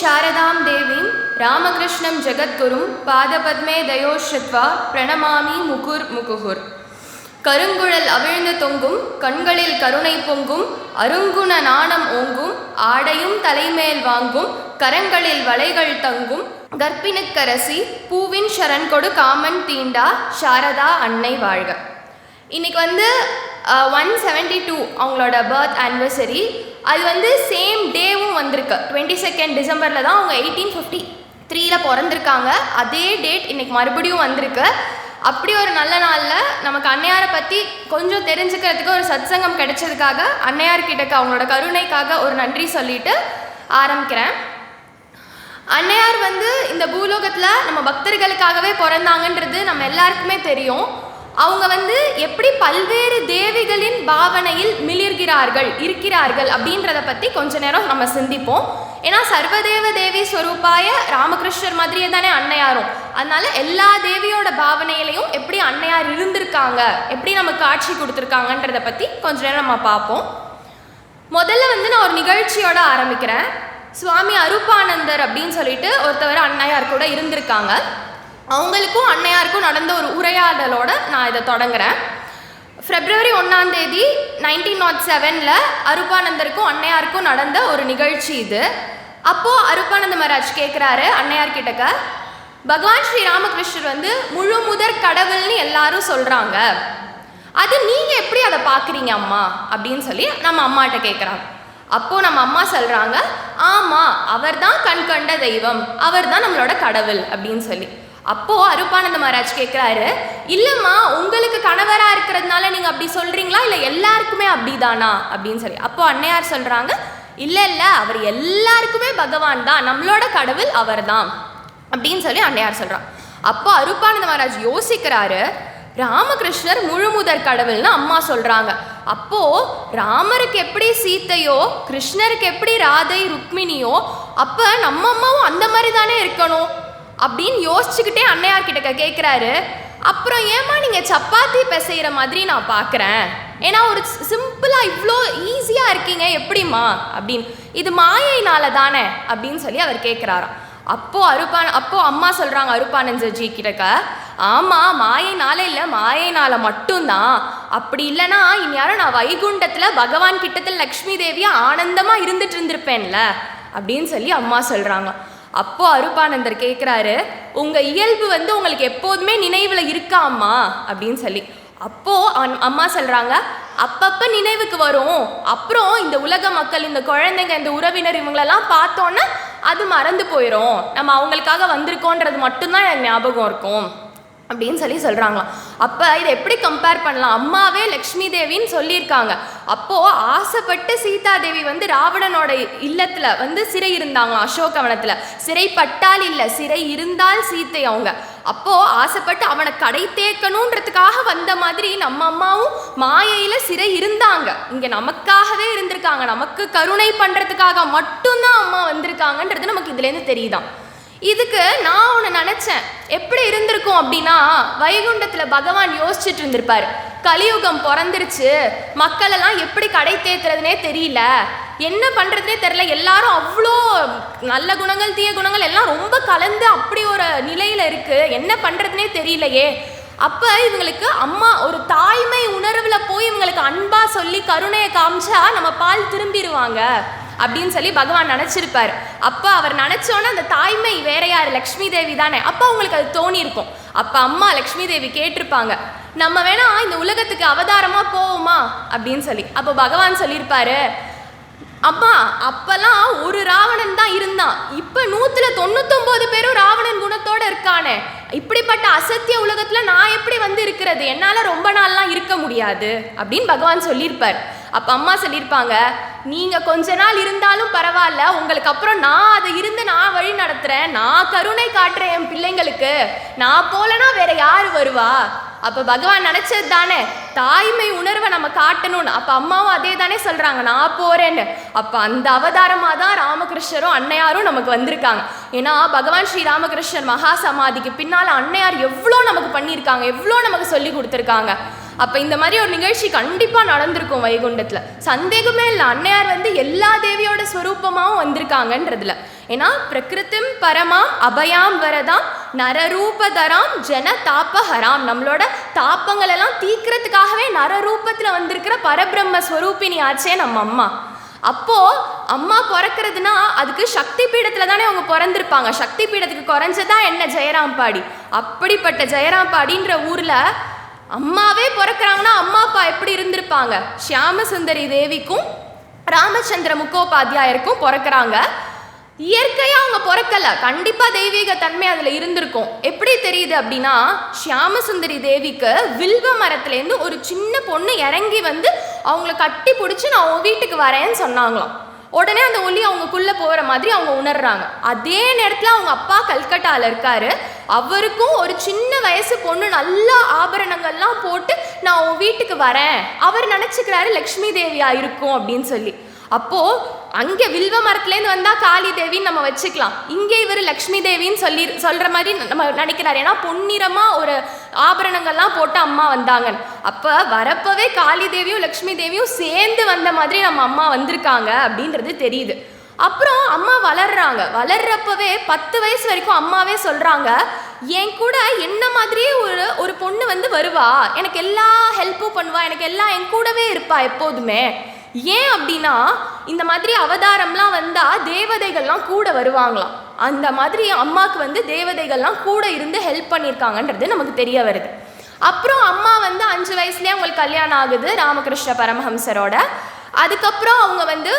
शारदां देवीं रामकृष्णं जगद्गुरुं पादपद्मे दयोश्रुत्वा प्रणमामि मुकुर्मुकुहुर् கருங்குழல் அவிழ்ந்து தொங்கும் கண்களில் கருணை பொங்கும் அருங்குண நாணம் ஓங்கும் ஆடையும் தலைமேல் வாங்கும் கரங்களில் வளைகள் தங்கும் கற்பினுக்கரசி பூவின் சரண் கொடு காமன் தீண்டா சாரதா அன்னை வாழ்க. இன்னைக்கு 172 அவங்களோட பர்த் ஆனிவர்சரி. அது சேம் டேவும் வந்திருக்கு. 22 டிசம்பரில் தான் அவங்க 1853 பிறந்திருக்காங்க. அதே டேட் இன்னைக்கு மறுபடியும் வந்திருக்கு. அப்படி ஒரு நல்ல நாளில் நமக்கு அன்னையாரை பற்றி கொஞ்சம் தெரிஞ்சுக்கிறதுக்கு ஒரு சத்சங்கம் கிடைச்சதுக்காக அன்னையார்கிட்ட அவங்களோட கருணைக்காக ஒரு நன்றி சொல்லிட்டு ஆரம்பிக்கிறேன். அன்னையார் இந்த பூலோகத்தில் நம்ம பக்தர்களுக்காகவே பிறந்தாங்கன்றது நம்ம எல்லாருக்குமே தெரியும். அவங்க எப்படி பல்வேறு தேவிகளின் பாவனையில் இருக்கிறார்கள் அப்படின்றத பற்றி கொஞ்ச நேரம் நம்ம சிந்திப்போம். ஏன்னா சர்வதேவ தேவி ஸ்வரூபாய ராமகிருஷ்ணர் மாதிரியே தானே அன்னையாரும். அதனால எல்லா தேவியோட பாவனையிலையும் எப்படி அன்னையார் இருந்திருக்காங்க, எப்படி நமக்கு காட்சி கொடுத்துருக்காங்கன்றத பற்றி கொஞ்ச நேரம் நம்ம பார்ப்போம். முதல்ல நான் ஒரு நிகழ்ச்சியோட ஆரம்பிக்கிறேன். சுவாமி அருப்பானந்தர் அப்படின்னு சொல்லிட்டு ஒருத்தவர் அன்னையார் கூட இருந்திருக்காங்க. அவங்களுக்கும் அன்னையாருக்கும் நடந்த ஒரு உரையாடலோட நான் இதை தொடங்குறேன். February 1 1907 அருப்பானந்தருக்கும் அன்னையாருக்கும் நடந்த ஒரு நிகழ்ச்சி இது. அப்போது அருப்பானந்த மகாராஜ் கேட்குறாரு அன்னையார் கிட்டக்க, பகவான் ஸ்ரீ ராமகிருஷ்ணர் முழு முதற் கடவுள்னு எல்லாரும் சொல்கிறாங்க, அது நீங்கள் எப்படி அதை பார்க்குறீங்க அம்மா அப்படின்னு சொல்லி நம்ம அம்மாட்ட கேட்குறாங்க. அப்போது நம்ம அம்மா சொல்கிறாங்க, ஆமாம் அவர் தான் கண் கண்ட தெய்வம், அவர் தான் நம்மளோட கடவுள் அப்படின்னு சொல்லி. அப்போது அருப்பானந்த மகாராஜ் கேட்குறாரு, இல்லைம்மா உங்களுக்கு கணவராக இருக்கிறதுனால நீங்கள் அப்படி சொல்கிறீங்களா, இல்லை எல்லாருக்குமே அப்படிதானா அப்படின்னு சொல்லி. அப்போது அன்னையார் சொல்கிறாங்க, இல்லை அவர் எல்லாருக்குமே பகவான் தான், நம்மளோட கடவுள் அவர் தான் அப்படின்னு சொல்லி அன்னையார் சொல்கிறான். அப்போ அருப்பானந்த மகாராஜ் யோசிக்கிறாரு, ராமகிருஷ்ணர் முழு முதற் கடவுள்னு அம்மா சொல்கிறாங்க. அப்போது ராமருக்கு எப்படி சீத்தையோ, கிருஷ்ணருக்கு எப்படி ராதை ருக்மிணியோ, அப்போ நம்ம அம்மாவும் அந்த மாதிரி தானே இருக்கணும் அப்படின்னு யோசிச்சுக்கிட்டே அன்னையார்கிட்ட கேட்குறாரு. அப்புறம் ஏமா நீங்கள் சப்பாத்தி பிசைகிற மாதிரி நான் பார்க்குறேன், ஏன்னா ஒரு சிம்பிளாக இவ்வளோ ஈஸியாக இருக்கீங்க எப்படிம்மா அப்படின்னு, இது மாயைனால தானே அப்படின்னு சொல்லி அவர் கேட்குறாராம். அப்போது அம்மா சொல்கிறாங்க அருப்பானந்தர்ஜி கிட்டக்க, ஆமாம் மாயைனால இல்லை, மாயைனால மட்டும்தான், அப்படி இல்லைன்னா இந்நேரம் நான் வைகுண்டத்தில் பகவான் கிட்டத்தில் லக்ஷ்மி தேவியாக ஆனந்தமாக இருந்துட்டு இருந்திருப்பேன்ல அப்படின்னு சொல்லி அம்மா சொல்கிறாங்க. அப்போது அருப்பானந்தர் கேட்குறாரு, உங்கள் இயல்பு உங்களுக்கு எப்போதுமே நினைவில் இருக்காம்மா அப்படின்னு சொல்லி. அப்போது அம்மா சொல்கிறாங்க, அப்பப்போ நினைவுக்கு வரும், அப்புறம் இந்த உலக மக்கள், இந்த குழந்தைங்க, இந்த உறவினர் இவங்களெல்லாம் பார்த்தோன்னா அது மறந்து போயிடும், நம்ம அவங்களுக்காக வந்திருக்கோன்றது மட்டும்தான் எனக்கு ஞாபகம் இருக்கும் அப்படின்னு சொல்லி சொல்கிறாங்களாம். அப்போ இதை எப்படி கம்பேர் பண்ணலாம், அம்மாவே லக்ஷ்மி தேவின்னு சொல்லியிருக்காங்க. அப்போது ஆசைப்பட்டு சீதாதேவி ராவணனோட இல்லத்தில் சிறை இருந்தாங்களாம், அசோகவனத்தில். சிறைப்பட்டால் இல்லை, சிறை இருந்தால் சீத்தை அவங்க. அப்போது ஆசைப்பட்டு அவனை கடை தேக்கணுன்றதுக்காக வந்த மாதிரி நம்ம அம்மாவும் மாயையில் சிறை இருந்தாங்க. இங்கே நமக்காகவே இருந்திருக்காங்க, நமக்கு கருணை பண்ணுறதுக்காக மட்டும்தான் அம்மா வந்திருக்காங்கன்றது நமக்கு இதுலேருந்து தெரியுதான். இதுக்கு நான் ஒன்று நினச்சேன், எப்படி இருந்திருக்கும் அப்படின்னா, வைகுண்டத்தில் பகவான் யோசிச்சுட்டு இருந்திருப்பார், கலியுகம் பிறந்துருச்சு, மக்களெல்லாம் எப்படி கடை தேத்துறதுனே தெரியல, என்ன பண்ணுறதுனே தெரில, எல்லாரும் அவ்வளோ நல்ல குணங்கள் தீய குணங்கள் எல்லாம் ரொம்ப கலந்து அப்படி ஒரு நிலையில் இருக்குது, என்ன பண்ணுறதுனே தெரியலையே. அப்போ இவங்களுக்கு அம்மா ஒரு தாய்மை உணர்வில் போய் இவங்களுக்கு அன்பாக சொல்லி கருணையை காமிச்சா நம்ம பால் திரும்பிடுவாங்க அப்படின்னு சொல்லி பகவான் நினச்சிருப்பார். அப்போ அவர் நினச்சோன்னே அந்த தாய்மை வேற யார், லக்ஷ்மி தேவி தானே. அப்போ அவங்களுக்கு அது தோணியிருக்கும். அப்போ அம்மா லக்ஷ்மி தேவி கேட்டிருப்பாங்க, நம்ம வேணா இந்த உலகத்துக்கு அவதாரமாக போவோமா அப்படின்னு சொல்லி. அப்போ பகவான் சொல்லியிருப்பாரு, அம்மா அப்பெல்லாம் ஒரு ராவணன் தான் இருந்தான், இப்போ 199 பேரும் ராவணன் குணத்தோடு இருக்கானே, இப்படிப்பட்ட அசத்திய உலகத்தில் நான் எப்படி இருக்கிறது, என்னால் ரொம்ப நாள்லாம் இருக்க முடியாது அப்படின்னு பகவான் சொல்லியிருப்பார். அப்போ அம்மா சொல்லியிருப்பாங்க, நீங்கள் கொஞ்ச நாள் இருந்தாலும் பரவாயில்ல, உங்களுக்கு அப்புறம் நான் அதை இருந்து நான் வழி நடத்துகிறேன், நான் கருணை காட்டுறேன் என் பிள்ளைங்களுக்கு, நான் போலனா வேற யார் வருவா. அப்போ பகவான் நினச்சது தானே தாய்மை உணர்வை நம்ம காட்டணும்னு. அப்போ அம்மாவும் அதே தானே சொல்கிறாங்க, நான் போகிறேன்னு. அப்போ அந்த அவதாரமாக தான் ராமகிருஷ்ணரும் அன்னையாரும் நமக்கு வந்திருக்காங்க. ஏன்னா பகவான் ஸ்ரீ ராமகிருஷ்ணர் மகா சமாதிக்கு பின்னால் அன்னையார் எவ்வளோ நமக்கு பண்ணியிருக்காங்க, எவ்வளோ நமக்கு சொல்லி கொடுத்துருக்காங்க. அப்போ இந்த மாதிரி ஒரு நிகழ்ச்சி கண்டிப்பாக நடந்திருக்கும் வைகுண்டத்தில், சந்தேகமே இல்லை. அன்னையார் எல்லா தேவியோட ஸ்வரூபமாகவும் வந்திருக்காங்கன்றதுல. ஏன்னா பிரகிருதிம் பரமாம் அபயாம் வரதாம் நரரூபதராம் ஜன தாப்பஹராம், நம்மளோட தாப்பங்கள் எல்லாம் தீக்கிறதுக்காகவே நரரூபத்தில் வந்திருக்கிற பரபிரம்ம ஸ்வரூபிணி ஆச்சே நம்ம அம்மா. அப்போ அம்மா பிறக்கிறதுனா அதுக்கு சக்தி பீடத்துல தானே அவங்க பிறந்திருப்பாங்க. சக்தி பீடத்துக்கு குறைஞ்சதா என்ன ஜெயராம்பாடி. அப்படிப்பட்ட ஜெயராம்பாடின்ற ஊர்ல அம்மாவே பிறக்கிறாங்கன்னா அம்மா அப்பா எப்படி இருந்திருப்பாங்க? ஷியாம சுந்தரி தேவிக்கும் ராமச்சந்திர முக்கோபாத்தியாயருக்கும் பிறக்கிறாங்க. இயற்கையா அவங்க பிறக்கல, கண்டிப்பா தெய்வீக தன்மை அதுல இருந்திருக்கும். எப்படி தெரியுது அப்படின்னா, ஷியாம சுந்தரி தேவிக்கு வில்வ மரத்துலேருந்து ஒரு சின்ன பொண்ணு இறங்கி வந்து அவங்கள கட்டி பிடிச்சி நான் உன் வீட்டுக்கு வரேன்னு சொன்னாங்களாம். உடனே அந்த ஒலி அவங்களுக்குள்ள போகிற மாதிரி அவங்க உணர்றாங்க. அதே நேரத்தில் அவங்க அப்பா கல்கட்டாவில் இருக்காரு. அவருக்கும் ஒரு சின்ன வயசு பொண்ணு நல்ல ஆபரணங்கள்லாம் போட்டு நான் உன் வீட்டுக்கு வரேன், அவர் நினச்சிக்கிறாரு லக்ஷ்மி தேவியா இருக்கும் அப்படின்னு சொல்லி. அப்போது அங்கே வில்வ மரத்துலேருந்து வந்தால் காளி தேவின்னு நம்ம வச்சுக்கலாம், இங்கே இவர் லக்ஷ்மி தேவின்னு சொல்கிற மாதிரி நம்ம நினைக்கிறாரு. ஏன்னா பொன்னிறமாக ஒரு ஆபரணங்கள்லாம் போட்டு அம்மா வந்தாங்க. அப்போ வரப்பவே காளி தேவியும் லக்ஷ்மி தேவியும் சேர்ந்து வந்த மாதிரி நம்ம அம்மா வந்திருக்காங்க அப்படின்றது தெரியுது. அப்புறம் அம்மா வளர்றப்பவே 10 வயசு வரைக்கும் அம்மாவே சொல்கிறாங்க, என் கூட என்ன மாதிரியே ஒரு பொண்ணு வந்து வருவா, எனக்கு எல்லா ஹெல்ப்பும் பண்ணுவா, எனக்கு எல்லாம் என் கூடவே இருப்பா எப்போதுமே. ஏன் அப்படின்னா இந்த மாதிரி அவதாரம்லாம் வந்தால் தேவதைகள்லாம் கூட வருவாங்களாம். அந்த மாதிரி அம்மாவுக்கு வந்து தேவதைகள்லாம் கூட இருந்து ஹெல்ப் பண்ணியிருக்காங்கன்றது நமக்கு தெரிய வருது. அப்புறம் அம்மா வந்து 5 வயசுலேயே அவங்களுக்கு கல்யாணம் ஆகுது ராமகிருஷ்ண பரமஹம்சரோட. அதுக்கப்புறம் அவங்க வந்து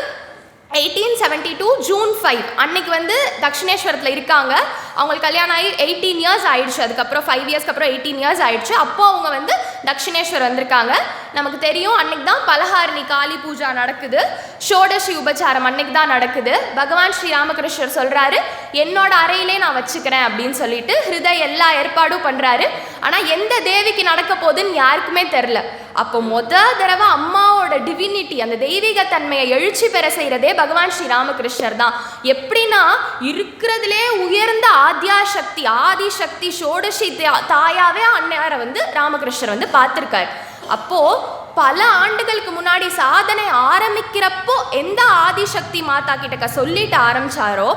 1872 ஜூன் 5 அன்னைக்கு வந்து தக்ஷிணேஸ்வரத்தில் இருக்காங்க. அவங்களுக்கு கல்யாணம் ஆகி 18 இயர்ஸ் ஆயிடுச்சு. அதுக்கப்புறம் 5 இயர்ஸ்க்கு அப்புறம் 18 இயர்ஸ் ஆயிடுச்சு. அப்போ அவங்க வந்து தக்ஷிணேஸ்வர் வந்திருக்காங்க. நமக்கு தெரியும் அன்னைக்கு தான் பலஹாரிணி காளி பூஜா நடக்குது, ஷோடசி உபச்சாரம் அன்னைக்கு தான் நடக்குது. பகவான் ஸ்ரீ ராமகிருஷ்ணர் சொல்றாரு, என்னோட அறையிலே நான் வச்சுக்கிறேன் அப்படின்னு சொல்லிட்டு ஹிருதய எல்லா ஏற்பாடும் பண்றாரு. ஆனால் எந்த தேவிக்கு நடக்க போகுதுன்னு யாருக்குமே தெரில. அப்போ தடவை அம்மாவோட டிவினிட்டி, அந்த தெய்வீக தன்மையை எழுச்சி பெற செய்கிறதே பகவான் ஸ்ரீ ராமகிருஷ்ணர் தான். எப்படின்னா இருக்கிறதுலே உயர்ந்த ஆதிசக்தி ஷோடசி தாயாவே அன்னையாரை வந்து ராமகிருஷ்ணர் வந்து பார்த்துருக்காரு. அப்போது பல ஆண்டுகளுக்கு முன்னாடி சாதனை ஆரம்பிக்கிறப்போ எந்த ஆதிசக்தி மாதா கிட்டக்க சொல்லிட்டு ஆரம்பிச்சாரோ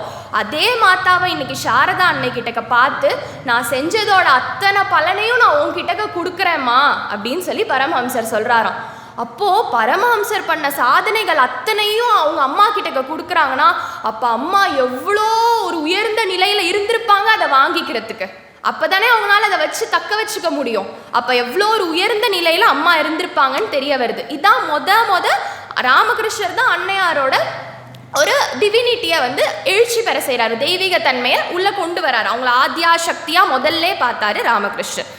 அதே மாதாவை இன்னைக்கு சாரதா அன்னை கிட்டக்க பார்த்து நான் செஞ்சதோட அத்தனை பலனையும் நான் உன்கிட்டக்க கொடுக்குறேம்மா அப்படின்னு சொல்லி பரமஹம்சர் சொல்கிறாராம். அப்போது பரமஹம்சர் பண்ண சாதனைகள் அத்தனையும் அவங்க அம்மா கிட்டக்க கொடுக்குறாங்கன்னா அப்போ அம்மா எவ்வளோ ஒரு உயர்ந்த நிலையில் இருந்திருப்பாங்க அதை வாங்கிக்கிறதுக்கு. அப்போ தானே அவங்களால அதை வச்சு தக்க வச்சுக்க முடியும். அப்போ எவ்வளோ ஒரு உயர்ந்த நிலையில் அம்மா இருந்திருப்பாங்கன்னு தெரிய வருது. இதான் முத ராமகிருஷ்ணர் தான் அன்னையாரோட ஒரு டிவினிட்டியை வந்து எழுச்சி பெற செய்கிறாரு, தெய்வீக தன்மையை உள்ளே கொண்டு வராரு. அவங்கள ஆத்யா சக்தியாக முதல்ல பார்த்தாரு ராமகிருஷ்ணர்.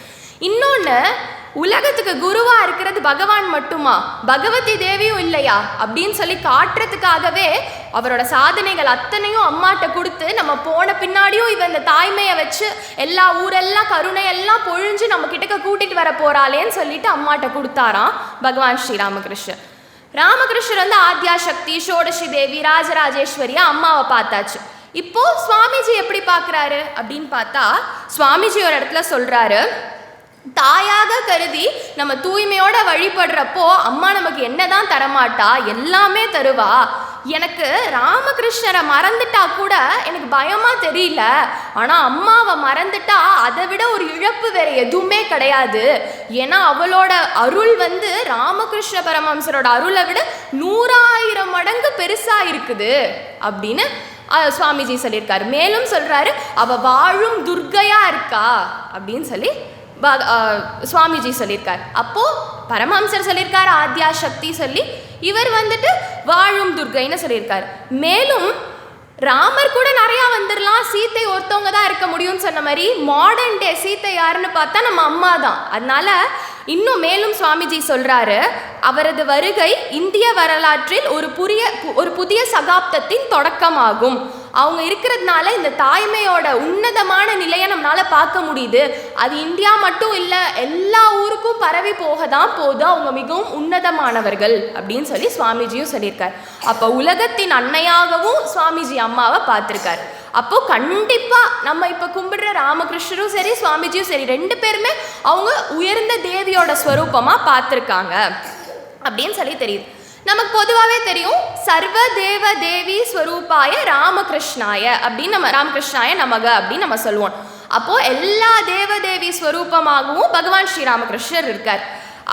இன்னொன்று, உலகத்துக்கு குருவா இருக்கிறது பகவான் மட்டுமா, பகவதி தேவியும் இல்லையா அப்படின்னு சொல்லி காட்டுறதுக்காகவே அவரோட சாதனைகள் அத்தனையும் அம்மாட்ட கொடுத்து நம்ம போன பின்னாடியும் இவன் இந்த தாய்மையை வச்சு எல்லா ஊரெல்லாம் கருணையெல்லாம் பொழிஞ்சு நம்ம கிட்டக்க கூட்டிட்டு வர போறாளேன்னு சொல்லிட்டு அம்மாட்ட கொடுத்தாராம் பகவான் ஸ்ரீ ராமகிருஷ்ணர். ராமகிருஷ்ணர் வந்து ஆத்யா சக்தி, ஷோடசி தேவி, ராஜராஜேஸ்வரியா அம்மாவை பார்த்தாச்சு. இப்போ சுவாமிஜி எப்படி பார்க்குறாரு அப்படின்னு பார்த்தா, சுவாமிஜி ஒரு இடத்துல சொல்றாரு, தாயாக கருதி நம்ம தூய்மையோட வழிபடுறப்போ அம்மா நமக்கு என்னதான் தரமாட்டா, எல்லாமே தருவா. எனக்கு ராமகிருஷ்ணரை மறந்துட்டா கூட எனக்கு பயமா தெரியல, ஆனால் அம்மாவை மறந்துட்டா அதை விட ஒரு இழப்பு வேற எதுவுமே கிடையாது. ஏன்னா அவளோட அருள் வந்து ராமகிருஷ்ண பரமஹம்சரோட அருளை விட 100,000 மடங்கு பெருசா இருக்குது அப்படின்னு சுவாமிஜி சொல்லியிருக்காரு. மேலும் சொல்றாரு, அவ வாழும் துர்க்கையா இருக்கா அப்படின்னு சொல்லி சுவாமிஜி சொல்லியிருக்கார். அப்போது பரமஹம்சர் சொல்லியிருக்காரு ஆத்யா சக்தி சொல்லி, இவர் வந்துட்டு வாழும் துர்க்கைன்னு சொல்லியிருக்காரு. மேலும் ராமர் கூட நிறையா வந்துடலாம், சீத்தை ஒருத்தவங்க தான் இருக்க முடியும்னு சொன்ன மாதிரி மாடர்ன் டே சீத்தை யாருன்னு பார்த்தா நம்ம அம்மா தான். அதனால இன்னும் மேலும் சுவாமிஜி சொல்கிறாரு, அவரது வருகை இந்திய வரலாற்றில் ஒரு புதிய சகாப்தத்தின் தொடக்கமாகும். அவங்க இருக்கிறதுனால இந்த தாய்மையோட உன்னதமான நிலையை நம்மளால் பார்க்க முடியுது. அது இந்தியா மட்டும் இல்லை, எல்லா ஊருக்கும் பரவி போக தான் போது. அவங்க மிகவும் உன்னதமானவர்கள் அப்படின்னு சொல்லி சுவாமிஜியும் சொல்லியிருக்கார். அப்போ உலகத்தின் அன்னையாகவும் சுவாமிஜி அம்மாவை பார்த்துருக்கார். அப்போ கண்டிப்பாக நம்ம இப்போ கும்பிடுற ராமகிருஷ்ணரும் சரி சுவாமிஜியும் சரி 2 பேருமே அவங்க உயர்ந்த தேவியோட ஸ்வரூபமாக பார்த்துருக்காங்க அப்படின்னு சொல்லி தெரியுது. நமக்கு பொதுவாகவே தெரியும் சர்வ தேவ தேவி ஸ்வரூபாய ராமகிருஷ்ணாய அப்படின்னு நம்ம ராமகிருஷ்ணாய நமக அப்படின்னு நம்ம சொல்லுவோம். அப்போது எல்லா தேவதேவி ஸ்வரூபமாகவும் பகவான் ஸ்ரீராமகிருஷ்ணர் இருக்கார்.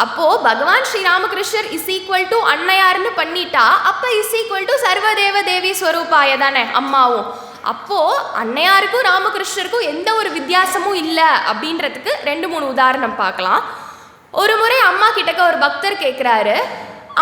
அப்போது பகவான் ஸ்ரீராமகிருஷ்ணர் இஸ் ஈக்குவல் டு அன்னையார்னு பண்ணிட்டா அப்போ இஸ் ஈக்குவல் டு சர்வதேவ தேவி ஸ்வரூபாய தானே அம்மாவும். அப்போது அன்னையாருக்கும் ராமகிருஷ்ணருக்கும் எந்த ஒரு வித்தியாசமும் இல்லை அப்படின்றதுக்கு 2-3 உதாரணம் பார்க்கலாம். ஒரு முறை அம்மா கிட்டக்க ஒரு பக்தர் கேட்குறாரு,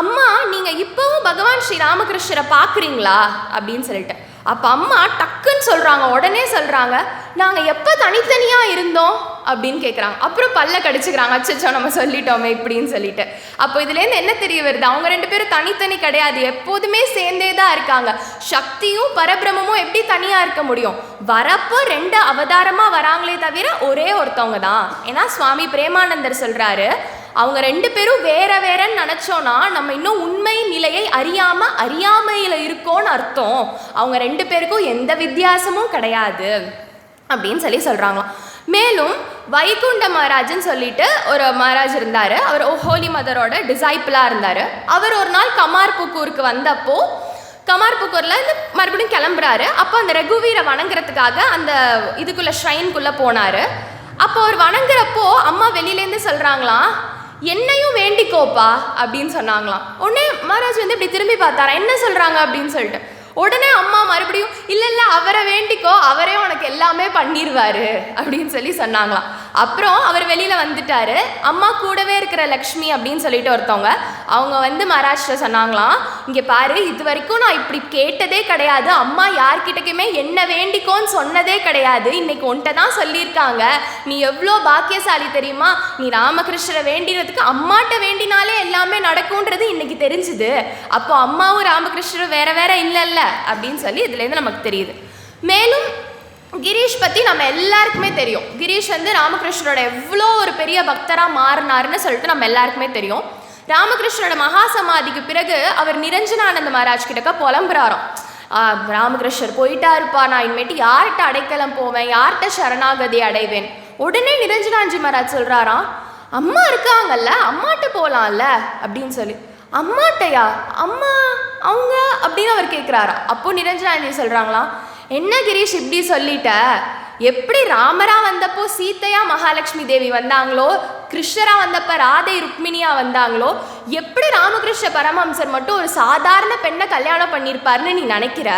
அம்மா நீங்கள் இப்போவும் பகவான் ஸ்ரீராமகிருஷ்ணரை பார்க்குறீங்களா அப்படின்னு சொல்லிட்டு. அப்போ அம்மா டக்குன்னு சொல்கிறாங்க, உடனே சொல்கிறாங்க, நாங்கள் எப்போ தனித்தனியாக இருந்தோம் அப்படின்னு கேட்குறாங்க. அப்புறம் பல்ல கடிச்சுக்கிறாங்க, அச்சச்சோ நம்ம சொல்லிட்டோமே இப்படின்னு சொல்லிட்டு. அப்போ இதுலேருந்து என்ன தெரிய வருது, அவங்க 2 பேரும் தனித்தனி கிடையாது, எப்போதுமே சேர்ந்தே தான் இருக்காங்க. சக்தியும் பரபிரமும் எப்படி தனியாக இருக்க முடியும்? வரப்போ 2 அவதாரமாக வராங்களே தவிர ஒரே ஒருத்தவங்க தான். ஏன்னா சுவாமி பிரேமானந்தர் சொல்கிறாரு, அவங்க 2 பேரும் வேற வேறன்னு நினச்சோன்னா நம்ம இன்னும் உண்மை நிலையை அறியாமையில் இருக்கோன்னு அர்த்தம். அவங்க 2 பேருக்கும் எந்த வித்தியாசமும் கிடையாது அப்படின்னு சொல்கிறாங்களாம். மேலும் வைகுண்ட மகாராஜ்னு சொல்லிட்டு ஒரு மகாராஜ் இருந்தார். அவர் ஹோலி மதரோட டிசைப்பிளாக இருந்தார். அவர் ஒரு நாள் கமார்புக்கூருக்கு வந்தப்போ கமார்புக்கூரில் இருந்து மறுபடியும் கிளம்புறாரு. அப்போ அந்த ரகுவீரை வணங்குறதுக்காக அந்த இதுக்குள்ளே ஷ்ரைனுக்குள்ளே போனார். அப்போ அவர் வணங்குறப்போ அம்மா வெளியிலேருந்து சொல்கிறாங்களாம், என்னையும் வேண்டிக்கோப்பா அப்படின்னு சொன்னாங்களாம். உடனே மகாராஜ் வந்து இப்படி திரும்பி பார்த்தாரா, என்ன சொல்கிறாங்க அப்படின்னு சொல்லிட்டு. உடனே அம்மா மறுபடியும் இல்லை அவரை வேண்டிக்கோ, அவரே உனக்கு எல்லாமே பண்ணிடுவார் அப்படின்னு சொன்னாங்களாம். அப்புறம் அவர் வெளியில் வந்துட்டார். அம்மா கூடவே இருக்கிற லக்ஷ்மி அப்படின்னு சொல்லிட்டு ஒருத்தவங்க, அவங்க வந்து மகாராஷ்டிர சொன்னாங்களாம், இங்கே பாரு, இது வரைக்கும் நான் இப்படி கேட்டதே கிடையாது, அம்மா யார்கிட்டக்குமே என்ன வேண்டிக்கோன்னு சொன்னதே கிடையாது, இன்னைக்கு உன்கிட்ட தான் சொல்லியிருக்காங்க, நீ எவ்வளோ பாக்கியசாலி தெரியுமா, நீ ராமகிருஷ்ணரை வேண்டினதுக்கு அம்மாட்ட வேண்டினாலே எல்லாமே நடக்கும்ன்றது இன்னைக்கு தெரிஞ்சுது. அப்போ அம்மாவும் ராமகிருஷ்ணரும் வேற இல்லைல்ல அப்படின்னு இதுலேருந்து நமக்கு தெரியுது. மேலும் கிரீஷ் பற்றி நம்ம எல்லாருக்குமே தெரியும். கிரீஷ் வந்து ராமகிருஷ்ணரோட எவ்வளோ ஒரு பெரிய பக்தராக மாறினார்னு சொல்லிட்டு நம்ம எல்லாருக்குமே தெரியும். ராமகிருஷ்ணரோட மகா சமாதிக்கு பிறகு அவர் நிரஞ்சனானந்த மகாராஜ் கிட்டக்க புலம்புறாராம், ராமகிருஷ்ணர் போயிட்டாருப்பா, நான் இனிமேட்டு யார்கிட்ட அடைக்கலம் போவேன், யார்கிட்ட சரணாகதி அடைவேன். உடனே நிரஞ்சனாஞ்சி மகாராஜ் சொல்கிறாராம், அம்மா இருக்காங்கல்ல, அம்மாட்ட போகலாம்ல அப்படின்னு சொல்லி. அம்மாட்டையா? அம்மா அவங்க அப்படின்னு அவர் கேட்குறாரா. அப்போது நிரஞ்சனாஞ்சி சொல்கிறாங்களாம், என்ன கிரீஷ் இப்படி சொல்லிட்ட, எப்படி ராமரா வந்தப்போ சீத்தையா மகாலட்சுமி தேவி வந்தாங்களோ, கிருஷ்ணரா வந்தப்போ ராதை ருக்மிணியா வந்தாங்களோ, எப்படி ராமகிருஷ்ண பரமஹம்சர் மட்டும் ஒரு சாதாரண பெண்ணை கல்யாணம் பண்ணியிருப்பாருன்னு நீ நினைக்கிற?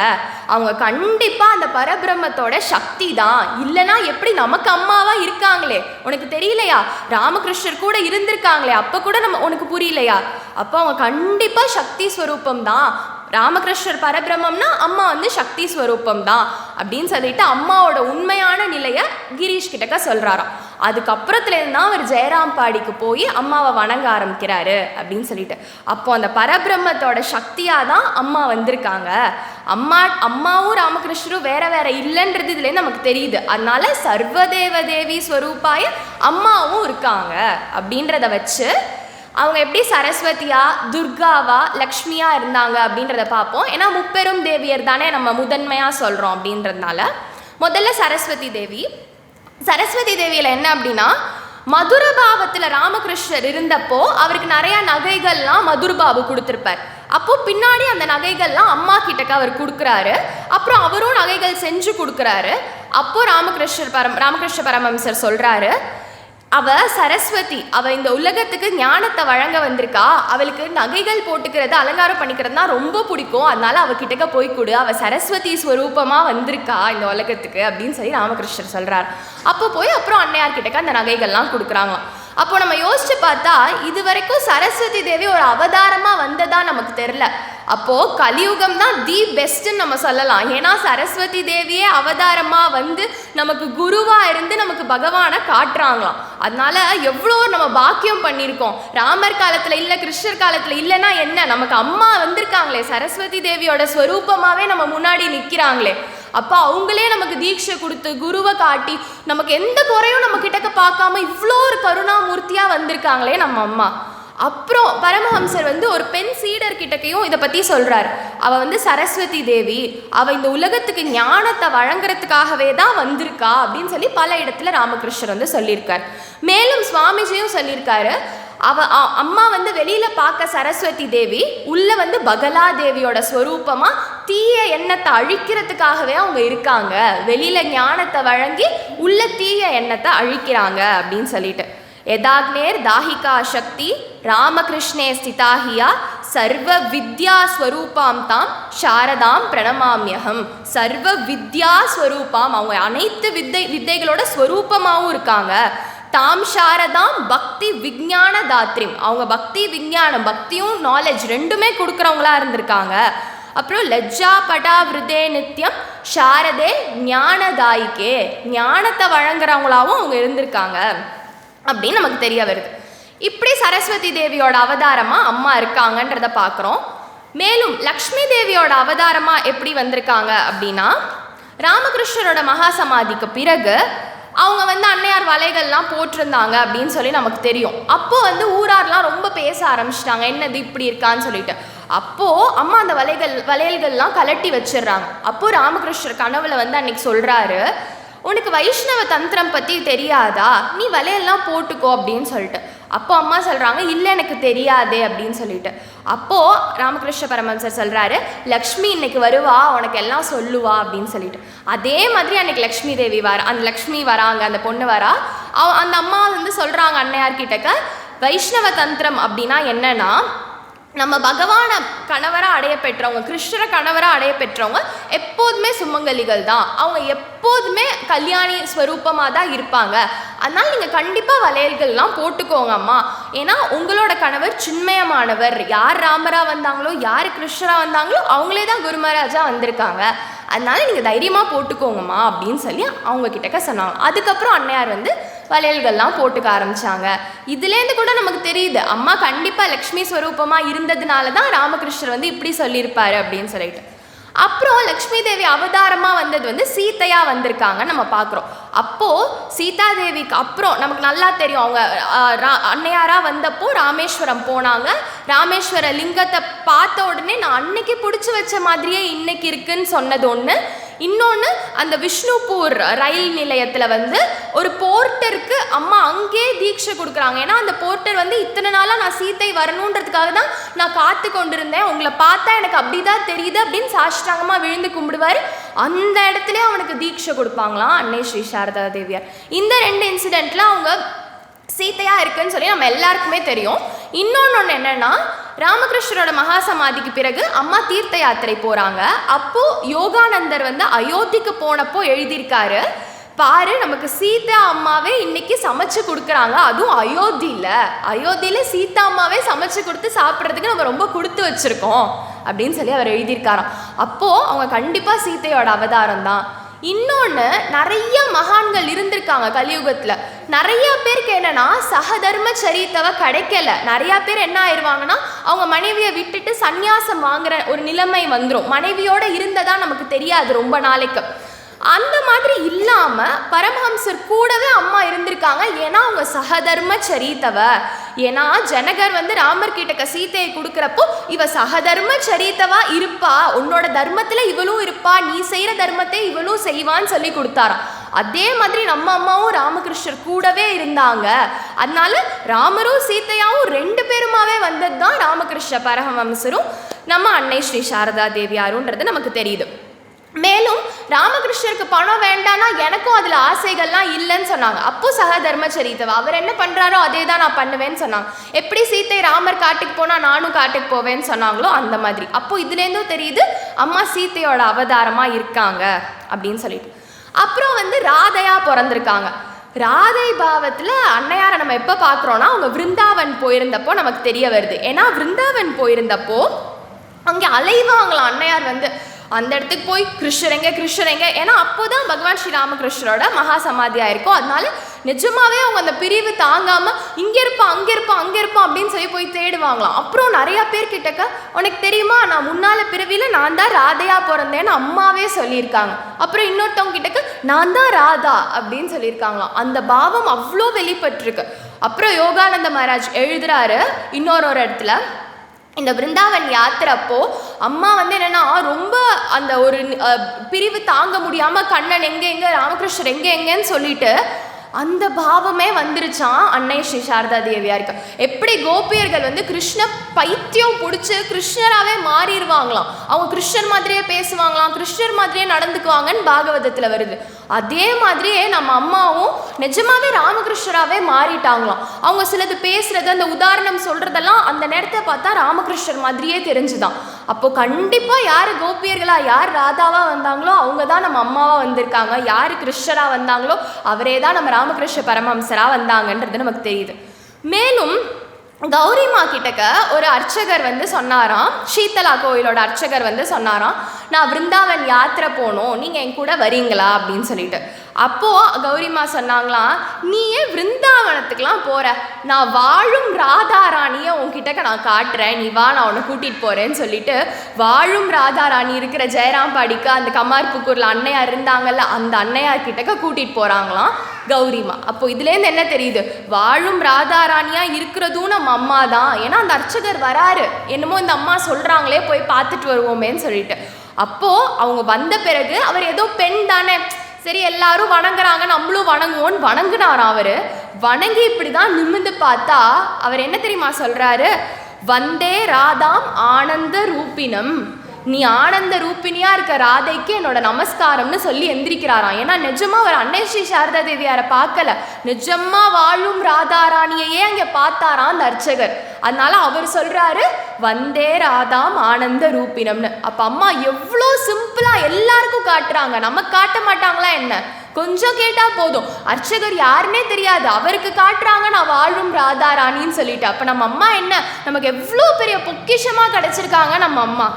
அவங்க கண்டிப்பாக அந்த பரபிரம்மத்தோட சக்தி தான், இல்லைனா எப்படி நமக்கு அம்மாவாக இருக்காங்களே, உனக்கு தெரியலையா? ராமகிருஷ்ணர் கூட இருந்திருக்காங்களே, அப்போ கூட உனக்கு புரியலையா? அப்போ அவங்க கண்டிப்பாக சக்தி ஸ்வரூபம் தான். ராமகிருஷ்ணர் பரபிரம்மம்னா அம்மா வந்து சக்தி ஸ்வரூபம் தான் அப்படின்னு சொல்லிட்டு அம்மாவோட உண்மையான நிலையை கிரீஷ் கிட்டக்க சொல்கிறாராம். அதுக்கப்புறத்துலேருந்து தான் அவர் ஜெயராம்பாடிக்கு போய் அம்மாவை வணங்க ஆரம்பிக்கிறாரு அப்படின்னு சொல்லிட்டு. அப்போ அந்த பரபிரம்மத்தோட சக்தியாக தான் அம்மா வந்திருக்காங்க. அம்மாவும் ராமகிருஷ்ணரும் வேற இல்லைன்றது இதுலேருந்து நமக்கு தெரியுது. அதனால சர்வதேவ தேவி ஸ்வரூபாய அம்மாவும் இருக்காங்க அப்படின்றத வச்சு அவங்க எப்படி சரஸ்வதியா, துர்காவா, லக்ஷ்மியா இருந்தாங்க அப்படின்றத பார்ப்போம். ஏன்னா முப்பெரும் தேவியர் தானே நம்ம முதன்மையாக சொல்கிறோம் அப்படின்றதுனால முதல்ல சரஸ்வதி தேவி. சரஸ்வதி தேவியில் என்ன அப்படின்னா, மதுரபாவத்தில் ராமகிருஷ்ணர் இருந்தப்போ அவருக்கு நிறையா நகைகள்லாம் மதுரபாபு கொடுத்துருப்பார். அப்போது பின்னாடி அந்த நகைகள்லாம் அம்மா கிட்டக்க அவர் கொடுக்குறாரு. அப்புறம் அவரும் நகைகள் செஞ்சு கொடுக்குறாரு. அப்போது ராமகிருஷ்ண பரமஹம்சர் சொல்கிறாரு, அவ சரஸ்வதி, அவ இந்த உலகத்துக்கு ஞானத்தை வழங்க வந்திருக்கா, அவளுக்கு நகைகள் போட்டுக்கிறது அலங்காரம் பண்ணிக்கிறது தான் ரொம்ப பிடிக்கும், அதனால அவகிட்டக்க போய் கொடு, அவ சரஸ்வதி ஸ்வரூபமாக வந்திருக்கா இந்த உலகத்துக்கு அப்படின்னு சொல்லி ராமகிருஷ்ணர் சொல்கிறார். அப்போ போய் அப்புறம் அன்னையார்கிட்டக்க அந்த நகைகள்லாம் கொடுக்குறாங்களாம். அப்போ நம்ம யோசிச்சு பார்த்தா இது வரைக்கும் சரஸ்வதி தேவி ஒரு அவதாரமாக வந்ததா நமக்கு தெரில. அப்போது கலியுகம் தான் தி பெஸ்ட்டுன்னு நம்ம சொல்லலாம். ஏன்னா சரஸ்வதி தேவியே அவதாரமாக வந்து நமக்கு குருவாக இருந்து நமக்கு பகவானை காட்டுறாங்களாம். அதனால எவ்வளோ நம்ம பாக்கியம் பண்ணியிருக்கோம். ராமர் காலத்தில் இல்லை, கிருஷ்ணர் காலத்தில் இல்லைன்னா என்ன, நமக்கு அம்மா வந்திருக்காங்களே, சரஸ்வதி தேவியோட ஸ்வரூபமாகவே நம்ம முன்னாடி நிற்கிறாங்களே. அப்போ அவங்களே நமக்கு தீட்சை கொடுத்து குருவை காட்டி நமக்கு எந்த குறையும் நம்ம கிட்டக்க பார்க்காம இவ்வளோ ஒரு கருணாமூர்த்தியாக வந்திருக்காங்களே நம்ம அம்மா. அப்புறம் பரமஹம்சர் வந்து ஒரு பெண் சீடர் கிட்டக்கையும் இதை பற்றி சொல்கிறார். அவள் வந்து சரஸ்வதி தேவி, அவள் இந்த உலகத்துக்கு ஞானத்தை வழங்குறதுக்காகவே தான் வந்திருக்கா அப்படின்னு சொல்லி பல இடத்துல ராமகிருஷ்ணர் வந்து சொல்லியிருக்கார். மேலும் சுவாமிஜியும் சொல்லியிருக்காரு, அம்மா வந்து வெளியில் பார்க்க சரஸ்வதி தேவி, உள்ளே வந்து பகலா தேவியோட ஸ்வரூபமாக தீய எண்ணத்தை அழிக்கிறதுக்காகவே அவங்க இருக்காங்க. வெளியில் ஞானத்தை வழங்கி உள்ள தீய எண்ணத்தை அழிக்கிறாங்க அப்படின்னு சொல்லிட்டு. யதாக்னேர் தாஹிகா சக்தி ராமகிருஷ்ணே ஸ்திதாஹியா சர்வ வித்யா ஸ்வரூபாம் தாம் சாரதாம் பிரணமாமியகம். சர்வ வித்யா ஸ்வரூபாம், அவங்க அனைத்து வித்தைகளோட ஸ்வரூபமாகவும் இருக்காங்க. தாம் சாரதாம் பக்தி விஞ்ஞான தாத்ரிம், அவங்க பக்தி விஞ்ஞானம், பக்தியும் நாலேஜ் ரெண்டுமே கொடுக்குறவங்களா இருந்திருக்காங்க. அப்புறம் லஜ்ஜா படா விருதே நித்தியம் சாரதே ஞானதாயிக்கே, ஞானத்தை வழங்குறவங்களாவும் அவங்க இருந்திருக்காங்க அப்படின்னு நமக்கு தெரிய வருது. இப்படி சரஸ்வதி தேவியோட அவதாரமாக அம்மா இருக்காங்கன்றத பார்க்குறோம். மேலும் லக்ஷ்மி தேவியோட அவதாரமாக எப்படி வந்திருக்காங்க அப்படின்னா, ராமகிருஷ்ணரோட மகா சமாதிக்கு பிறகு அவங்க வந்து அன்னையார் வலைகள்லாம் போட்டிருந்தாங்க அப்படின்னு சொல்லி நமக்கு தெரியும். அப்போது வந்து ஊரார்லாம் ரொம்ப பேச ஆரம்பிச்சிட்டாங்க, என்னது இப்படி இருக்கான்னு சொல்லிட்டு. அப்போது அம்மா அந்த வளையல்கள்லாம் கலட்டி வச்சிடுறாங்க. அப்போது ராமகிருஷ்ணர் கனவுல வந்து அன்னைக்கு சொல்கிறாரு, உனக்கு வைஷ்ணவ தந்திரம் பற்றி தெரியாதா, நீ வலையெல்லாம் போட்டுக்கோ அப்படின்னு சொல்லிட்டு. அப்போ அம்மா சொல்கிறாங்க, இல்லை எனக்கு தெரியாதே அப்படின்னு சொல்லிட்டு. அப்போது ராமகிருஷ்ண பரமஹம்சர் சொல்கிறாரு, லக்ஷ்மி இன்னைக்கு வருவா, உனக்கு எல்லாம் சொல்லுவா அப்படின்னு சொல்லிட்டு. அதே மாதிரி அன்னைக்கு லக்ஷ்மி தேவி அந்த லக்ஷ்மி வராங்க, அந்த பொண்ணு வரா. அந்த அம்மா வந்து சொல்கிறாங்க அன்னையார்கிட்டக்க, வைஷ்ணவ தந்திரம் அப்படின்னா என்னன்னா, நம்ம பகவானை கணவராக அடைய பெற்றவங்க, கிருஷ்ணரை கணவராக அடைய பெற்றவங்க எப்போதுமே சுமங்கலிகள் தான். அவங்க எப்போதுமே கல்யாணி ஸ்வரூபமாக தான் இருப்பாங்க. அதனால் நீங்கள் கண்டிப்பாக வளையல்கள்லாம் போட்டுக்கோங்க அம்மா. ஏன்னா உங்களோட கணவர் சின்மயமானவர். யார் ராமராக வந்தாங்களோ, யார் கிருஷ்ணராக வந்தாங்களோ அவங்களே தான் குரு மகாராஜா வந்திருக்காங்க. அதனால நீங்கள் தைரியமாக போட்டுக்கோங்கம்மா அப்படின்னு சொல்லி அவங்க கிட்டக்க சொன்னாங்க. அதுக்கப்புறம் அன்னையார் வந்து வளையல்கள்லாம் போட்டுக்க ஆரம்பித்தாங்க. இதுலேருந்து கூட நமக்கு தெரியுது, அம்மா கண்டிப்பாக லக்ஷ்மி ஸ்வரூபமாக இருந்ததுனால தான் ராமகிருஷ்ணர் வந்து இப்படி சொல்லியிருப்பாரு அப்படின்னு சொல்லிட்டு. அப்புறம் லக்ஷ்மி தேவி அவதாரமாக வந்தது வந்து சீத்தையாக வந்திருக்காங்க நம்ம பார்க்குறோம். அப்போது சீதாதேவிக்கு அப்புறம் நமக்கு நல்லா தெரியும், அவங்க அன்னையாராக வந்தப்போ ராமேஸ்வரம் போனாங்க. ராமேஸ்வர லிங்கத்தை பார்த்த உடனே நான் அன்னைக்கு பிடிச்சி வச்ச மாதிரியே இன்னைக்கு இருக்குன்னு சொன்னது ஒன்று. இன்னொன்று, அந்த விஷ்ணுபூர் ரயில் நிலையத்தில் வந்து ஒரு போர்ட்டருக்கு அம்மா அங்கேயே தீட்சை கொடுக்குறாங்க. ஏன்னா அந்த போர்ட்டர் வந்து இத்தனை நாளாக நான் சீத்தை வரணுன்றதுக்காக தான் நான் காத்து கொண்டிருந்தேன், உங்களை பார்த்தா எனக்கு அப்படி தான் தெரியுது அப்படின்னு சாஷ்டாங்கமாக விழுந்து கும்பிடுவார். அந்த இடத்துல அவனுக்கு தீட்சை கொடுப்பாங்களாம் அன்னை ஸ்ரீ சாரதா தேவியார். இந்த 2 இன்சிடெண்ட்டில் அவங்க சீத்தையாக இருக்குன்னு சொல்லி நம்ம எல்லாருக்குமே தெரியும். இன்னொன்று என்னென்னா, ராமகிருஷ்ணரோட மகா சமாதிக்கு பிறகு அம்மா தீர்த்த யாத்திரை போகிறாங்க. அப்போது யோகானந்தர் வந்து அயோத்திக்கு போனப்போ எழுதியிருக்காரு, பாரு நமக்கு சீதா அம்மாவே இன்னைக்கு சமைச்சு கொடுக்குறாங்க, அதுவும் அயோத்தியில் சீதா அம்மாவே சமைச்சு கொடுத்து சாப்பிட்றதுக்கு நம்ம ரொம்ப கொடுத்து வச்சுருக்கோம் அப்படின்னு சொல்லி அவர் எழுதியிருக்காராம். அப்போது அவங்க கண்டிப்பாக சீத்தையோட அவதாரம் தான். இன்னொன்று, நிறைய மகான்கள் இருந்திருக்காங்க கலியுகத்தில். நிறையா பேருக்கு என்னென்னா சகதர்ம சரித்தவ கிடைக்கல. நிறையா பேர் என்ன ஆயிடுவாங்கன்னா, அவங்க மனைவியை விட்டுட்டு சந்நியாசம் வாங்குற ஒரு நிலைமை வந்துடும். மனைவியோடு இருந்ததா நமக்கு தெரியாது ரொம்ப நாளைக்கு. அந்த மாதிரி இல்லாமல் பரமஹம்சர் கூடவே அம்மா இருந்திருக்காங்க. ஏன்னா அவங்க சகதர்ம சரித்தவ. ஏன்னா ஜனகர் வந்து ராமர் கிட்டக்க சீத்தையை கொடுக்குறப்போ, இவ சகதர்ம சரித்தவா இருப்பா, உன்னோட தர்மத்தில் இவளும் இருப்பா, நீ செய்கிற தர்மத்தை இவளும் செய்வான்னு சொல்லி கொடுத்தாராம். அதே மாதிரி நம்ம அம்மாவும் ராமகிருஷ்ணர் கூடவே இருந்தாங்க. அதனால ராமரும் சீத்தையாவும் 2 பேருமாவே வந்தது தான் ராமகிருஷ்ண பரமஹம்சரும் நம்ம அன்னை ஸ்ரீ சாரதா தேவியாருன்றது நமக்கு தெரியுது. மேலும் ராமகிருஷ்ணருக்கு பணம் வேண்டானா எனக்கும் அதில் ஆசைகள்லாம் இல்லைன்னு சொன்னாங்க. அப்போ சகதர்மச்சரித்தவ அவர் என்ன பண்ணுறாரோ அதே தான் நான் பண்ணுவேன்னு சொன்னாங்க. எப்படி சீத்தை ராமர் காட்டுக்கு போனால் நானும் காட்டுக்கு போவேன்னு சொன்னாங்களோ அந்த மாதிரி. அப்போ இதுலேருந்தும் தெரியுது அம்மா சீத்தையோட அவதாரமாக இருக்காங்க அப்படின்னு சொல்லிட்டு. அப்புறம் வந்து ராதையாக பிறந்திருக்காங்க. ராதை பாவத்தில் அன்னையாரை நம்ம எப்போ பார்க்குறோன்னா, அவங்க விருந்தாவன் போயிருந்தப்போ நமக்கு தெரிய வருது. ஏன்னா விருந்தாவன் போயிருந்தப்போ அங்கே அலைவாங்களாம் அன்னையார் வந்து, அந்த இடத்துக்கு போய் கிருஷ்ணரெங்க. ஏன்னா அப்போ தான் பகவான் ஸ்ரீ ராமகிருஷ்ணரோட மகா சமாதியாக இருக்கும். அதனால நிஜமாவே அவங்க அந்த பிரிவு தாங்காமல் இங்கே இருப்பான் அங்கே இருப்பான் அப்படின்னு சொல்லி போய் தேடுவாங்களாம். அப்புறம் நிறையா பேர் கிட்டக்க, உனக்கு தெரியுமா நான் முன்னால பிறவியில் நான் தான் ராதையாக பிறந்தேன்னு அம்மாவே சொல்லியிருக்காங்க. அப்புறம் இன்னொருத்தவங்க கிட்டக்க நான் தான் ராதா அப்படின்னு சொல்லியிருக்காங்களாம். அந்த பாவம் அவ்வளோ வெளிப்பட்டிருக்கு. அப்புறம் யோகானந்த மகாராஜ் எழுதுறாரு இன்னொரு இடத்துல, இந்த விருந்தாவன் யாத்திரப்போ அம்மா வந்து என்னென்னா ரொம்ப அந்த ஒரு பிரிவு தாங்க முடியாமல் கண்ணன் எங்கே ராமகிருஷ்ணர் எங்கேன்னு சொல்லிட்டு அந்த பாவமே வந்துருச்சான் அன்னை ஸ்ரீ சாரதா தேவியாருக்கு. எப்படி கோபியர்கள் வந்து கிருஷ்ண பைத்தியம் பிடிச்சி கிருஷ்ணராகவே மாறிடுவாங்களாம், அவங்க கிருஷ்ணர் மாதிரியே பேசுவாங்களாம், கிருஷ்ணர் மாதிரியே நடந்துக்குவாங்கன்னு பாகவதத்தில் வருது. அதே மாதிரியே நம்ம அம்மாவும் நிஜமாவே ராமகிருஷ்ணராகவே மாறிட்டாங்களாம். அவங்க சிலது பேசுறது, அந்த உதாரணம் சொல்றதெல்லாம் அந்த நேரத்தை பார்த்தா ராமகிருஷ்ணர் மாதிரியே தெரிஞ்சுதான். அப்போ கண்டிப்பா யாரு கோபியர்களா, யார் ராதாவா வந்தாங்களோ அவங்க தான் நம்ம அம்மாவா வந்திருக்காங்க, யாரு கிருஷ்ணரா வந்தாங்களோ அவரே தான் நம்ம ராமகிருஷ்ண பரமஹம்சரா வந்தாங்கன்றது நமக்கு தெரியுது. மேலும் கௌரிமா கிட்டக்க ஒரு அர்ச்சகர் வந்து சொன்னாராம், சீத்தலா கோயிலோட அர்ச்சகர் வந்து சொன்னாராம், நான் விருந்தாவன் யாத்திரை போகணும், நீங்கள் என் கூட வரீங்களா அப்படின்னு சொல்லிட்டு. அப்போது கௌரிமா சொன்னாங்களாம், நீ ஏன் விருந்தாவனத்துக்கெலாம் போகிற, நான் வாழும் ராதாராணியை உன்கிட்டக்க நான் காட்டுறேன், நீ வா நான் உன்னை கூட்டிகிட்டு போகிறேன்னு சொல்லிட்டு வாழும் ராதாராணி இருக்கிற ஜெயராம்பாடிக்கு அந்த கமார்புக்கூரில் அன்னையார் இருந்தாங்கல்ல அந்த அன்னையார் கிட்டக்க கூட்டிகிட்டு போகிறாங்களாம் கௌரிமா. அப்போ இதுலேருந்து என்ன தெரியுது, வாழும் ராதாராணியாக இருக்கிறதும் நம்ம அம்மா தான். ஏன்னா அந்த அர்ச்சகர் வராரு, என்னமோ இந்த அம்மா சொல்கிறாங்களே போய் பார்த்துட்டு வருவோமேன்னு சொல்லிட்டு. அப்போது அவங்க வந்த பிறகு அவர் ஏதோ பெண் தானே, சரி எல்லாரும் வணங்குறாங்க நம்மளும் வணங்குவோன்னு வணங்குனாராம். அவர் வணங்கி இப்படி தான் நிமிர்ந்து பார்த்தா அவர் என்ன தெரியுமா சொல்கிறாரு, வந்தே ராதாம் ஆனந்த ரூபினம், நீ ஆனந்த ரூபினியா இருக்க ராதைக்கு என்னோட நமஸ்காரம்னு சொல்லி எந்திரிக்கிறாராம். ஏன்னா நிஜமா அவர் அன்னை ஸ்ரீ சாரதா தேவியாரை பார்க்கல, நிஜமா வாழும் ராதாராணியையே அங்கே பார்த்தாராம் அந்த அர்ச்சகர். அதனால அவர் சொல்றாரு வந்தே ராதாம் ஆனந்த ரூபினம்னு. அப்ப அம்மா எவ்வளோ சிம்பிளா எல்லாருக்கும் காட்டுறாங்க, நமக்கு காட்ட மாட்டாங்களா என்ன, கொஞ்சம் கேட்டா போதும், அர்ச்சகர் யாருன்னே தெரியாது அவருக்கு காட்டுறாங்க நான் வாழும் ராதாராணின்னு சொல்லிட்டு. அப்ப நம்ம அம்மா என்ன நமக்கு எவ்வளோ பெரிய பொக்கிஷமா கிடைச்சிருக்காங்க நம்ம அம்மா.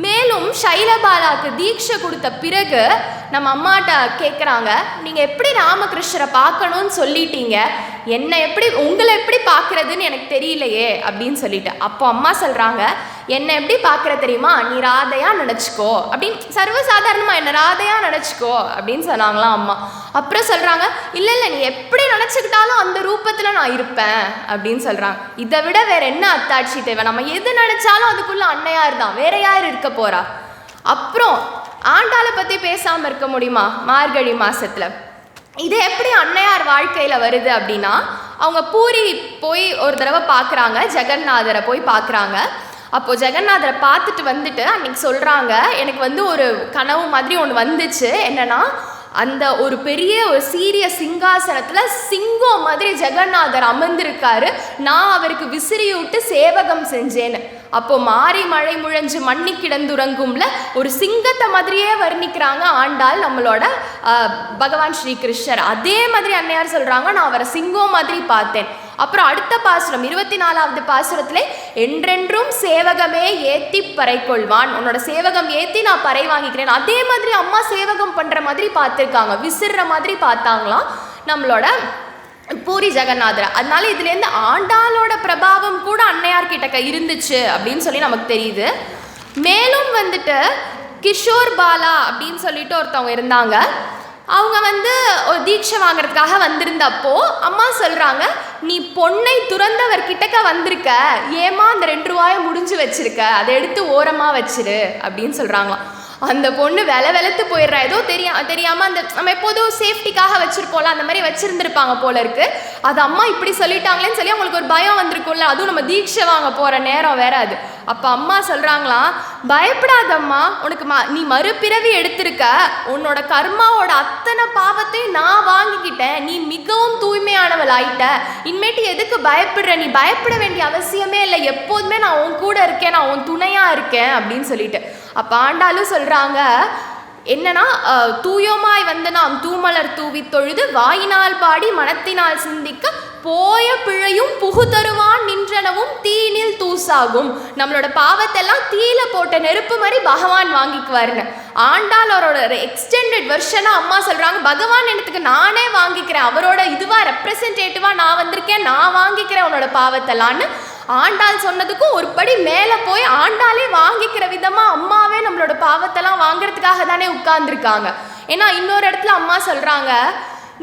மேலும் ஷைலபாலாவுக்கு தீட்சை கொடுத்த பிறகு நம்ம அம்மாட்ட கேட்குறாங்க, நீங்கள் எப்படி ராமகிருஷ்ணரை பார்க்கணும்னு சொல்லிட்டீங்க, என்னை எப்படி உங்களை எப்படி பார்க்குறதுன்னு எனக்கு தெரியலையே அப்படின்னு சொல்லிட்டு. அப்போ அம்மா சொல்கிறாங்க, என்னை எப்படி பார்க்குற தெரியுமா, நீ ராதையாக நினச்சிக்கோ அப்படின்னு, சர்வசாதாரணமாக என்ன ராதையாக நினச்சிக்கோ அப்படின்னு சொன்னாங்களாம் அம்மா. அப்புறம் சொல்கிறாங்க, இல்லை இல்லை நீ எப்படி நினச்சிக்கிட்டாலும் அந்த ரூபத்தில் நான் இருப்பேன் அப்படின்னு சொல்கிறாங்க. இதை விட வேற என்ன அத்தாட்சி தேவை, நம்ம எது நினச்சாலும் அதுக்குள்ளே அன்னையார் தான், வேற யார் இருக்க போகிறா. அப்புறம் ஆண்டாளை பற்றி பேசாமல் இருக்க முடியுமா மார்கழி மாதத்தில். இது எப்படி அன்னையார் வாழ்க்கையில் வருது அப்படின்னா, அவங்க பூரி போய் ஒரு தடவை பார்க்குறாங்க, ஜெகநாதரை போய் பார்க்குறாங்க. அப்போது ஜெகநாதரை பார்த்துட்டு வந்துட்டு அன்றைக்கி சொல்கிறாங்க, எனக்கு வந்து ஒரு கனவு மாதிரி ஒன்று வந்துச்சு, என்னென்னா அந்த ஒரு பெரிய ஒரு சீரிய சிங்காசனத்தில் சிங்கம் மாதிரி ஜெகநாதர் அமர்ந்திருக்காரு, நான் அவருக்கு விசிறியூட்டு சேவகம் செஞ்சேன்னு. அப்போ மாறி மழை முழஞ்சு மண்ணி கிடந்துறங்கும்ல ஒரு சிங்கத்தை மாதிரியே வர்ணிக்கிறாங்க ஆண்டாள் நம்மளோட பகவான் ஸ்ரீ கிருஷ்ணர். அதே மாதிரி அன்னையார் சொல்கிறாங்க, நான் அவரை சிங்கம் மாதிரி பார்த்தேன். அப்புறம் அடுத்த பாசுரம் 24வது பாசுரத்திலே, என்றென்றும் சேவகமே ஏத்தி பறை கொள்வான், உன்னோட சேவகம் ஏத்தி நான் பறை வாங்கிக்கிறேன். அதே மாதிரி அம்மா சேவகம் பண்ற மாதிரி பார்த்துருக்காங்க, விசிற மாதிரி பார்த்தாங்களாம் நம்மளோட பூரி ஜெகநாதர். அதனால இதுலேருந்து ஆண்டாளோட பிரபாவம் கூட அன்னையார் கிட்டக்க இருந்துச்சு அப்படின்னு சொல்லி நமக்கு தெரியுது. மேலும் வந்துட்டு கிஷோர் பாலா அப்படின்னு சொல்லிட்டு ஒருத்தவங்க இருந்தாங்க, அவங்க வந்து ஒரு தீட்சை வாங்குறதுக்காக வந்திருந்தப்போ அம்மா சொல்கிறாங்க, நீ பொண்ணை துறந்தவர் கிட்டக்க வந்திருக்க, ஏமா அந்த 2 ரூபாயை முடிஞ்சு வச்சிருக்க, அதை எடுத்து ஓரமாக வச்சிரு அப்படின்னு சொல்கிறாங்களாம். அந்த பொண்ணு வெளுத்து போயிடுறா, ஏதோ தெரியாமல் அந்த நம்ம எப்போதும் சேஃப்டிக்காக வச்சுருப்போம்ல அந்த மாதிரி வச்சுருந்துருப்பாங்க போல இருக்கு. அது அம்மா இப்படி சொல்லிட்டாங்களேன்னு சொல்லி அவங்களுக்கு ஒரு பயம் வந்திருக்கும்ல, அதுவும் நம்ம தீட்சை வாங்க போகிற நேரம் வேற அது. அப்போ அம்மா சொல்கிறாங்களாம், பயப்படாதம்மா, உனக்கு நீ மறுபிறவி எடுத்திருக்க, உன்னோட கர்மாவோட அத்தனை பாவத்தையும் நான் வாங்கிக்கிட்டேன், நீ மிகவும் தூய்மையானவள் ஆயிட்ட, இனிமேட்டு எதுக்கு பயப்படுற, நீ பயப்பட வேண்டிய அவசியமே இல்லை, எப்போதுமே நான் உன் கூட இருக்கேன், நான் உன் துணையாக இருக்கேன் அப்படின்னு சொல்லிட்டு. அப்போ ஆண்டாலும் சொல்கிறாங்க, என்னன்னா தூயோமாய் வந்து நாம் தூமலர் தூவி தொழுது வாயினால் பாடி மனத்தினால் சிந்திக்க போய பிழையும் புகுதருவான் நின்றனவும் தீனில் தூசாகும். நம்மளோட பாவத்தெல்லாம் தீயில போட்ட நெருப்பு மாதிரி பகவான் வாங்கிக்குவாருன்னு ஆண்டாள் அவரோட எக்ஸ்டெண்டட் வெர்ஷனாக அம்மா சொல்கிறாங்க, பகவான் எனக்கு நானே வாங்கிக்கிறேன், அவரோட இதுவாக ரெப்ரசன்டேட்டிவாக நான் வந்திருக்கேன், நான் வாங்கிக்கிறேன் உன்னோட பாவத்தெல்லான்னு ஆண்டாள் சொன்னதுக்கும் ஒரு படி மேலே போய் ஆண்டாளே வாங்கிக்கிற விதமாக அம்மாவே நம்மளோட பாவத்தெல்லாம் வாங்கிறதுக்காக தானே உட்கார்ந்துருக்காங்க. ஏன்னா இன்னொரு இடத்துல அம்மா சொல்கிறாங்க,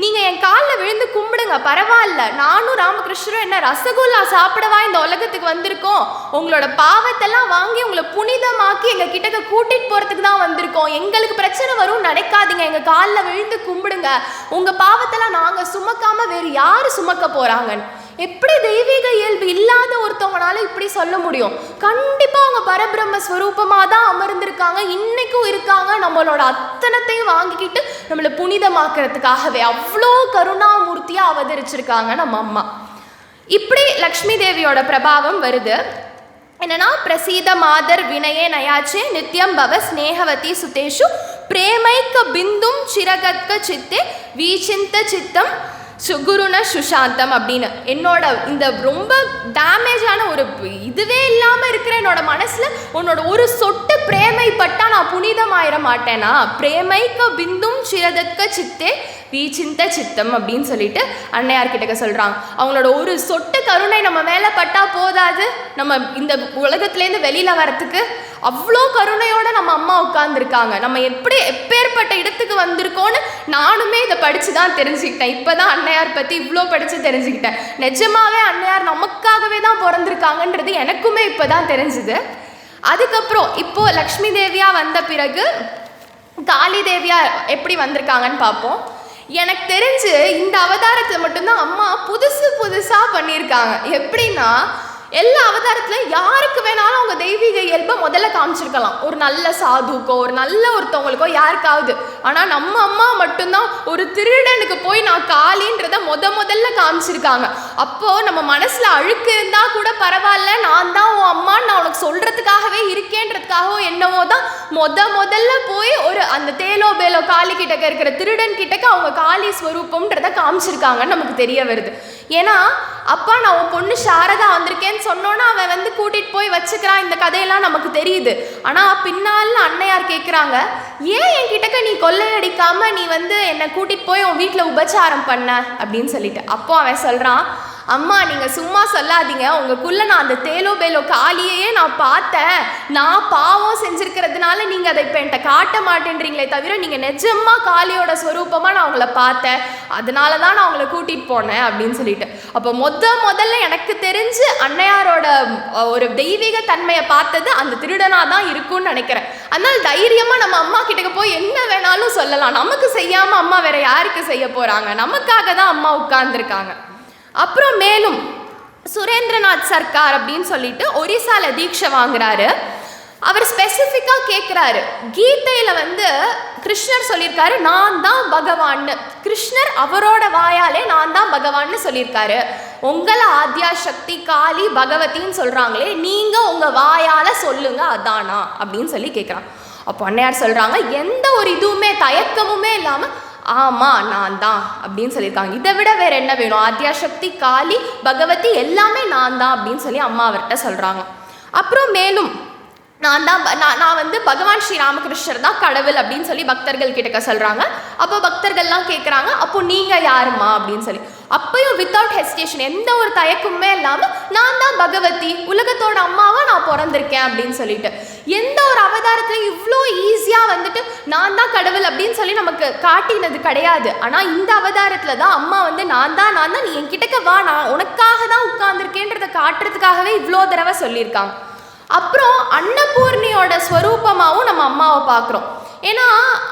நீங்கள் என் காலில் விழுந்து கும்பிடுங்க, பரவாயில்ல, நானும் ராமகிருஷ்ணரும் என்ன ரசகுல்லா சாப்பிடவா இந்த உலகத்துக்கு வந்திருக்கோம், உங்களோட பாவத்தெல்லாம் வாங்கி உங்களை புனிதமாக்கி எங்கள் கிட்டக்க கூட்டிகிட்டு போகிறதுக்கு தான் வந்திருக்கோம், எங்களுக்கு பிரச்சனை வரும் நினைக்காதீங்க, எங்கள் காலில் விழுந்து கும்பிடுங்க, உங்கள் பாவத்தெல்லாம் நாங்கள் சுமக்காமல் வேறு யார் சுமக்க போகிறாங்கன்னு. எப்படி தெய்வீக இயல்பு இல்லாத ஒருத்தவங்களால இப்படி சொல்ல முடியும்? கண்டிப்பாக அவங்க பரபிரம்ம ஸ்வரூபமாக தான் அமர்ந்திருக்காங்க, இன்னைக்கும் இருக்காங்க, நம்மளோட அத்தனத்தையும் வாங்கிக்கிட்டு நம்மளை புனிதமாக்குறதுக்காகவே அவ்வளோ கருணாமூர்த்தியாக அவதரிச்சிருக்காங்க நம்ம அம்மா. இப்படி லக்ஷ்மி தேவியோட பிரபாவம் வருது. என்னன்னா, பிரசீத மாதர் வினயே நயாச்சே நித்யம் பவ ஸ்நேகவதி சுதேஷு பிரேமைக்க பிந்தும் சிரகத்க சித்தே வீச்சிந்த சித்தம் சுகுருண சுஷாந்தம் அப்படின்னு. என்னோட இந்த ரொம்ப டேமேஜான ஒரு இதுவே இல்லாமல் இருக்கிற என்னோட மனசில் உன்னோட ஒரு சொட்டு பிரேமைப்பட்டா நான் புனிதமாயிட மாட்டேனா? பிரேமைக்க பிந்தும் சிரதத்க சித்தே வீச்சிந்த சித்தம் அப்படின்னு சொல்லிட்டு அன்னையார்கிட்ட சொல்கிறாங்க. அவங்களோட ஒரு சொட்டு கருணை நம்ம மேலே பட்டா போதாது நம்ம இந்த உலகத்துலேருந்து வெளியில் வரத்துக்கு? அவ்வளோ கருணையோடு நம்ம அம்மா உட்காந்துருக்காங்க. நம்ம எப்பேற்பட்ட இடத்துக்கு வந்திருக்கோன்னு நானுமே இதை படித்து தான் தெரிஞ்சுக்கிட்டேன். இப்போ தான் அன்னையார் பற்றி இவ்வளோ படித்து தெரிஞ்சுக்கிட்டேன். நிஜமாவே அன்னையார் நமக்காகவே தான் பிறந்திருக்காங்கன்றது எனக்குமே இப்போ தான் தெரிஞ்சுது. அதுக்கப்புறம் இப்போது லக்ஷ்மி தேவியாக வந்த பிறகு காளி தேவியாக எப்படி வந்திருக்காங்கன்னு பார்ப்போம். எனக்கு தெரிஞ்சு இந்த அவதாரத்தில் மட்டும்தான் அம்மா புதுசாக பண்ணியிருக்காங்க. எப்படின்னா, எல்லா அவதாரத்துலையும் யாருக்கு வேணாலும் அவங்க தெய்வீக இயல்பை முதல்ல காமிச்சிருக்கலாம், ஒரு நல்ல சாதுக்கோ ஒரு நல்ல ஒருத்தவங்களுக்கோ யாருக்காவது. ஆனால் நம்ம அம்மா மட்டும்தான் ஒரு திருடனுக்கு போய் நான் காளின்றதை முதல்ல காமிச்சிருக்காங்க. அப்போது நம்ம மனசில் அழுக்கு இருந்தால் கூட பரவாயில்ல, நான் தான் உன் அம்மா, நான் உனக்கு சொல்கிறதுக்காகவே இருக்கேன்றதுக்காகவோ என்னவோ தான் முதல்ல போய் ஒரு அந்த தேலோ பேலோ காளி கிட்டக்க இருக்கிற திருடன் கிட்டக்க அவங்க காளி ஸ்வரூபம்ன்றதை காமிச்சிருக்காங்கன்னு நமக்கு தெரிய வருது. ஏன்னா, அப்பா நான் உன் பொண்ணு சாரதா வந்திருக்கேன்னு சொன்னோன்னா அவன் வந்து கூட்டிகிட்டு போய் வச்சுக்கிறான், இந்த கதையெல்லாம் நமக்கு தெரியுது. ஆனால் பின்னால் அன்னையார் கேட்குறாங்க, ஏன் என் கிட்டக்க நீ கொள்ளையடிக்காமல் நீ வந்து என்னை கூட்டிகிட்டு போய் உன் வீட்டில் உபச்சாரம் பண்ண அப்படின்னு சொல்லிட்டு. அப்போ அவன் சொல்கிறான், அம்மா நீங்கள் சும்மா சொல்லாதீங்க, உங்களுக்குள்ளே நான் அந்த தேலோ பேலோ காளியையே நான் பார்த்தேன், நான் பாவம் செஞ்சுருக்கிறதுனால நீங்கள் அதை இப்போ என்கிட்ட காட்ட மாட்டேன்றீங்களே தவிர நீங்கள் நிஜமாக காளியோட ஸ்வரூபமாக நான் உங்களை பார்த்தேன், அதனால தான் நான் உங்களை கூட்டிகிட்டு போனேன் அப்படின்னு சொல்லிட்டு. அப்போ முதல்ல எனக்கு தெரிஞ்சு அன்னையாரோட ஒரு தெய்வீக தன்மையை பார்த்தது அந்த திருடனாக தான் இருக்கும்னு நினைக்கிறேன். அதனால் தைரியமாக நம்ம அம்மா கிட்டக்க போய் என்ன வேணாலும் சொல்லலாம். நமக்கு செய்யாமல் அம்மா வேற யாருக்கு செய்ய போகிறாங்க? நமக்காக தான் அம்மா உட்கார்ந்துருக்காங்க. அப்புறம் மேலும் சுரேந்திரநாத் சர்க்கார் அப்படின்னு சொல்லிட்டு ஒரிசால தீட்சை வாங்குறாரு. அவர் ஸ்பெசிஃபிக்காக கேட்குறாரு, கீதையில் வந்து கிருஷ்ணர் சொல்லியிருக்காரு நான் தான் பகவான்னு. கிருஷ்ணர் அவரோட வாயாலே நான் தான் பகவான்னு சொல்லியிருக்காரு. உங்களை ஆத்யா சக்தி காளி பகவதின்னு சொல்கிறாங்களே, நீங்கள் உங்கள் வாயால் சொல்லுங்க அதானா அப்படின்னு சொல்லி கேட்குறாங்க. அப்போ அன்னையார் சொல்கிறாங்க, எந்த ஒரு இதுவுமே தயக்கமுமே இல்லாமல் ஆமாம் நான் தான் அப்படின்னு சொல்லியிருக்காங்க. இதை விட வேறு என்ன வேணும்? ஆத்யாசக்தி காளி பகவதி எல்லாமே நான் தான் அப்படின்னு சொல்லி அம்மா அவர்கிட்ட சொல்கிறாங்க. அப்புறம் மேலும் நான் வந்து பகவான் ஸ்ரீ ராமகிருஷ்ணர் தான் கடவுள் அப்படின்னு சொல்லி பக்தர்கள் கிட்டக்க சொல்கிறாங்க. அப்போ பக்தர்கள்லாம் கேட்குறாங்க, அப்போ நீங்கள் யாருமா அப்படின்னு சொல்லி. அப்பயும் வித்தவுட் ஹெசிடேஷன், எந்த ஒரு தயக்கமுமே இல்லாமல் நான் தான் பகவதி, உலகத்தோட அம்மாவாக நான் பிறந்திருக்கேன் அப்படின்னு சொல்லிட்டு. எந்த ஒரு அவதாரத்துலையும் இவ்வளோ ஈஸியாக வந்துட்டு நான் தான் கடவுள் அப்படின்னு சொல்லி நமக்கு காட்டினது கிடையாது. ஆனால் இந்த அவதாரத்தில் தான் அம்மா வந்து நான் தான் நீ என்கிட்டக்க வா, நான் உனக்காக தான் உட்கார்ந்துருக்கேன்றதை காட்டுறதுக்காகவே இவ்வளோ தடவை சொல்லியிருக்காங்க. அப்புறம் அன்னபூர்ணியோட ஸ்வரூபமாகவும் நம்ம அம்மாவை பார்க்குறோம். ஏன்னா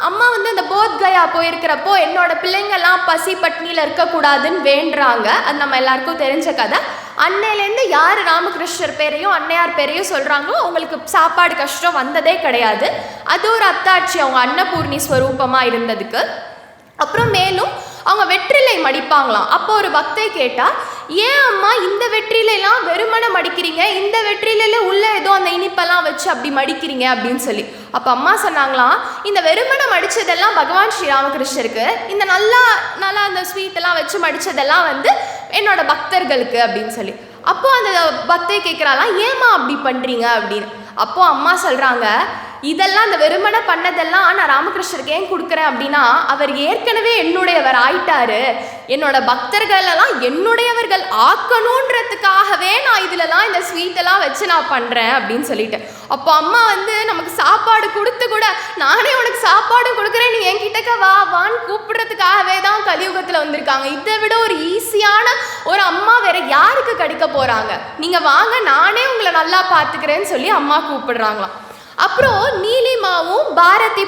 அம்மா வந்து இந்த போத்கயா போயிருக்கிறப்போ என்னோட பிள்ளைங்கள்லாம் பசி பட்னியில் இருக்கக்கூடாதுன்னு வேண்டுறாங்க. அது நம்ம எல்லாருக்கும் தெரிஞ்ச கதை. அன்னையிலேருந்து யார் ராமகிருஷ்ணர் பேரையும் அன்னையார் பேரையும் சொல்கிறாங்களோ அவங்களுக்கு சாப்பாடு கஷ்டம் வந்ததே கிடையாது. அது ஒரு அத்தாட்சி அவங்க அன்னபூர்ணி ஸ்வரூபமாக இருந்ததுக்கு. அப்புறம் மேலும் அவங்க வெற்றிலை மடிப்பாங்களாம். அப்போ ஒரு பக்தை கேட்டால், ஏன் அம்மா இந்த வெற்றிலைலாம் வெறுமனை மடிக்கிறீங்க, இந்த வெற்றிலையில் உள்ள ஏதோ அந்த இனிப்பெல்லாம் வச்சு அப்படி மடிக்கிறீங்க அப்படின்னு சொல்லி. அப்போ அம்மா சொன்னாங்களாம், இந்த வெறுமனை மடித்ததெல்லாம் பகவான் ஸ்ரீ ராமகிருஷ்ணருக்கு, இந்த நல்லா அந்த ஸ்வீட்டெல்லாம் வச்சு மடித்ததெல்லாம் வந்து என்னோட பக்தர்களுக்கு அப்படின்னு சொல்லி. அப்போது அந்த பக்தை கேட்குறாலாம், ஏம்மா அப்படி பண்ணுறீங்க அப்படின்னு. அப்போது அம்மா சொல்கிறாங்க, இதெல்லாம் அந்த வெறுமனை பண்ணதெல்லாம் நான் ராமகிருஷ்ணருக்கு ஏன் கொடுக்குறேன் அப்படின்னா, அவர் ஏற்கனவே என்னுடையவர் ஆயிட்டாரு, என்னோட பக்தர்களெல்லாம் என்னுடையவர்கள் ஆக்கணுன்றதுக்காகவே நான் இதிலலாம் இந்த ஸ்வீட்டெல்லாம் வச்சு நான் பண்ணுறேன் அப்படின்னு சொல்லிட்டு. அப்போ அம்மா வந்து நமக்கு சாப்பாடு கொடுத்து கூட நானே உனக்கு சாப்பாடு கொடுக்குறேன், நீ என்கிட்டக்க வா வான்னு கூப்பிடுறதுக்காகவே தான் கலியுகத்தில் வந்திருக்காங்க. இதை விட ஒரு ஈஸியான ஒரு அம்மா வேற யாருக்கு கிடைக்க போகிறாங்க? நீங்கள் வாங்க, நானே உங்களை நல்லா பார்த்துக்கிறேன்னு சொல்லி அம்மா கூப்பிடுறாங்களாம். அப்புறம் நீலிமாவும் பாரதி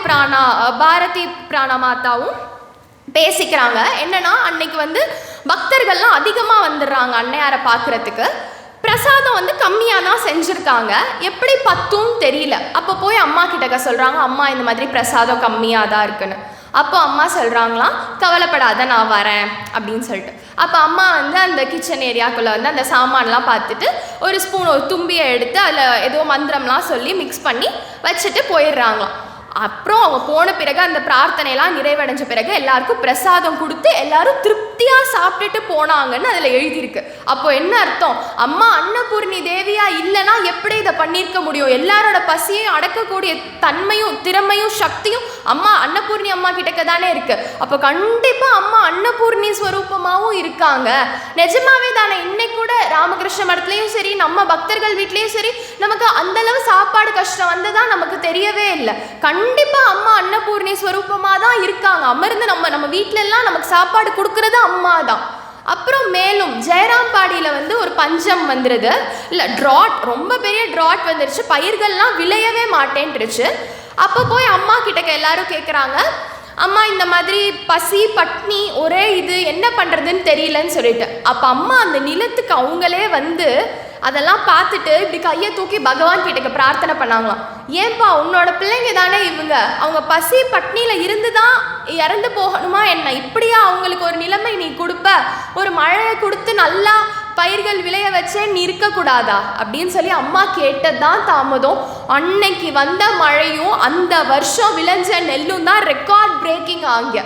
பிராணா மாதாவும் பேசிக்கிறாங்க. என்னன்னா, அன்னைக்கு வந்து பக்தர்கள்லாம் அதிகமாக வந்துடுறாங்க அன்னையாரை பார்க்குறதுக்கு. பிரசாதம் வந்து கம்மியாக தான் செஞ்சுருக்காங்க, எப்படி பத்தும் தெரியல. அப்போ போய் அம்மா கிட்டக்க சொல்கிறாங்க, அம்மா இந்த மாதிரி பிரசாதம் கம்மியாக தான் இருக்குன்னு. அப்போ அம்மா சொல்கிறாங்களாம், கவலைப்படாத நான் வரேன் அப்படின்னு சொல்லிட்டு. அப்போ அம்மா வந்து அந்த கிச்சன் ஏரியாக்குள்ளே வந்து அந்த சாமான்லாம் பார்த்துட்டு ஒரு ஸ்பூன் ஒரு தும்பியை எடுத்து அதில் ஏதோ மந்திரம்லாம் சொல்லி மிக்ஸ் பண்ணி வச்சுட்டு போயிடுறாங்களாம். அப்புறம் அவங்க போன பிறகு அந்த பிரார்த்தனைலாம் நிறைவடைஞ்ச பிறகு எல்லாருக்கும் பிரசாதம் கொடுத்து எல்லாரும் திருப்தியாக சாப்பிட்டுட்டு போனாங்கன்னு அதில் எழுதியிருக்கு. அப்போ என்ன அர்த்தம்? அம்மா அன்னபூர்ணி தேவியா இல்லைன்னா எப்படி இதை பண்ணியிருக்க முடியும்? எல்லாரோட பசியையும் அடக்கக்கூடிய தன்மையும் திறமையும் சக்தியும் அம்மா அன்னபூர்ணி அம்மா கிட்டக்க தானே இருக்கு. அப்போ கண்டிப்பாக அம்மா அன்னபூர்ணி ஸ்வரூபமாகவும் இருக்காங்க. நிஜமாவே தானே? இன்னைக்கு கூட ராமகிருஷ்ண மடத்துலையும் சரி, நம்ம பக்தர்கள் வீட்லேயும் சரி, நமக்கு அந்தளவு சாப்பாடு கஷ்டம் வந்ததா நமக்கு தெரியவே இல்லை. கண்டிப்பா அம்மா அன்னபூர்ணி ஸ்வரூபமா தான் இருக்காங்க. அமர்ந்து நம்ம வீட்டுல எல்லாம் நமக்கு சாப்பாடு கொடுக்கறது அம்மா தான். அப்புறம் மேலும் ஜெயராம்பாடியில் வந்து ஒரு பஞ்சம் வந்துடுது, இல்லை ட்ராட், ரொம்ப பெரிய ட்ராட் வந்துருச்சு, பயிர்கள்லாம் விளையவே மாட்டேன்ருச்சு. அப்போ போய் அம்மா கிட்டக்க எல்லாரும் கேட்குறாங்க, அம்மா இந்த மாதிரி பசி பட்னி ஒரே இது என்ன பண்ணுறதுன்னு தெரியலன்னு சொல்லிட்டு. அப்போ அம்மா அந்த நிலத்துக்கு அவங்களே வந்து அதெல்லாம் பார்த்துட்டு இப்படி கையை தூக்கி பகவான் கிட்டக்க பிரார்த்தனை பண்ணாங்களாம். ஏன்பா, உன்னோட பிள்ளைங்க தானே இவங்க, அவங்க பசி பட்னியில் இருந்து தான் இறந்து போகணுமா என்ன? இப்படியா அவங்களுக்கு ஒரு நிலைமை நீ கொடுப்ப? ஒரு மழையை கொடுத்து நல்லா பயிர்கள் விளைய வச்சே நீ இருக்கக்கூடாதா அப்படின்னு சொல்லி அம்மா கேட்டது தான் தாமதம். அன்னைக்கு வந்த மழையும் அந்த வருஷம் விளைஞ்ச நெல்லும் தான் ரெக்கார்ட் பிரேக்கிங் ஆங்க.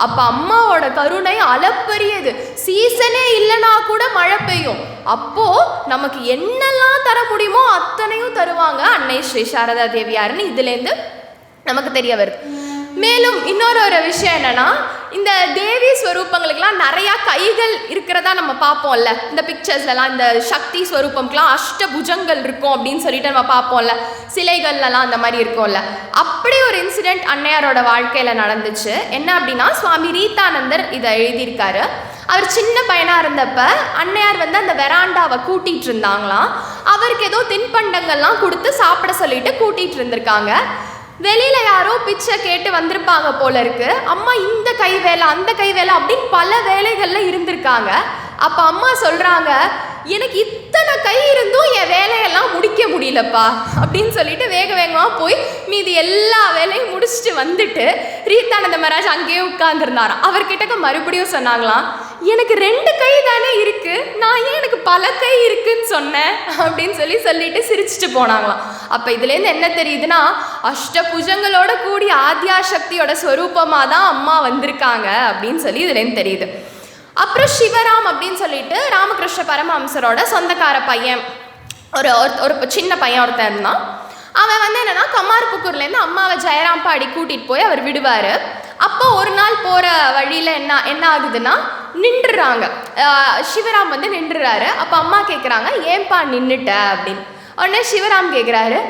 அப்போ அம்மாவோட கருணை அளப்பரியது. சீசனே இல்லைனா கூட மழை பெய்யும். அப்போ நமக்கு என்னெல்லாம் தர முடியுமோ அத்தனையும் தருவாங்க அன்னை ஸ்ரீ சாரதா தேவியாருன்னு இதுலேருந்து நமக்கு தெரிய வருது. மேலும் இன்னொரு விஷயம் என்னன்னா, இந்த தேவி ஸ்வரூபங்களுக்கெல்லாம் நிறையா கைகள் இருக்கிறதா நம்ம பார்ப்போம்ல, இந்த பிக்சர்ஸ்லாம் இந்த சக்தி ஸ்வரூபம்க்கெலாம் அஷ்டபுஜங்கள் இருக்கும் அப்படின்னு சொல்லிட்டு நம்ம பார்ப்போம்ல, சிலைகள்லாம் அந்த மாதிரி இருக்கும்ல. அப்படி ஒரு இன்சிடெண்ட் அன்னையாரோட வாழ்க்கையில் நடந்துச்சு. என்ன அப்படின்னா, சுவாமி ரீதானந்தர் இதை எழுதியிருக்காரு. அவர் சின்ன பையனாக இருந்தப்ப அன்னையார் வந்து அந்த வெராண்டாவை கூட்டிகிட்டு இருந்தாங்களாம். அவருக்கு ஏதோ தின்பண்டங்கள்லாம் கொடுத்து சாப்பிட சொல்லிட்டு கூட்டிகிட்டு இருந்திருக்காங்க. வெளியில் யாரோ பிச்சை கேட்டு வந்திருப்பாங்க போல இருக்கு. அம்மா இந்த கை வேலை அந்த கை வேலை அப்படின்னு பல வேலைகளில் இருந்திருக்காங்க. அப்போ அம்மா சொல்கிறாங்க, எனக்கு இத்தனை கை இருந்தும் என் வேலையெல்லாம் முடிக்க முடியலப்பா அப்படின்னு சொல்லிட்டு வேக வேகமாக போய் மீதி எல்லா வேலையும் முடிச்சுட்டு வந்துட்டு ரீதானந்த மகாராஜ் அங்கேயே உட்கார்ந்துருந்தாராம். அவர்கிட்ட மறுபடியும் சொன்னாங்களாம், எனக்கு 2 கை தானே இருக்கு, நான் ஏன் எனக்கு பல கை இருக்குன்னு சொன்னேன் அப்படின்னு சொல்லிட்டு சிரிச்சுட்டு போனாங்களாம். அப்போ இதுலேருந்து என்ன தெரியுதுன்னா, அஷ்டபுஜங்களோட கூடிய ஆத்யாசக்தியோட ஸ்வரூபமாக தான் அம்மா வந்திருக்காங்க அப்படின்னு சொல்லி இதுலேருந்து தெரியுது. அப்புறம் சிவராம் அப்படின்னு சொல்லிட்டு ராமகிருஷ்ண பரமஹம்சரோட சொந்தக்கார பையன், ஒரு சின்ன பையன் ஒருத்தன் இருந்தான். அவன் வந்து என்னன்னா, கமார்புக்கூர்லேருந்து அம்மாவை ஜெயராம்பாடி கூட்டிகிட்டு போய் அவர் விடுவார். அப்போ ஒரு நாள் போகிற வழியில் என்ன ஆகுதுன்னா, நின்றுறாங்க. சிவராம் வந்து நின்றுறாரு. அப்போ அம்மா கேட்குறாங்க, ஏன்பா நின்றுட்ட அப்படின்னு. உடனே சிவராம் கேட்குறாரு,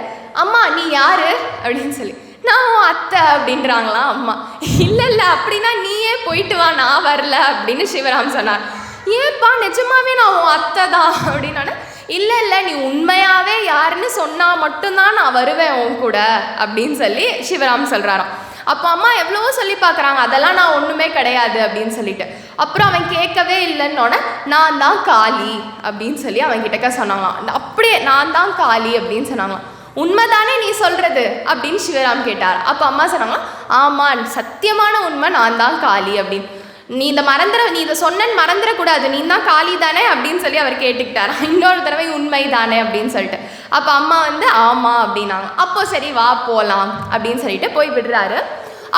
அம்மா நீ யாரு அப்படின்னு சொல்லி. நான் உன் அத்தை அப்படின்றாங்களாம் அம்மா. இல்லை அப்படின்னா நீயே போயிட்டு வா, நான் வரல அப்படின்னு சிவராம் சொன்னார். ஏன்பா, நிஜமாவே நான் உன் அத்தை தான் அப்படின்னா, இல்லை நீ உண்மையாகவே யாருன்னு சொன்னால் மட்டும்தான் நான் வருவேன் உன் கூட அப்படின்னு சொல்லி சிவராம் சொல்கிறாராம். அப்போ அம்மா எவ்வளவோ சொல்லி பார்க்குறாங்க, அதெல்லாம் நான் ஒன்றுமே கிடையாது அப்படின்னு சொல்லிட்டு. அப்புறம் அவன் கேட்கவே இல்லைன்னொன்னே, நான் தான் காளி அப்படின்னு சொல்லி அவன்கிட்டக்க சொன்னாங்களாம். அப்படியே நான் தான் காளி அப்படின்னு சொன்னாங்களாம். உண்மைதானே நீ சொல்கிறது அப்படின்னு சிவராம் கேட்டார். அப்போ அம்மா சொன்னாங்களாம், ஆமாம் சத்தியமான உண்மை, நான் தான் காளி அப்படின்னு. நீ இதை சொன்னன்னு மறந்துடக்கூடாது, நீ தான் காளி தானே அப்படின்னு சொல்லி அவர் கேட்டுக்கிட்டார். இன்னொரு தடவை உண்மை தானே அப்படின்னு சொல்லிட்டு. அப்போ அம்மா வந்து ஆமாம் அப்படின்னாங்க. அப்போ சரி வா போகலாம் அப்படின்னு சொல்லிட்டு போய் விடுறாரு.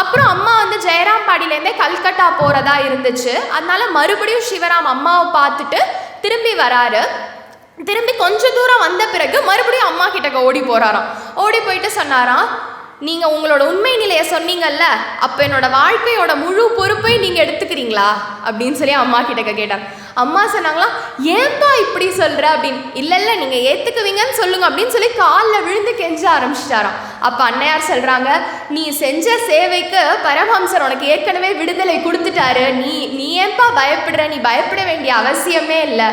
அப்புறம் அம்மா வந்து ஜெயராம்பாடியிலேருந்தே கல்கட்டா போகிறதா இருந்துச்சு. அதனால மறுபடியும் சிவராம் அம்மாவை பார்த்துட்டு திரும்பி வராரு. திரும்பி கொஞ்சம் தூரம் வந்த பிறகு மறுபடியும் அம்மா கிட்டக்க ஓடி போகிறாராம். ஓடி போயிட்டு சொன்னாராம், நீங்கள் உங்களோட உண்மை நிலையை சொன்னீங்கல்ல, அப்போ என்னோட வாழ்க்கையோட முழு பொறுப்பை நீங்கள் எடுத்துக்கிறீங்களா அப்படின்னு சொல்லி அம்மா கிட்ட கேட்டார். அம்மா சொன்னாங்களா, ஏன்பா இப்படி சொல்கிற அப்படின்னு. இல்லை நீங்கள் ஏற்றுக்குவீங்கன்னு சொல்லுங்க அப்படின்னு சொல்லி காலில் விழுந்து கெஞ்ச ஆரம்பிச்சிட்டாராம். அப்போ அன்னையார் சொல்கிறாங்க, நீ செஞ்ச சேவைக்கு பரமஹம்சர் உனக்கு ஏற்கனவே விடுதலை கொடுத்துட்டாரு, நீ ஏன்பா பயப்படுற, நீ பயப்பட வேண்டிய அவசியமே இல்லை.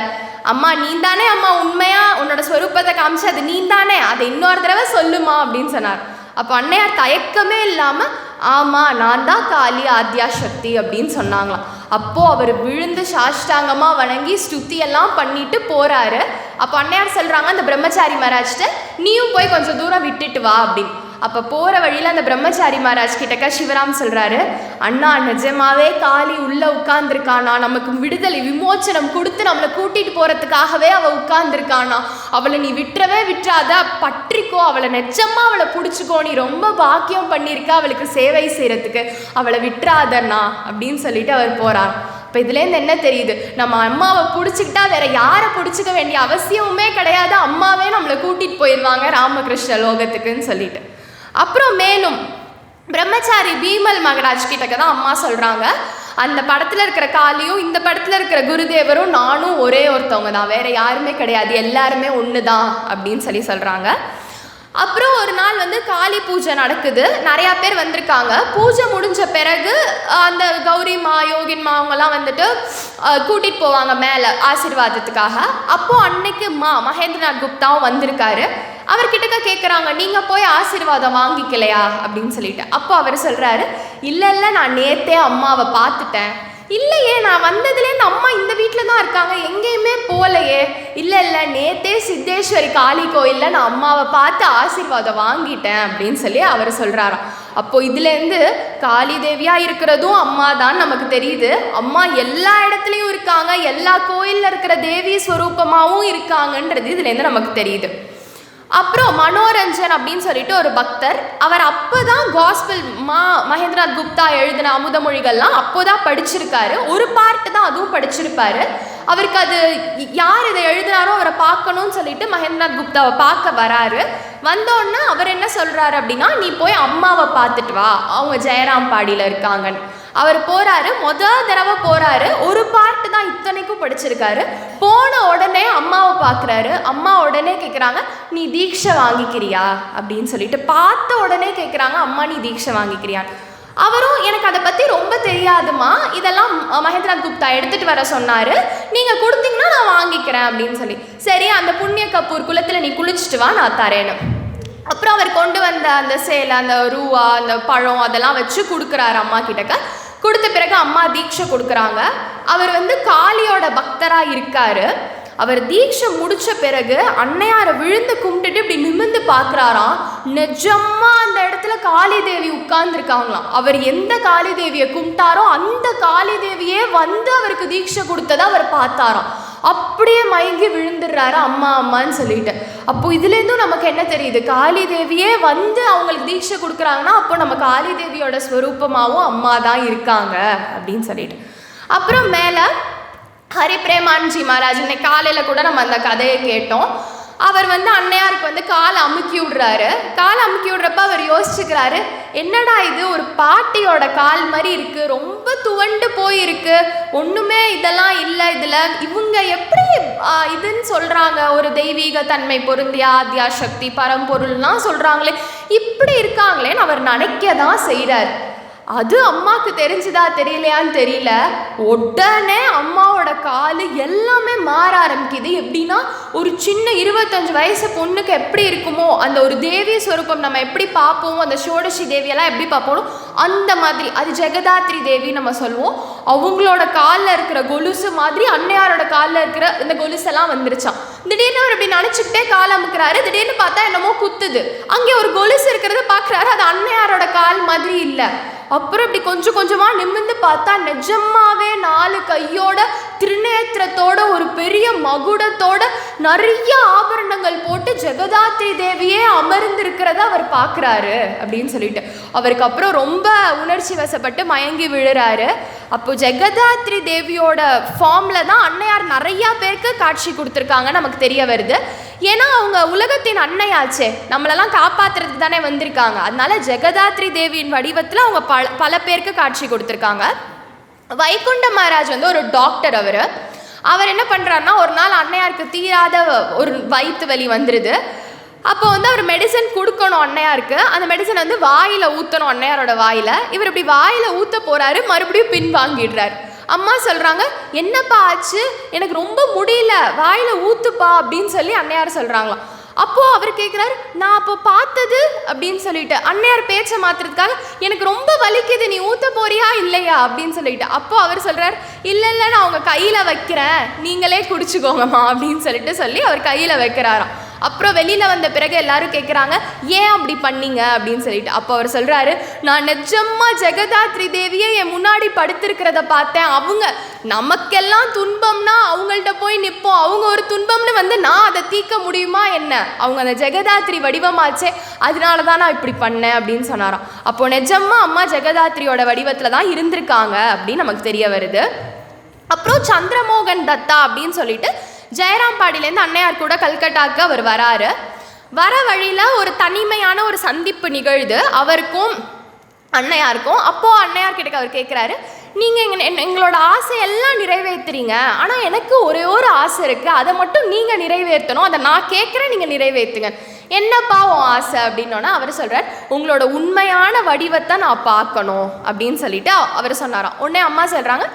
அம்மா நீ தானே அம்மா உண்மையாக உன்னோட ஸ்வரூபத்தை காமிச்சு, அது நீ தானே, அதை இன்னொரு தடவை சொல்லுமா அப்படின்னு சொன்னார். அப்போ அன்னையார் தயக்கமே இல்லாமல், ஆமாம் நான் தான் காளி ஆத்யாசக்தி அப்படின்னு சொன்னாங்களாம். அப்போது அவர் விழுந்து சாஷ்டாங்கமாக வணங்கி ஸ்துதியெல்லாம் பண்ணிட்டு போகிறாரு. அப்போ அன்னையார் சொல்கிறாங்க அந்த பிரம்மச்சாரி மகாராஜ்கிட்ட, நீயும் போய் கொஞ்சம் தூரம் விட்டுட்டு வா அப்படின்னு. அப்போ போகிற வழியில் அந்த பிரம்மச்சாரி மகாராஜ் கிட்டக்க சிவராம் சொல்கிறாரு, அண்ணா நிஜமாவே காளி உள்ளே உட்கார்ந்துருக்கானா, நமக்கு விடுதலை விமோச்சனம் கொடுத்து நம்மளை கூட்டிகிட்டு போகிறதுக்காகவே அவள் உட்கார்ந்துருக்கானா, அவளை நீ விட்டுறாத, பற்றிக்கோ, அவளை நிஜமாக அவளை பிடிச்சிக்கோ, நீ ரொம்ப பாக்கியம் பண்ணியிருக்க அவளுக்கு சேவை செய்கிறதுக்கு, அவளை விட்டுறாதண்ணா அப்படின்னு சொல்லிட்டு அவர் போகிறார். இப்போ இதுலேருந்து என்ன தெரியுது, நம்ம அம்மாவை பிடிச்சிக்கிட்டா வேற யாரை பிடிச்சிக்க வேண்டிய அவசியமுமே கிடையாது, அம்மாவே நம்மளை கூட்டிகிட்டு போயிடுவாங்க ராமகிருஷ்ண லோகத்துக்குன்னு சொல்லிட்டு. அப்புறம் மேலும் பிரம்மச்சாரி பீமல் மகராஜ் கிட்டக்க தான் அம்மா சொல்கிறாங்க, அந்த படத்தில் இருக்கிற காளியும் இந்த படத்தில் இருக்கிற குருதேவரும் நானும் ஒரே ஒருத்தவங்க தான், வேற யாருமே கிடையாது, எல்லாருமே ஒன்று தான் அப்படின்னு சொல்கிறாங்க. அப்புறம் ஒரு நாள் காளி பூஜை நடக்குது, நிறையா பேர் வந்திருக்காங்க. பூஜை முடிஞ்ச பிறகு அந்த கௌரிமா யோகின்மா அவங்கெல்லாம் கூட்டிகிட்டு போவாங்க மேலே ஆசீர்வாதத்துக்காக. அப்போது அன்னைக்கு மகேந்திரநாத் குப்தாவும் வந்திருக்காரு. அவர்கிட்ட கேட்குறாங்க, நீங்கள் போய் ஆசீர்வாதம் வாங்கிக்கலையா அப்படின்னு சொல்லிட்டு. அப்போ அவர் சொல்கிறாரு, இல்லை நான் நேற்றே அம்மாவை பார்த்துட்டேன். இல்லையே, நான் வந்ததுலேருந்து அம்மா இந்த வீட்டில் தான் இருக்காங்க, எங்கேயுமே போகலையே. இல்லை நேற்றே சித்தேஸ்வரி காளி கோயிலில் நான் அம்மாவை பார்த்து ஆசீர்வாதம் வாங்கிட்டேன் அப்படின்னு சொல்லி அவர் சொல்கிறாராம். அப்போது இதுலேருந்து காளி தேவியாக இருக்கிறதும் அம்மா தான் நமக்கு தெரியுது. அம்மா எல்லா இடத்துலையும் இருக்காங்க, எல்லா கோயிலில் இருக்கிற தேவி ஸ்வரூபமாகவும் இருக்காங்கன்றது இதுலேருந்து நமக்கு தெரியுது. அப்புறம் மனோரஞ்சன் அப்படின்னு சொல்லிட்டு ஒரு பக்தர், அவர் அப்போ தான் காஸ்பிள் மகேந்திரநாத் குப்தா எழுதின அமுதமொழிகள்லாம் அப்போ தான் படிச்சிருக்காரு. ஒரு பார்ட்டு தான் அதுவும் படிச்சிருப்பாரு. அவருக்கு அது யார் இதை எழுதினாரோ அவரை பார்க்கணும்னு சொல்லிட்டு மகேந்திரநாத் குப்தாவை பார்க்க வராரு. வந்தோடனே அவர் என்ன சொல்கிறாரு அப்படின்னா, நீ போய் அம்மாவை பார்த்துட்டு வா, அவங்க ஜெயராம்பாடியில் இருக்காங்கன்னு. அவர் போகிறாரு, தடவை போகிறாரு, ஒரு பார்ட்டு தான் இத்தனைக்கும் படிச்சிருக்காரு. போன உடனே அம்மாவை பார்க்குறாரு. அம்மா உடனே கேட்குறாங்க, நீ தீட்சை வாங்கிக்கிறியா அப்படின்னு சொல்லிட்டு. பார்த்த உடனே கேட்குறாங்க, அம்மா நீ தீட்சை வாங்கிக்கிறியான்னு. அவரும் எனக்கு அதை பற்றி ரொம்ப தெரியாதுமா, இதெல்லாம் மகேந்திரநாத் குப்தா எடுத்துகிட்டு வர சொன்னார், நீங்கள் கொடுத்தீங்கன்னா நான் வாங்கிக்கிறேன் அப்படின்னு சொல்லி. சரி, அந்த புண்ணிய கப்பூர் குளத்தில் நீ குளிச்சுட்டு வா, நான் தரேன்னு. அப்புறம் அவர் கொண்டு வந்த அந்த சேலை, அந்த ரூவா, அந்த பழம் அதெல்லாம் வச்சு கொடுக்குறாரு அம்மா கிட்டக்க. கொடுத்த பிறகு அம்மா தீட்சை கொடுக்குறாங்க. அவர் காளியோட பக்தராக இருக்காரு. அவர் தீட்சை முடித்த பிறகு அன்னையாரை விழுந்து கும்பிட்டுட்டு இப்படி நிமிர்ந்து பார்க்குறாராம். நிஜமா அந்த இடத்துல காளி தேவி உட்கார்ந்துருக்காங்களாம். அவர் எந்த காளி தேவியை கும்பிட்டாரோ அந்த காளி தேவியே அவருக்கு தீட்சை கொடுத்ததை அவர் பார்த்தாராம். அப்படியே மயங்கி விழுந்துடுறாரு அம்மான்னு சொல்லிட்டு. அப்போ இதுலேருந்தும் நமக்கு என்ன தெரியுது, காளி தேவியே அவங்களுக்கு தீட்சை கொடுக்குறாங்கன்னா அப்போ நம்ம காளி தேவியோட ஸ்வரூபமாகவும் அம்மா தான் இருக்காங்க அப்படின்னு சொல்லிட்டு. அப்புறம் மேலே ஹரிபிரேமான்ஜி மகாராஜ், இன்னைக்கு காலையில் கூட நம்ம அந்த கதையை கேட்டோம். அவர் அன்னையாருக்கு காலை அமுக்கி விடுறாரு. காலை அமுக்கி விடுறப்ப அவர் யோசிச்சுக்கிறாரு, என்னடா இது ஒரு பாட்டியோட கால் மாதிரி இருக்குது, ரொம்ப துவண்டு போயிருக்கு, ஒன்றுமே இதெல்லாம் இல்லை, இதில் இவங்க எப்படி இதுன்னு சொல்கிறாங்க, ஒரு தெய்வீக தன்மை பொருந்திய ஆத்யாசக்தி பரம்பொருள்லாம் சொல்கிறாங்களே, இப்படி இருக்காங்களேன்னு அவர் நினைக்க தான் செய்கிறார். அது அம்மாவுக்கு தெரிஞ்சுதா தெரியலையான்னு தெரியல, உடனே அம்மாவோட கால் எல்லாமே மாற ஆரம்பிக்குது. எப்படின்னா, ஒரு சின்ன 25 வயசு பொண்ணுக்கு எப்படி இருக்குமோ அந்த ஒரு தேவி ஸ்வரூபம் நம்ம எப்படி பார்ப்போம், அந்த ஷோடசி தேவியெல்லாம் எப்படி பார்ப்போம் அந்த மாதிரி, அது ஜெகதாத்ரி தேவி நம்ம சொல்லுவோம். அவங்களோட காலில் இருக்கிற கொலுசு மாதிரி அன்னையாரோட காலில் இருக்கிற இந்த கொலுசெல்லாம் வந்துருச்சான். திடீர்னு அவர் இப்படி நினச்சிக்கிட்டே கால் அமுக்கிறாரு. திடீர்னு பார்த்தா என்னமோ குத்துது. அங்கே ஒரு கொலுசு இருக்கிறத பார்க்குறாரு, அது அன்னையாரோட கால் மாதிரி இல்லை. அப்புறம் இப்படி கொஞ்சம் கொஞ்சமாக நிமிர்ந்து பார்த்தா நிஜமாவே 4 கையோட திருநேத்திரத்தோட ஒரு பெரிய மகுடத்தோட நிறைய ஆபரணங்கள் போட்டு ஜெகதாத்ரி தேவியே அமர்ந்திருக்கிறத அவர் பார்க்குறாரு அப்படின்னு சொல்லிட்டு. அவருக்கு அப்புறம் ரொம்ப உணர்ச்சி வசப்பட்டு மயங்கி விழுறாரு. அப்போ ஜெகதாத்ரி தேவியோட ஃபார்மில் தான் அன்னையார் நிறையா பேருக்கு காட்சி கொடுத்துருக்காங்க நமக்கு தெரிய வருது. ஏன்னா அவங்க உலகத்தின் அன்னையாச்சே, நம்மளெல்லாம் காப்பாற்றுறதுக்கு தானே வந்திருக்காங்க. அதனால ஜெகதாத்ரி தேவியின் வடிவத்தில் அவங்க பல பேருக்கு காட்சி கொடுத்துருக்காங்க. வைகுண்ட மகாராஜ் வந்து ஒரு டாக்டர். அவர் என்ன பண்ணுறாருன்னா, ஒரு நாள் அன்னையாருக்கு தீராத ஒரு வயிற்று வலி வந்துடுது. அப்போ வந்து அவர் மெடிசன் கொடுக்கணும் அன்னையாருக்கு. அந்த மெடிசன் வந்து வாயில் ஊற்றணும் அன்னையாரோட வாயில். இவர் இப்படி வாயில் ஊற்ற போகிறாரு, மறுபடியும் பின் வாங்கிடுறாரு. அம்மா சொல்கிறாங்க, என்னப்பா ஆச்சு, எனக்கு ரொம்ப முடியல, வாயில் ஊற்றுப்பா அப்படின்னு சொல்லி அன்னையார் சொல்கிறாங்களாம். அப்போது அவர் கேட்குறாரு, நான் அப்போ பார்த்தது அப்படின்னு சொல்லிட்டு அன்னையார் பேச்சை மாற்றுறதுக்காக, எனக்கு ரொம்ப வலிக்குது, நீ ஊற்ற போறியா இல்லையா அப்படின்னு சொல்லிட்டு. அப்போது அவர் சொல்கிறார், இல்லை நான் அவங்க கையில் வைக்கிறேன், நீங்களே குடிச்சுக்கோங்கம்மா அப்படின்னு சொல்லி அவர் கையில் வைக்கிறாராம். அப்புறம் வெளியில் வந்த பிறகு எல்லாரும் கேட்குறாங்க, ஏன் அப்படி பண்ணீங்க அப்படின்னு சொல்லிட்டு. அப்போ அவர் சொல்கிறாரு, நான் நிஜமா ஜெகதாத்ரி தேவியை என் முன்னாடி படுத்திருக்கிறத பார்த்தேன். அவங்க நமக்கெல்லாம் துன்பம்னா அவங்கள்ட்ட போய் நிற்போம், அவங்க ஒரு துன்பம்னு வந்து நான் அதை தீர்க்க முடியுமா என்ன, அவங்க அந்த ஜெகதாத்ரி வடிவமாச்சே, அதனால தான் நான் இப்படி பண்ணேன் அப்படின்னு சொன்னாராம். அப்போ நிஜமா அம்மா ஜெகதாத்ரியோட வடிவத்தில் தான் இருந்திருக்காங்க அப்படின்னு நமக்கு தெரிய வருது. அப்புறம் சந்திரமோகன் தத்தா அப்படின்னு சொல்லிட்டு ஜெயராம்பாடியிலேருந்து அன்னையார் கூட கல்கட்டாவுக்கு அவர் வராரு. வர வழியில் ஒரு தனிமையான ஒரு சந்திப்பு நிகழ்து அவருக்கும் அன்னையாருக்கும். அப்போது அன்னையார்கிட்ட அவர் கேட்குறாரு, நீங்கள் எங்களோட ஆசையெல்லாம் நிறைவேற்றுறீங்க, ஆனால் எனக்கு ஒரே ஒரு ஆசை இருக்குது, அதை மட்டும் நீங்கள் நிறைவேற்றணும், அதை நான் கேட்குறேன், நீங்கள் நிறைவேற்றுங்க. என்னப்பா உன் ஆசை அப்படின்னோன்னா அவர் சொல்கிறார், உங்களோட உண்மையான வடிவத்தை நான் பார்க்கணும் அப்படின்னு சொல்லிட்டு அவர் சொன்னாராம். உடனே அம்மா சொல்கிறாங்க,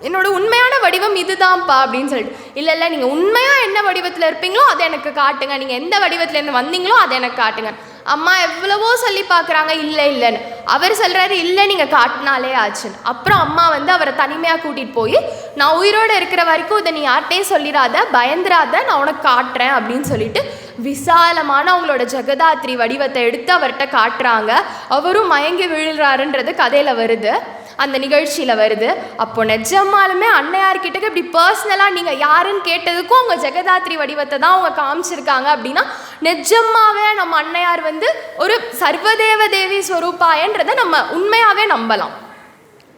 என்னோட உண்மையான வடிவம் இதுதான்ப்பா அப்படின்னு சொல்லிட்டு. இல்லை நீங்கள் உண்மையாக என்ன வடிவத்தில் இருப்பீங்களோ அதை எனக்கு காட்டுங்க, நீங்கள் எந்த வடிவத்துலேருந்து வந்தீங்களோ அதை எனக்கு காட்டுங்க. அம்மா எவ்வளவோ சொல்லி பார்க்குறாங்க, இல்லைன்னு. அவர் சொல்கிறாரு, இல்லை நீங்கள் காட்டினாலே ஆச்சுன்னு. அப்புறம் அம்மா வந்து அவரை தனிமையாக கூட்டிகிட்டு போய், நான் உயிரோடு இருக்கிற வரைக்கும் இதை நீ யார்கிட்டையும் சொல்லிடாத, பயந்துராத, நான் உனக்கு காட்டுறேன் அப்படின்னு சொல்லிட்டு விசாலமான அவங்களோட ஜெகதாத்ரி வடிவத்தை எடுத்து அவர்கிட்ட காட்டுறாங்க. அவரும் மயங்கி விழுறாருன்றது கதையில் வருது, அந்த நிகழ்ச்சியில் வருது. அப்போ நிஜமாலுமே அன்னையார்கிட்ட இப்படி பர்சனலாக நீங்கள் யாருன்னு கேட்டதுக்கும் அவங்க ஜெகதாத்ரி வடிவத்தை தான் அவங்க காமிச்சிருக்காங்க அப்படின்னா, நிஜமாவே நம்ம அன்னையார் வந்து ஒரு சர்வதேவ தேவி ஸ்வரூபாயன்றதை நம்ம உண்மையாகவே நம்பலாம்.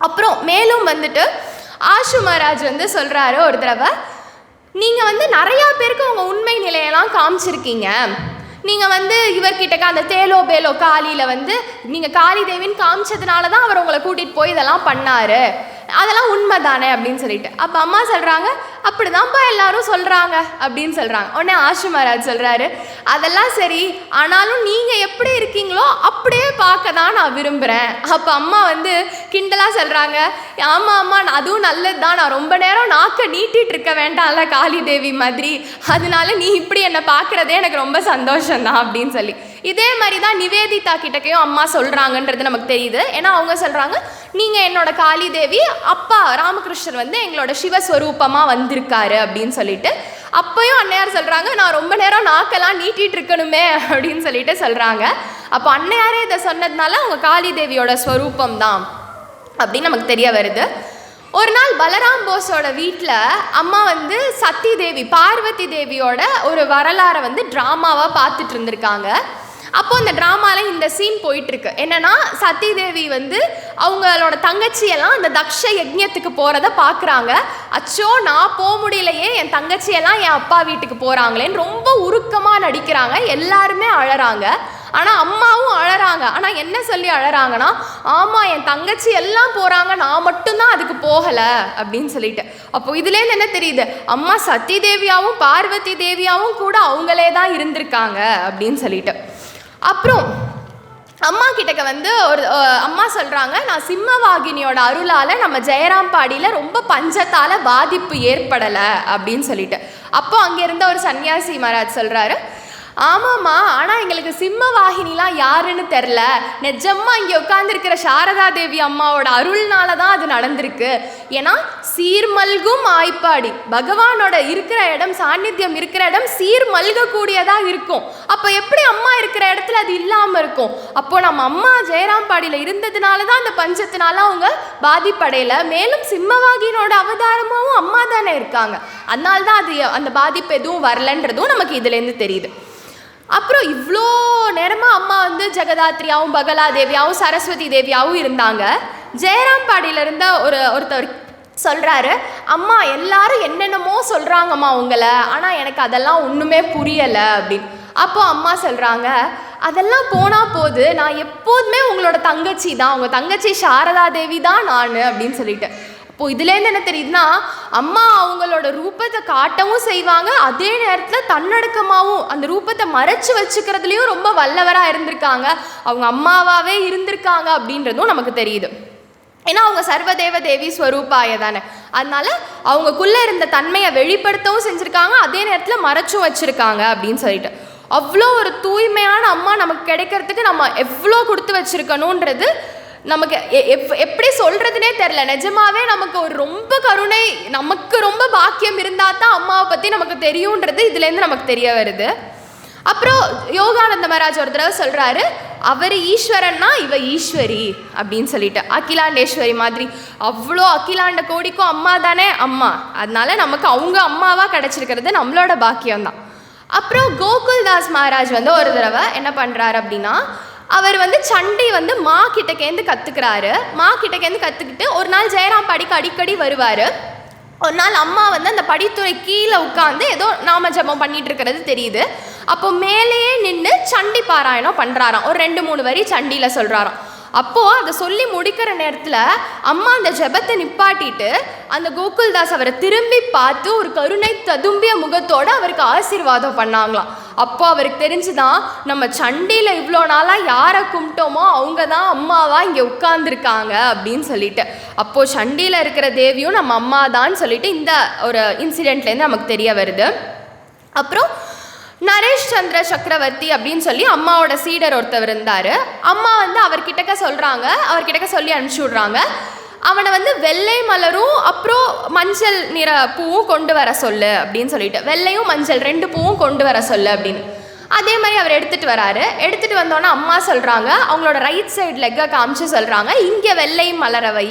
அப்புறம் மேலும் வந்துட்டு ஆஷு மகாராஜ் வந்து சொல்கிறாரு ஒரு தடவை, நீங்கள் வந்து நிறையா பேருக்கு உங்கள் உண்மை நிலையெல்லாம் காமிச்சிருக்கீங்க, நீங்கள் வந்து இவர்கிட்டக்க அந்த தேலோ பேலோ காளியில் வந்து நீங்கள் காளி தேவின்னு காமிச்சதுனால தான் அவர் உங்களை கூட்டிகிட்டு போய் இதெல்லாம் பண்ணார், அதெல்லாம் உண்மை தானே அப்படின்னு சொல்லிட்டு. அப்போ அம்மா சொல்கிறாங்க, அப்படி தான்ப்பா எல்லாரும் சொல்கிறாங்க அப்படின்னு சொல்கிறாங்க. உடனே ஆஷு மகாராஜ் சொல்கிறாரு, அதெல்லாம் சரி, ஆனாலும் நீங்கள் எப்படி இருக்கீங்களோ அப்படியே பார்க்க தான் நான் விரும்புகிறேன். அப்போ அம்மா வந்து கிண்டலாக சொல்கிறாங்க, ஆமாம் அதுவும் நல்லது தான், நான் ரொம்ப நேரம் நாக்கை நீட்டிகிட்டு இருக்க வேண்டாம்ல காளி தேவி மாதிரி, அதனால நீ இப்படி என்னை பார்க்குறதே எனக்கு ரொம்ப சந்தோஷம்தான் அப்படின்னு சொல்லி. இதே மாதிரி தான் நிவேதிதா கிட்டக்கையும் அம்மா சொல்கிறாங்கன்றது நமக்கு தெரியுது. ஏன்னா அவங்க சொல்கிறாங்க, நீங்கள் என்னோட காளி தேவி, அப்பா ராமகிருஷ்ணர் வந்து எங்களோட சிவஸ்வரூபமாக வந்திருக்காரு அப்படின்னு சொல்லிட்டு. அப்பையும் அன்னையார் சொல்கிறாங்க, நான் ரொம்ப நேரம் நாக்கெல்லாம் நீட்டிகிட்டு இருக்கணுமே அப்படின்னு சொல்லிட்டு சொல்கிறாங்க. அப்போ அன்னையாரே இதை சொன்னதுனால அவங்க காளி தேவியோட ஸ்வரூபம் தான் அப்படின்னு நமக்கு தெரிய வருது. ஒரு நாள் பலராம் போஸோட வீட்டில் அம்மா வந்து சத்தி தேவி பார்வதி தேவியோட ஒரு வரலாறை வந்து ட்ராமாவாக பார்த்துட்டு இருந்திருக்காங்க. அப்போ அந்த ட்ராமாவில் இந்த சீன் போயிட்டுருக்கு. என்னென்னா, சத்தி தேவி வந்து அவங்களோட தங்கச்சியெல்லாம் அந்த தக்ஷ யஜ்ஞத்துக்கு போகிறத பார்க்குறாங்க. அச்சோ நான் போக முடியலையே, என் தங்கச்சியெல்லாம் என் அப்பா வீட்டுக்கு போகிறாங்களேன்னு ரொம்ப உருக்கமாக நடிக்கிறாங்க. எல்லாருமே அழறாங்க. ஆனால் அம்மாவும் அழறாங்க. ஆனால் என்ன சொல்லி அழறாங்கன்னா, ஆமாம் என் தங்கச்சி எல்லாம் போகிறாங்க, நான் மட்டும்தான் அதுக்கு போகலை அப்படின்னு சொல்லிட்டு. அப்போது இதுலேருந்து என்ன தெரியுது, அம்மா சத்தி தேவியாவும் பார்வதி தேவியாவும் கூட அவங்களே தான் இருந்திருக்காங்க அப்படின்னு சொல்லிட்டு. அப்புறம் அம்மா கிட்டக்க வந்து ஒரு அம்மா சொல்கிறாங்க, நான் சிம்மவாகினியோட அருளால் நம்ம ஜெயராம்பாடியில் ரொம்ப பஞ்சத்தால் பாதிப்பு ஏற்படலை அப்படின்னு சொல்லிட்டு. அப்போ அங்கே இருந்த ஒரு சன்னியாசி மகாராஜ் சொல்கிறாரு, ஆமாம்மா, ஆனால் எங்களுக்கு சிம்மவாகினிலாம் யாருன்னு தெரில, நிஜமாக இங்கே உட்காந்துருக்கிற சாரதா தேவி அம்மாவோட அருள்னால தான் அது நடந்திருக்கு. ஏன்னா சீர்மல்கும் ஆய்ப்பாடி, பகவானோட இருக்கிற இடம், சாநித்தியம் இருக்கிற இடம் சீர்மல்கக்கூடியதாக இருக்கும். அப்போ எப்படி அம்மா இருக்கிற இடத்துல அது இல்லாமல் இருக்கும்? அப்போ நம்ம அம்மா ஜெயராம்பாடியில் இருந்ததுனால தான் அந்த பஞ்சத்தினால அவங்க பாதிப்படையலை. மேலும் சிம்மவாகினோட அவதாரமாகவும் அம்மா தானே இருக்காங்க, அதனால தான் அது அந்த பாதிப்பு எதுவும் வரலன்றதும் நமக்கு இதுலேருந்து தெரியுது. அப்புறம் இவ்வளோ நேரமாக அம்மா வந்து ஜெகதாத்ரியாவும் பகலாதேவியாவும் சரஸ்வதி தேவியாவும் இருந்தாங்க. ஜெயராம்பாடியில் இருந்த ஒருத்தர் சொல்கிறாரு, அம்மா எல்லாரும் என்னென்னமோ சொல்கிறாங்கம்மா உங்களை, ஆனால் எனக்கு அதெல்லாம் ஒன்றுமே புரியலை அப்படின்னு. அப்போ அம்மா சொல்கிறாங்க, அதெல்லாம் போனால் போது, நான் எப்போதுமே உங்களோட தங்கச்சி தான், உங்கள் தங்கச்சி சாரதா தேவி தான் நான் அப்படின்னு சொல்லிட்டு. இப்போது இதுலேருந்து என்ன தெரியுதுன்னா, அம்மா அவங்களோட ரூபத்தை காட்டவும் செய்வாங்க, அதே நேரத்தில் தன்னடக்கமாகவும் அந்த ரூபத்தை மறைச்சி வச்சுக்கிறதுலையும் ரொம்ப வல்லவராக இருந்திருக்காங்க, அவங்க அம்மாவாகவே இருந்திருக்காங்க அப்படின்றதும் நமக்கு தெரியுது. ஏன்னா அவங்க சர்வதேவ தேவி ஸ்வரூபாய தானே, அதனால அவங்கக்குள்ளே இருந்த தன்மையை வெளிப்படுத்தவும் செஞ்சுருக்காங்க, அதே நேரத்தில் மறைச்சும் வச்சுருக்காங்க அப்படின்னு சொல்லிட்டு. அவ்வளோ ஒரு தூய்மையான அம்மா நமக்கு கிடைக்கிறதுக்கு நம்ம எவ்வளோ கொடுத்து வச்சுருக்கணுன்றது நமக்கு எப்படி சொல்கிறதுனே தெரில. நிஜமாவே நமக்கு ஒரு ரொம்ப கருணை, நமக்கு ரொம்ப பாக்கியம் இருந்தால் தான் அம்மாவை பற்றி நமக்கு தெரியுன்றது இதுலேருந்து நமக்கு தெரிய வருது. அப்புறம் யோகானந்த மகாராஜ் ஒரு தடவை சொல்கிறாரு, அவர் ஈஸ்வரன்னா இவ ஈஸ்வரி அப்படின்னு சொல்லிட்டு. அகிலாண்டேஸ்வரி மாதிரி அவ்வளோ அகிலாண்ட கோடிக்கும் அம்மா தானே அம்மா, அதனால நமக்கு அவங்க அம்மாவாக கிடச்சிருக்கிறது நம்மளோட பாக்கியம்தான். அப்புறம் கோகுல்தாஸ் மகாராஜ் ஒரு தடவை என்ன பண்ணுறாரு அப்படின்னா, அவர் சண்டி மா கிட்டக்கேந்து கற்றுக்கிறாரு. மா கிட்டக்கேந்து கற்றுக்கிட்டு ஒரு நாள் ஜெயராம் படிக்க அடிக்கடி வருவார். ஒரு நாள் அம்மா அந்த படித்துறை கீழே உட்காந்து ஏதோ நாம ஜபம் பண்ணிட்டு இருக்கிறது தெரியுது. அப்போ மேலேயே நின்று சண்டி பாராயணம் பண்ணுறாராம், ஒரு 2-3 வரி சண்டியில் சொல்கிறாராம். அப்போது அதை சொல்லி முடிக்கிற நேரத்தில் அம்மா அந்த ஜபத்தை நிப்பாட்டிட்டு அந்த கோகுல்தாஸ் அவரை திரும்பி பார்த்து ஒரு கருணை ததும்பிய முகத்தோடு அவருக்கு ஆசீர்வாதம் பண்ணாங்களாம். அப்போ அவருக்கு தெரிஞ்சுதான், நம்ம சண்டியில் இவ்வளோ நாளாக யாரை கும்பிட்டோமோ அவங்க தான் அம்மாவாக இங்கே உட்கார்ந்துருக்காங்க அப்படின்னு சொல்லிட்டு. அப்போது சண்டியில் இருக்கிற தேவியும் நம்ம அம்மா தான் சொல்லிட்டு இந்த ஒரு இன்சிடெண்ட்லேருந்து நமக்கு தெரிய வருது. அப்புறம் நரேஷ் சந்திர சக்கரவர்த்தி அப்படின்னு சொல்லி அம்மாவோட சீடர் ஒருத்தவர் இருந்தார். அம்மா அவர்கிட்டக்க சொல்கிறாங்க, அவர்கிட்டக்க சொல்லி அனுப்பிச்சி விட்றாங்க, அவனை வெள்ளை மலரும் அப்புறம் மஞ்சள் நிற பூவும் கொண்டு வர சொல்லு அப்படின்னு சொல்லிட்டு. வெள்ளையும் மஞ்சள் 2 பூவும் கொண்டு வர சொல்லு அப்படின்னு. அதே மாதிரி அவர் எடுத்துகிட்டு வராரு. எடுத்துகிட்டு வந்தோன்னே அம்மா சொல்கிறாங்க, அவங்களோட ரைட் சைடு லெக்கை காமிச்சு சொல்கிறாங்க, இங்கே வெள்ளை மலர வை.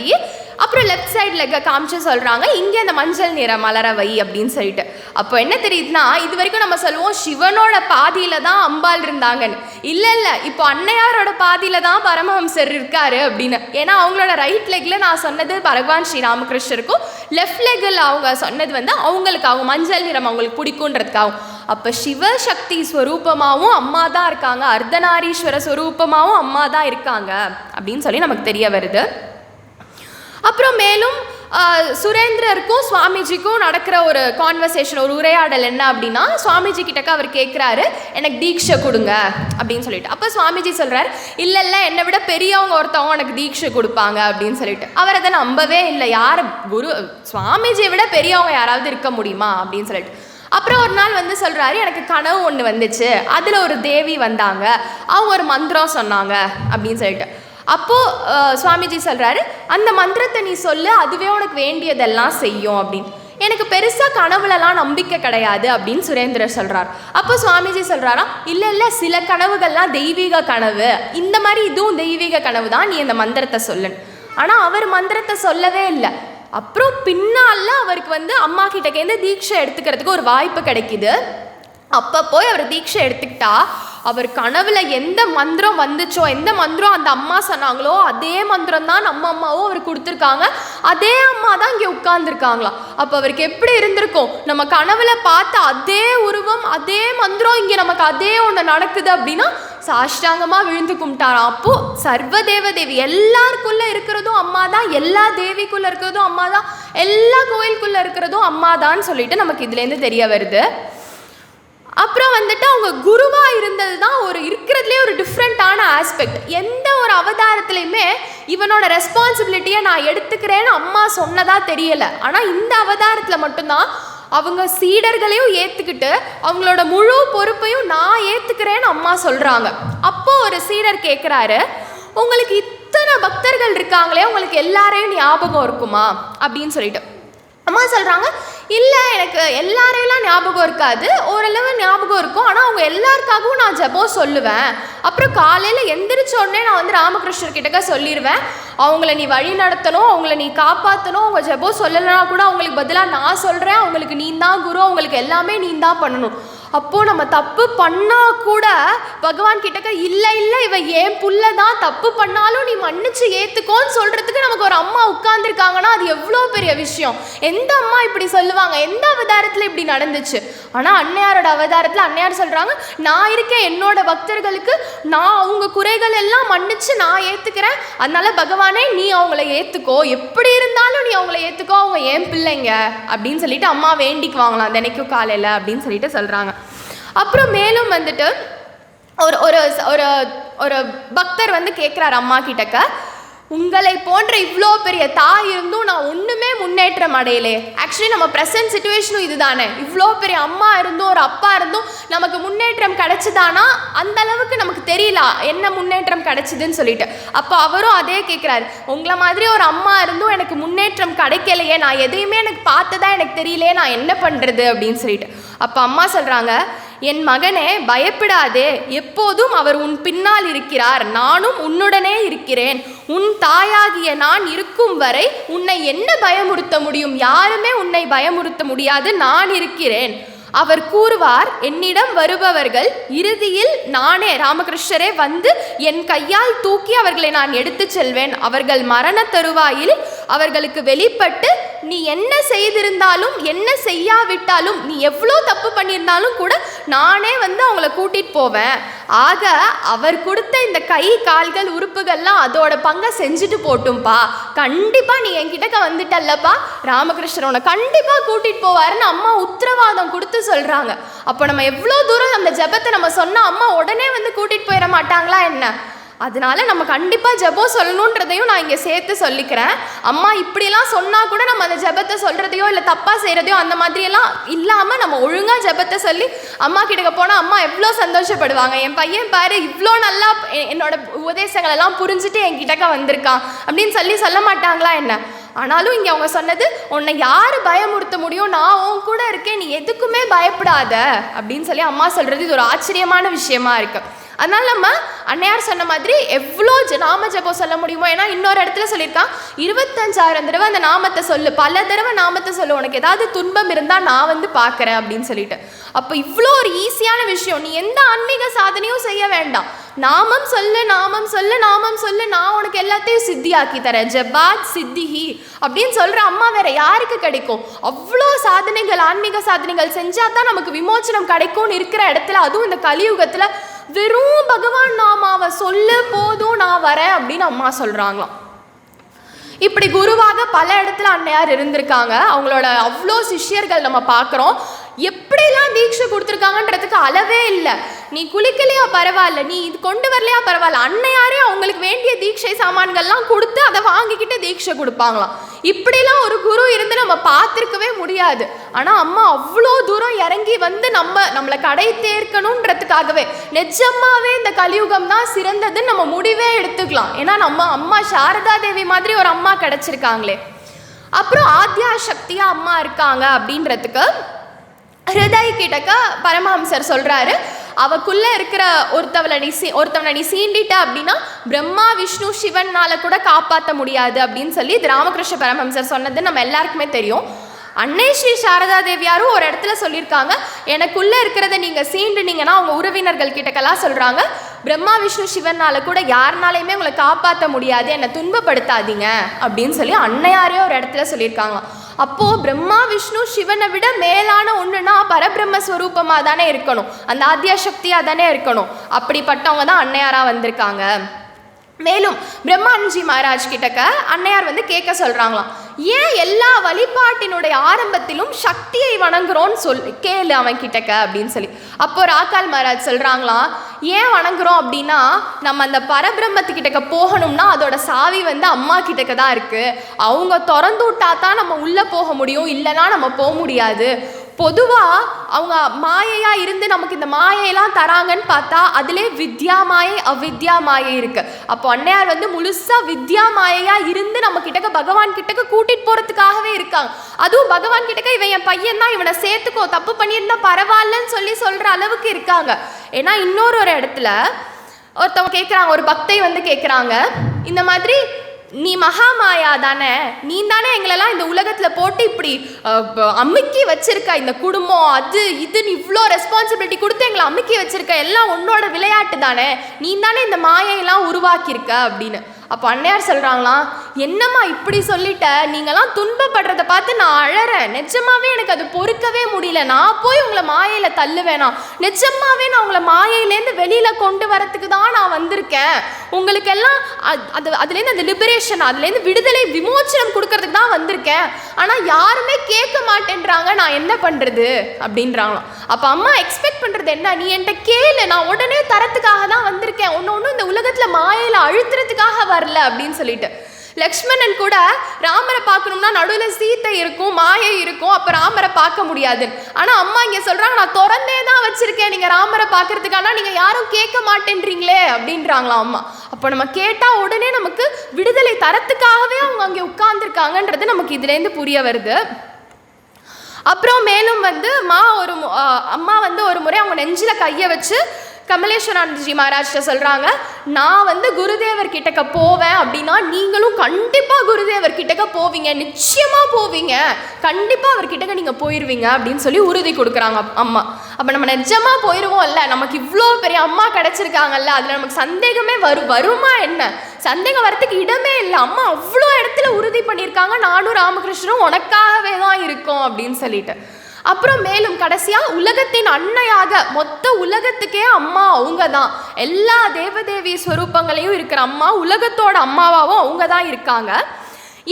அப்புறம் லெஃப்ட் சைடு லெக்கை காமிச்சு சொல்கிறாங்க, இங்கே அந்த மஞ்சள் நிற மலர வை அப்படின்னு சொல்லிட்டு. அப்போ என்ன தெரியுதுன்னா, இது வரைக்கும் நம்ம சொல்லுவோம் சிவனோட பாதியில் தான் அம்பாள் இருந்தாங்கன்னு. இல்லை இப்போ அன்னையாரோட பாதியில் தான் பரமஹம்சர் இருக்காரு அப்படின்னு. ஏன்னா அவங்களோட ரைட் லெக்கில் நான் சொன்னது பகவான் ஸ்ரீ ராமகிருஷ்ணருக்கும், லெஃப்ட் லெக்கில் அவங்க சொன்னது அவங்களுக்கு அவங்க மஞ்சள் நிறம் அவங்களுக்கு பிடிக்குன்றதுக்காகவும். அப்போ சிவசக்தி ஸ்வரூபமாகவும் அம்மா தான் இருக்காங்க, அர்த்தநாரீஸ்வர ஸ்வரூபமாகவும் அம்மா தான் இருக்காங்க அப்படின்னு சொல்லி நமக்கு தெரிய வருது. அப்புறம் மேலும் சுரேந்திரருக்கும் சுவாமிஜிக்கும் நடக்கிற ஒரு கான்வர்சேஷன், ஒரு உரையாடல் என்ன அப்படின்னா, சுவாமிஜி கிட்டக்க அவர் கேட்குறாரு, எனக்கு தீட்சை கொடுங்க அப்படின்னு சொல்லிட்டு. அப்போ சுவாமிஜி சொல்கிறார், இல்லை என்னை விட பெரியவங்க ஒருத்தவங்க எனக்கு தீட்சை கொடுப்பாங்க அப்படின்னு சொல்லிட்டு. அவர் அதை நம்பவே இல்லை, யார் குரு சுவாமிஜியை விட பெரியவங்க யாராவது இருக்க முடியுமா அப்படின்னு சொல்லிட்டு. அப்புறம் ஒரு நாள் சொல்கிறாரு, எனக்கு கனவு ஒன்று வந்துச்சு, அதில் ஒரு தேவி வந்தாங்க, அவங்க ஒரு மந்திரம் சொன்னாங்க அப்படின்னு சொல்லிட்டு. அப்போது சுவாமிஜி சொல்கிறாரு, அந்த மந்திரத்தை நீ சொல்லு, அதுவே உனக்கு வேண்டியதெல்லாம் செய்யும் அப்படின்னு. எனக்கு பெருசாக கனவுலலாம் நம்பிக்கை கிடையாது அப்படின்னு சுரேந்திரர் சொல்கிறார். அப்போ சுவாமிஜி சொல்கிறாரா, இல்லை சில கனவுகள்லாம் தெய்வீக கனவு, இந்த மாதிரி இதுவும் தெய்வீக கனவு தான், நீ இந்த மந்திரத்தை சொல்லுன்னு. ஆனால் அவர் மந்திரத்தை சொல்லவே இல்லை. அப்புறம் பின்னால் அவருக்கு அம்மா கிட்டக்கேந்து தீட்சை எடுத்துக்கிறதுக்கு ஒரு வாய்ப்பு கிடைக்கிது. அப்போ போய் அவர் தீட்சை எடுத்துக்கிட்டா, அவர் கனவுல எந்த மந்திரம் வந்துச்சோ, எந்த மந்திரம் அந்த அம்மா சொன்னாங்களோ அதே மந்திரம் தான் நம்ம அம்மாவும் அவர் கொடுத்துருக்காங்க, அதே அம்மா தான் இங்கே உட்கார்ந்துருக்காங்களாம். அப்போ அவருக்கு எப்படி இருந்திருக்கும், நம்ம கனவுல பார்த்த அதே உருவம் அதே மந்திரம் இங்கே நமக்கு அதே ஒன்று நடக்குது அப்படின்னா சாஷ்டாங்கமாக விழுந்து கும்பிட்டாராம். அப்போது சர்வதேவ தேவி எல்லாருக்குள்ளே இருக்கிறதும் அம்மா தான், எல்லா தேவிக்குள்ளே இருக்கிறதும் அம்மா தான், எல்லா கோயிலுக்குள்ளே இருக்கிறதும் அம்மா தான் சொல்லிட்டு நமக்கு இதுலேருந்து தெரிய வருது. அப்புறம் அவங்க குருவாக இருந்தது தான் ஒரு இருக்கிறதுலே ஒரு டிஃப்ரெண்ட்டான ஆஸ்பெக்ட். எந்த ஒரு அவதாரத்துலையுமே இவனோட ரெஸ்பான்சிபிலிட்டியை நான் எடுத்துக்கிறேன்னு அம்மா சொன்னதா தெரியலை. ஆனால் இந்த அவதாரத்தில் மட்டும்தான் அவங்க சீடர்களையும் ஏற்றுக்கிட்டு அவங்களோட முழு பொறுப்பையும் நான் ஏற்றுக்கிறேன்னு அம்மா சொல்கிறாங்க. அப்போது ஒரு சீடர் கேட்குறாரு, உங்களுக்கு இத்தனை பக்தர்கள் இருக்காங்களே, உங்களுக்கு எல்லாரையும் ஞாபகம் இருக்குமா அப்படின்னு சொல்லிட்டு. அம்மா சொல்கிறாங்க, இல்லை எனக்கு எல்லாரையெல்லாம் ஞாபகம் இருக்காது, ஓரளவு ஞாபகம் இருக்கும், ஆனால் அவங்க எல்லாருக்காகவும் நான் ஜபம் சொல்லுவேன். அப்புறம் காலையில் எந்திரிச்ச உடனே நான் ராமகிருஷ்ணர் கிட்டக்க சொல்லிடுவேன், அவங்கள நீ வழி நடத்தணும், அவங்கள நீ காப்பாற்றணும், அவங்க ஜபம் சொல்லலைன்னா கூட அவங்களுக்கு பதிலாக நான் சொல்கிறேன், அவங்களுக்கு நீ தான் குரு, அவங்களுக்கு எல்லாமே நீ தான் பண்ணணும். அப்போது நம்ம தப்பு பண்ணால் கூட பகவான் கிட்டக்க இல்லை இல்லை இவ ஏன் புள்ள தான், தப்பு பண்ணாலும் நீ மன்னிச்சு ஏற்றுக்கோன்னு சொல்கிறதுக்கு நமக்கு ஒரு அம்மா உட்கார்ந்துருக்காங்கன்னா அது எவ்வளோ பெரிய விஷயம். எந்த அம்மா இப்படி சொல்லுவாங்க? எந்த அவதாரத்தில் இப்படி நடந்துச்சு? ஆனால் அன்னையாரோட அவதாரத்தில் அன்னையார் சொல்கிறாங்க, நான் இருக்கேன் என்னோட பக்தர்களுக்கு, நான் அவங்க குறைகள் எல்லாம் மன்னிச்சு நான் ஏற்றுக்கிறேன், அதனால பகவானே நீ அவங்கள ஏற்றுக்கோ, எப்படி இருந்தாலும் நீ அவங்கள ஏற்றுக்கோ, அவங்க ஏன் பிள்ளைங்க அப்படின்னு சொல்லிட்டு அம்மா வேண்டிக்குவாங்களாம் தினைக்கும் காலையில் அப்படின்னு சொல்லிட்டு சொல்கிறாங்க. அப்புறம் மேலும் வந்துட்டு ஒரு ஒரு ஒரு ஒரு பக்தர் வந்து கேட்குறாரு அம்மா கிட்டக்க, உங்களை போன்ற இவ்வளோ பெரிய தாய் இருந்தும் நான் ஒன்றுமே முன்னேற்றம் அடையலே. ஆக்சுவலி நம்ம ப்ரெசன்ட் சுச்சுவேஷனும் இது தானே. இவ்வளோ பெரிய அம்மா இருந்தும் ஒரு அப்பா இருந்தும் நமக்கு முன்னேற்றம் கிடச்சிதானா? அந்த அளவுக்கு நமக்கு தெரியல என்ன முன்னேற்றம் கிடச்சிதுன்னு சொல்லிட்டு. அப்போ அவரும் அதே கேட்குறாரு, உங்களை மாதிரி ஒரு அம்மா இருந்தும் எனக்கு முன்னேற்றம் கிடைக்கலையே, நான் எதையுமே எனக்கு பார்த்ததா எனக்கு தெரியலையே, நான் என்ன பண்ணுறது அப்படின்னு சொல்லிட்டு. அப்போ அம்மா சொல்கிறாங்க, என் மகனே பயப்படாதே, எப்போதும் அவர் உன் பின்னால் இருக்கிறார், நானும் உன்னுடனே இருக்கிறேன். உன் தாயாகிய நான் இருக்கும் வரை உன்னை என்ன பயமுறுத்த முடியும்? யாருமே உன்னை பயமுறுத்த முடியாது, நான் இருக்கிறேன். அவர் கூறுவார், என்னிடம் வருபவர்கள் இறுதியில் நானே ராமகிருஷ்ணரே வந்து என் கையால் தூக்கி அவர்களை நான் எடுத்து செல்வேன். அவர்கள் மரண தருவாயில் அவர்களுக்கு வெளிப்பட்டு நீ என்ன செய்திருந்தாலும் என்ன செய்யாவிட்டாலும் நீ எவ்வளோ தப்பு பண்ணியிருந்தாலும் கூட நானே வந்து அவங்கள கூட்டிகிட்டு போவேன். ஆக அவர் கொடுத்த இந்த கை கால்கள் உறுப்புகள்லாம் அதோட பங்கை செஞ்சுட்டு போட்டும்பா, கண்டிப்பாக நீ என்கிட்டக்க வந்துட்டல்லப்பா, ராமகிருஷ்ணர் உன்னை கண்டிப்பாக கூட்டிகிட்டு போவாருன்னு அம்மா உத்தரவாதம் கொடுத்து சொல்கிறாங்க. அப்போ நம்ம எவ்வளோ தூரம் அந்த ஜபத்தை நம்ம சொன்னால் அம்மா உடனே வந்து கூட்டிகிட்டு போயிட மாட்டாங்களா என்ன? அதனால நம்ம கண்டிப்பாக ஜபம் சொல்லணுன்றதையும் நான் இங்கே சேர்த்து சொல்லிக்கிறேன். அம்மா இப்படியெல்லாம் சொன்னால் கூட நம்ம அந்த ஜபத்தை சொல்கிறதையோ இல்லை தப்பாக செய்கிறதையோ அந்த மாதிரியெல்லாம் இல்லாமல் நம்ம ஒழுங்காக ஜபத்தை சொல்லி அம்மா கிட்டக்க போனால் அம்மா எவ்வளோ சந்தோஷப்படுவாங்க. என் பையன் பாரு இவ்வளோ நல்லா என்னோட உபதேசங்கள் எல்லாம் புரிஞ்சுட்டு என்கிட்டக்க வந்திருக்கான் அப்படின்னு சொல்ல மாட்டாங்களா என்ன? ஆனாலும் இங்கே அவங்க சொன்னது, உன்னை யார் பயமுறுத்த முடியும், நான் உன் கூட இருக்கேன், நீ எதுக்குமே பயப்படாத அப்படின்னு சொல்லி அம்மா சொல்கிறது இது ஒரு ஆச்சரியமான விஷயமா இருக்குது. அதனால் நம்ம அன்னையார் சொன்ன மாதிரி எவ்வளோ நாம ஜபம் சொல்ல முடியுமோ, ஏன்னா இன்னொரு இடத்துல சொல்லியிருக்கான் 25,000 தடவை அந்த நாமத்தை சொல்லு, பல தடவை நாமத்தை சொல்லு, உனக்கு ஏதாவது துன்பம் இருந்தால் நான் வந்து பார்க்குறேன் அப்படின்னு சொல்லிட்டு. அப்போ இவ்வளோ ஒரு ஈஸியான விஷயம், நீ எந்த ஆன்மீக சாதனையும் செய்ய வேண்டாம், நாமம் சொல்லு நாமம் சொல்லு நாமம் சொல்லு, நான் உனக்கு எல்லாத்தையும் சித்தியாக்கி தரேன், ஜபாத் சித்திஹி அப்படின்னு சொல்கிற அம்மா வேற யாருக்கு கிடைக்கும்? அவ்வளோ சாதனைகள் ஆன்மீக சாதனைகள் செஞ்சால் தான் நமக்கு விமோச்சனம் கிடைக்கும்னு இருக்கிற இடத்துல, அதுவும் இந்த கலியுகத்தில் வெறும் பகவான் நாமாவை சொல்லு போதும் நான் வரேன் அப்படின்னு அம்மா சொல்கிறாங்களாம். இப்படி குருவாக பல இடத்துல அன்னையார் இருந்திருக்காங்க. அவங்களோட அவ்வளோ சிஷ்யர்கள் நம்ம பார்க்குறோம். எப்படிலாம் தீட்சை கொடுத்துருக்காங்கன்றதுக்கு அளவே இல்லை. நீ குளிக்கலையா பரவாயில்ல, நீ இது கொண்டு வரலையா பரவாயில்ல, அன்னையாரே அவங்களுக்கு வேண்டிய தீட்சை சாமான்கள்லாம் கொடுத்து அதை வாங்கிக்கிட்டு தீட்சை கொடுப்பாங்களாம். இப்படிலாம் ஒரு குரு இருந்து நம்ம பார்த்துருக்கவே முடியாது. ஆனால் அம்மா அவ்வளோ தூரம் இறங்கி வந்து நம்மளை கடை தேர்க்கணுன்றதுக்காகவே நிஜமாவே இந்த கலியுகம் தான் சிறந்ததுன்னு நம்ம முடிவே எடுத்துக்கலாம். ஏன்னா நம்ம அம்மா சாரதா தேவி மாதிரி ஒரு அம்மா கிடைச்சிருக்காங்களே. அப்புறம் ஆத்யா சக்தியா அம்மா இருக்காங்க அப்படின்றதுக்கு ஹிருதய் கிட்டக்க பரமஹம்சர் சொல்கிறாரு, அவக்குள்ளே இருக்கிற ஒருத்தவனை நீ சீண்டிட்ட அப்படின்னா பிரம்மா விஷ்ணு சிவனால் கூட காப்பாற்ற முடியாது அப்படின்னு சொல்லி இது ராமகிருஷ்ண பரமஹம்சர் சொன்னது நம்ம எல்லாருக்குமே தெரியும். அன்னை ஸ்ரீ சாரதா தேவியாரும் ஒரு இடத்துல சொல்லியிருக்காங்க, எனக்குள்ளே இருக்கிறத நீங்கள் சீண்டுனீங்கன்னா அவங்க உறவினர்கள் கிட்டக்கெல்லாம் சொல்கிறாங்க, பிரம்மா விஷ்ணு சிவனால் கூட யாருனாலையுமே உங்களை காப்பாற்ற முடியாது, என்னை துன்பப்படுத்தாதீங்க அப்படின்னு சொல்லி அன்னையாரே ஒரு இடத்துல சொல்லியிருக்காங்க. அப்போது பிரம்மா விஷ்ணு சிவனை விட மேலான ஒன்றுனா பரபிரம்மஸ்வரூபமாக தானே இருக்கணும், அந்த ஆத்யா சக்தியாக தானே இருக்கணும். அப்படிப்பட்டவங்க தான் அன்னையாராக வந்திருக்காங்க. மேலும் பிரம்மானந்த்ஜி மகாராஜ் கிட்டக்க அன்னையார் வந்து கேட்க சொல்கிறாங்களாம், ஏன் எல்லா வழிபாட்டினுடைய ஆரம்பத்திலும் சக்தியை வணங்குறோன்னு கேளு அவன் கிட்டக்க அப்படின்னு சொல்லி. அப்போ ராக்கால் மகாராஜ் சொல்கிறாங்களாம், ஏன் வணங்குறோம் அப்படின்னா நம்ம அந்த பரபிரம்மத்துக்கிட்டக்க போகணும்னா அதோட சாவி வந்து அம்மா கிட்டக்க தான் இருக்குது, அவங்க திறந்து விட்டா தான் நம்ம உள்ளே போக முடியும், இல்லைனா நம்ம போக முடியாது. பொதுவாக அவங்க மாயையாக இருந்து நமக்கு இந்த மாயையெல்லாம் தராங்கன்னு பார்த்தா அதிலே வித்யா மாயை அவித்யா மாயை இருக்குது. அப்போ அன்னையார் வந்து முழுசாக வித்யா மாயையாக இருந்து நம்ம கிட்டக்க பகவான் கிட்டக்க கூட்டிகிட்டு போகிறதுக்காகவே இருக்காங்க. அதுவும் பகவான் கிட்டக்க இவன் என் பையன் தான், இவனை சேர்த்துக்கோ, தப்பு பண்ணியிருந்தா பரவாயில்லன்னு சொல்கிற அளவுக்கு இருக்காங்க. ஏன்னா இன்னொரு இடத்துல ஒருத்தவங்க கேட்குறாங்க, ஒரு பக்தை வந்து கேட்குறாங்க, இந்த மாதிரி நீ மகாமாயா தானே, நீ தானே எங்களெல்லாம் இந்த உலகத்தில் போட்டு இப்படி அமுக்கி வச்சிருக்க, இந்த குடும்பம் அது இதுன்னு இவ்வளோ ரெஸ்பான்சிபிலிட்டி கொடுத்து எங்களை அமுக்கி வச்சிருக்க, எல்லாம் உன்னோட விளையாட்டு தானே, நீ தானே இந்த மாயையெல்லாம் உருவாக்கியிருக்க அப்படின்னு. அப்போ அன்னையார் சொல்கிறாங்களாம், என்னம்மா இப்படி சொல்லிட்ட, நீங்களாம் துன்பப்படுறத பார்த்து நான் அழறேன், நிஜமாவே எனக்கு அது பொறுக்கவே முடியல, நான் போய் உங்களை மாயையில் தள்ளுவேனா, நிஜமாவே நான் உங்களை மாயையிலேருந்து வெளியில் கொண்டு வரத்துக்கு தான் நான் வந்திருக்கேன், உங்களுக்கெல்லாம் அதுலேருந்து அந்த லிபரேஷன், அதுலேருந்து விடுதலை விமோச்சனம் கொடுக்கறதுக்கு தான் வந்திருக்கேன், ஆனால் யாருமே கேட்க மாட்டேன்றாங்க, நான் என்ன பண்ணுறது அப்படின்றாங்களாம். அப்போ அம்மா எக்ஸ்பெக்ட் பண்ணுறது என்ன, நீ என்கிட்ட கேளு, நான் உடனே தரத்துக்காக தான் வந்திருக்கேன், ஒன்று இந்த உலகத்தில் மாயையில் அழுத்துறதுக்காக வரல அப்படின்னு சொல்லிட்டு. லக்ஷ்மணன் கூட ராமரை பார்க்கணும்னா நடுவில் சீத்தை இருக்கும், மாயை இருக்கும், அப்போ ராமரை பார்க்க முடியாது. ஆனால் அம்மா இங்கே சொல்கிறாங்க, நான் திறந்தே தான் வச்சுருக்கேன் நீங்கள் ராமரை பார்க்கறதுக்கான, நீங்கள் யாரும் கேட்க மாட்டேன்றீங்களே அப்படின்றாங்களாம் அம்மா. அப்போ நம்ம கேட்டால் உடனே நமக்கு விடுதலை தரத்துக்காகவே அவங்க அங்கே உட்கார்ந்துருக்காங்கன்றது நமக்கு இதுலேருந்து புரிய வருது. அப்புறம் மேலும் வந்து அம்மா வந்து ஒரு முறை அவங்க நெஞ்சில் கையை வச்சு கமலேஸ்வரானந்தஜி மகாராஜ்கிட்ட சொல்கிறாங்க, நான் வந்து குருதேவர் கிட்டக்க போவேன் அப்படின்னா நீங்களும் கண்டிப்பாக குருதேவர் கிட்டக்க போவீங்க, நிச்சயமாக போவீங்க, கண்டிப்பாக அவர்கிட்டக்க நீங்கள் போயிடுவீங்க அப்படின்னு சொல்லி உறுதி கொடுக்குறாங்க அம்மா. அப்போ நம்ம நிஜமாக போயிடுவோம்ல, நமக்கு இவ்வளோ பெரிய அம்மா கிடச்சிருக்காங்கல்ல, அதில் நமக்கு சந்தேகமே வருமா என்ன, சந்தேகம் வரத்துக்கு இடமே இல்லை. அம்மா அவ்வளோ இடத்துல உறுதி பண்ணியிருக்காங்க, நானும் ராமகிருஷ்ணரும் உனக்காகவே தான் இருக்கோம் அப்படின்னு சொல்லிட்டு. அப்புறம் மேலும் கடைசியாக உலகத்தின் அன்னையாக, மொத்த உலகத்துக்கே அம்மா அவங்க தான், எல்லா தேவதேவி ஸ்வரூபங்களையும் இருக்கிற அம்மா, உலகத்தோட அம்மாவாகவும் அவங்க தான் இருக்காங்க.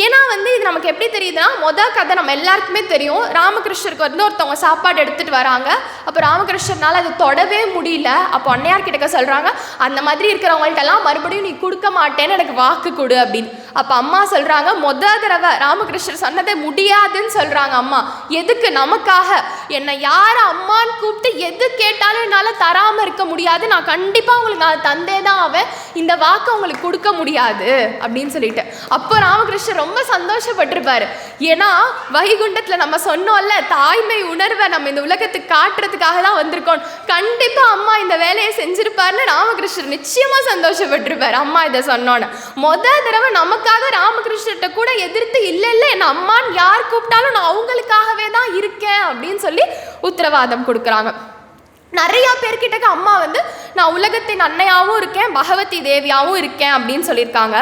ஏன்னா வந்து இது நமக்கு எப்படி தெரியுதுன்னா, மொதல் கதை நம்ம எல்லாருக்குமே தெரியும், ராமகிருஷ்ணருக்கு வந்து ஒருத்தவங்க சாப்பாடு எடுத்துகிட்டு வராங்க, அப்போ ராமகிருஷ்ணனால் அதை தொடவே முடியல, அப்போ அன்னையார் கிட்டக்க சொல்கிறாங்க, அந்த மாதிரி இருக்கிறவங்கள்ட்டெல்லாம் மறுபடியும் நீ கொடுக்க மாட்டேன்னு எனக்கு வாக்கு கொடு அப்படின்னு. அப்போ அம்மா சொல்கிறாங்க, மொதல் தடவை ராமகிருஷ்ணர் சொன்னதை முடியாதுன்னு சொல்கிறாங்க அம்மா. எதுக்கு, நமக்காக, என்னை யார் அம்மான்னு கூப்பிட்டு எது கேட்டாலும் என்னால் தராமல் இருக்க முடியாது, நான் கண்டிப்பாக உங்களுக்கு நான் தந்தே தான் ஆவேன், இந்த வாக்கை உங்களுக்கு கொடுக்க முடியாது அப்படின்னு சொல்லிட்டு. அப்போ ராமகிருஷ்ணர் ரொம்ப சந்தோஷப்பட்டிருப்பாரு. ஏன்னா வைகுண்டத்தில் நம்ம சொன்னோம்ல, தாய்மை உணர்வை நம்ம இந்த உலகத்துக்கு காட்டுறதுக்காக தான் வந்திருக்கோம், கண்டிப்பாக அம்மா இந்த வேலையை செஞ்சிருப்பாருன்னு ராமகிருஷ்ணர் நிச்சயமாக சந்தோஷப்பட்டிருப்பார் அம்மா இதை சொன்னோன்னு. மொதல் தடவை நமக்காக ராமகிருஷ்ணர்கிட்ட கூட எதிர்த்து இல்லை என் அம்மான்னு யார் கூப்பிட்டாலும் நான் அவங்களுக்காகவே தான் இருக்கேன் அப்படின்னு சொல்லி உத்தரவாதம் கொடுக்குறாங்க. நிறையா பேர்கிட்ட அம்மா வந்து நான் உலகத்தின் அன்னையாகவும் இருக்கேன், பகவதி தேவியாகவும் இருக்கேன் அப்படின்னு சொல்லியிருக்காங்க.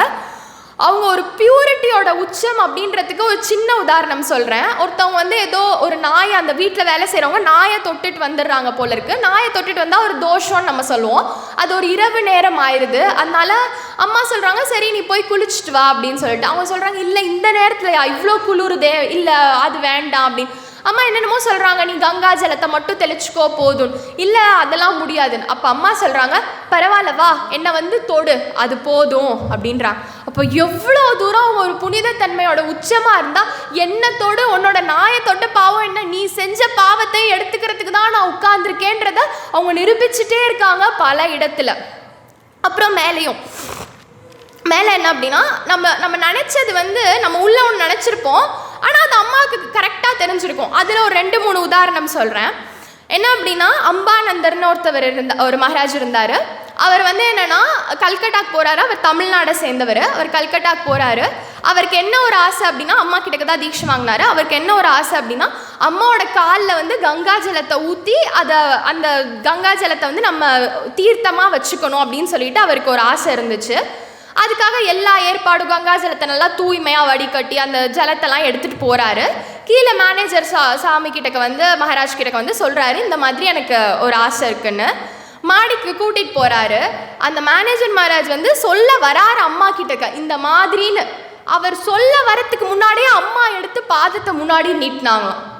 அவங்க ஒரு பியூரிட்டியோட உச்சம் அப்படின்றதுக்கு ஒரு சின்ன உதாரணம் சொல்கிறேன். ஒருத்தவங்க வந்து ஏதோ ஒரு நாயை, அந்த வீட்டில் வேலை செய்கிறவங்க நாயை தொட்டுட்டு வந்துடுறாங்க போல இருக்கு, நாயை தொட்டுட்டு வந்தால் ஒரு தோஷம்னு நம்ம சொல்லுவோம், அது ஒரு இரவு நேரம் ஆயிடுது, அதனால அம்மா சொல்கிறாங்க சரி நீ போய் குளிச்சுட்டு வா அப்படின்னு சொல்லிட்டு. அவங்க சொல்கிறாங்க இல்லை இந்த நேரத்தில் இவ்வளோ குளிருதே, இல்லை அது வேண்டாம் அப்படின்னு. அம்மா என்னென்னமோ சொல்கிறாங்க, நீ கங்கா ஜலத்தை மட்டும் தெளிச்சுக்கோ போதும், இல்லை அதெல்லாம் முடியாதுன்னு. அப்போ அம்மா சொல்கிறாங்க பரவாயில்ல வா என்னை வந்து தொடு, அது போதும் அப்படின்றாங்க. அப்போ எவ்வளோ தூரம் ஒரு புனிதத்தன்மையோட உச்சமாக இருந்தால், என்னை தொடு, உன்னோட நாயை தொட்டு பாவம் என்ன, நீ செஞ்ச பாவத்தை எடுத்துக்கிறதுக்கு தான் நான் உட்கார்ந்துருக்கேன்றத அவங்க நிரூபிச்சுட்டே இருக்காங்க பல இடத்துல. அப்புறம் மேலே என்ன அப்படின்னா, நம்ம நினச்சது வந்து நம்ம உள்ள ஒன்று நினச்சிருப்போம், ஆனால் அது அம்மாவுக்கு கரெக்டாக தெரிஞ்சிருக்கும். அதில் ஒரு 2-3 உதாரணம் சொல்கிறேன். என்ன அப்படின்னா, அம்பானந்தர்னு ஒரு மகாராஜ் இருந்தார். அவர் வந்து என்னென்னா கல்கட்டாக்கு போகிறாரு, அவர் தமிழ்நாடை சேர்ந்தவர், அவர் கல்கட்டாக்கு போகிறாரு. அவருக்கு என்ன ஒரு ஆசை அப்படின்னா, அம்மா கிட்டக்க தான் தீட்சை வாங்கினாரு. அவருக்கு என்ன ஒரு ஆசை அப்படின்னா, அம்மாவோட காலில் வந்து கங்கா ஜலத்தை ஊற்றி அந்த கங்கா ஜலத்தை வந்து நம்ம தீர்த்தமாக வச்சுக்கணும் அப்படின்னு சொல்லிட்டு அவருக்கு ஒரு ஆசை இருந்துச்சு. அதுக்காக எல்லா ஏற்பாடும், கங்கா ஜலத்தை நல்லா தூய்மையாக வடிகட்டி அந்த ஜலத்தெல்லாம் எடுத்துகிட்டு போகிறாரு. கீழே மேனேஜர் சாமி கிட்டக்க வந்து, மகாராஜ் கிட்டக்க வந்து சொல்கிறாரு இந்த மாதிரி எனக்கு ஒரு ஆசை இருக்குன்னு. மாடிக்கு கூட்டிகிட்டு போகிறாரு. அந்த மேனேஜர் மகாராஜ் வந்து சொல்ல வராரு அம்மா கிட்டக்க இந்த மாதிரின்னு. அவர் சொல்ல வரத்துக்கு முன்னாடியே அம்மா எடுத்து பாதத்தை முன்னாடி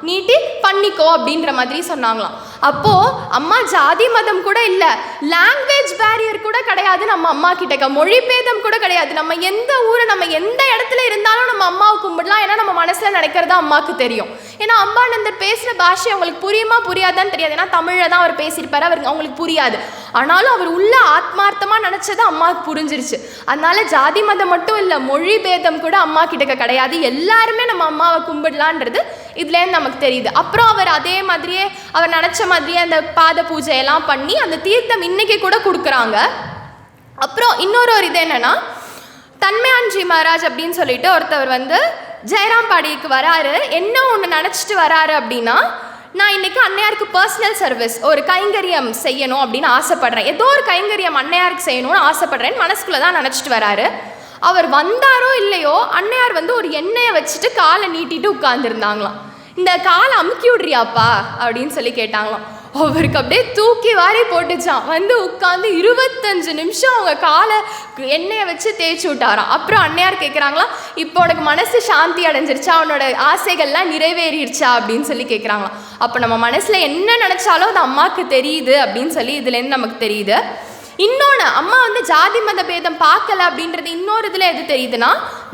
நீட்டி பண்ணிக்கோ அப்படின்ற மாதிரி சொன்னாங்களாம். அப்போது அம்மா ஜாதி மதம் கூட இல்லை, லாங்குவேஜ் பேரியர் கூட கிடையாது நம்ம அம்மா கிட்டக்க, மொழி பேதம் கூட கிடையாது. நம்ம எந்த ஊர், நம்ம எந்த இடத்துல இருந்தாலும் நம்ம அம்மாவை கும்பிடலாம். ஏன்னா நம்ம மனசில் நினைக்கிறதா அம்மாவுக்கு தெரியும். ஏன்னா அம்பானந்தர் பேசுகிற பாஷை அவங்களுக்கு புரியுமா புரியாதான்னு தெரியாது. ஏன்னா தமிழில் தான் அவர் பேசியிருப்பார், அவங்களுக்கு புரியாது. ஆனாலும் அவர் உள்ள ஆத்மார்த்தமாக நினச்சது அம்மாவுக்கு புரிஞ்சிருச்சு. அதனால ஜாதி மதம் மட்டும் இல்லை, மொழி பேதம் கூட அம்மா கிட்டக்க கிடையாது. எல்லாருமே நம்ம அம்மாவை கும்பிடலான்றது இதுலேருந்து நமக்கு தெரியுது. அப்புறம் அவர் அதே மாதிரியே அவர் நினச்ச மாதிரியே அந்த பாத பூஜையெல்லாம் பண்ணி அந்த தீர்த்தம் இன்னைக்கு கூட கொடுக்குறாங்க. அப்புறம் இன்னொரு இது என்னென்னா, தன்மயான்ஜி மகாராஜ் அப்படின்னு சொல்லிட்டு ஒருத்தவர் வந்து ஜெயராம்பாடிக்கு வராரு. என்ன ஒன்று நினச்சிட்டு வராரு அப்படின்னா, நான் இன்றைக்கி அன்னையாருக்கு பர்சனல் சர்வீஸ் ஒரு கைங்கரியம் செய்யணும் அப்படின்னு ஆசைப்பட்றேன், ஏதோ ஒரு கைங்கரியம் அன்னையாருக்கு செய்யணும்னு ஆசைப்பட்றேன்னு மனசுக்குள்ளே தான் நினச்சிட்டு வராரு. அவர் வந்தாரோ இல்லையோ அன்னையார் வந்து ஒரு எண்ணெயை வச்சுட்டு காலை நீட்டிட்டு உட்காந்துருந்தாங்களாம். இந்த காலை அமுக்கி விட்றியாப்பா அப்படின்னு சொல்லி கேட்டாங்களாம். அவருக்கு அப்படியே தூக்கி வாரி போட்டுச்சான். வந்து உட்காந்து 25 நிமிஷம் அவங்க காலை எண்ணெயை வச்சு தேய்ச்சி விட்டாராம். அப்புறம் அன்னையார் கேட்குறாங்களா, இப்போ உனக்கு மனசு சாந்தி அடைஞ்சிருச்சா, அவனோட ஆசைகள்லாம் நிறைவேறிடுச்சா அப்படின்னு சொல்லி கேட்குறாங்களாம். அப்போ நம்ம மனசில் என்ன நினச்சாலும் அது அம்மாவுக்கு தெரியுது அப்படின்னு சொல்லி இதுலேருந்து நமக்கு தெரியுது. இன்னொன்று, அம்மா வந்து ஜாதி மத பேதம் பார்க்கல அப்படின்றது இன்னொரு இதில் எது தெரியுதுன்னா,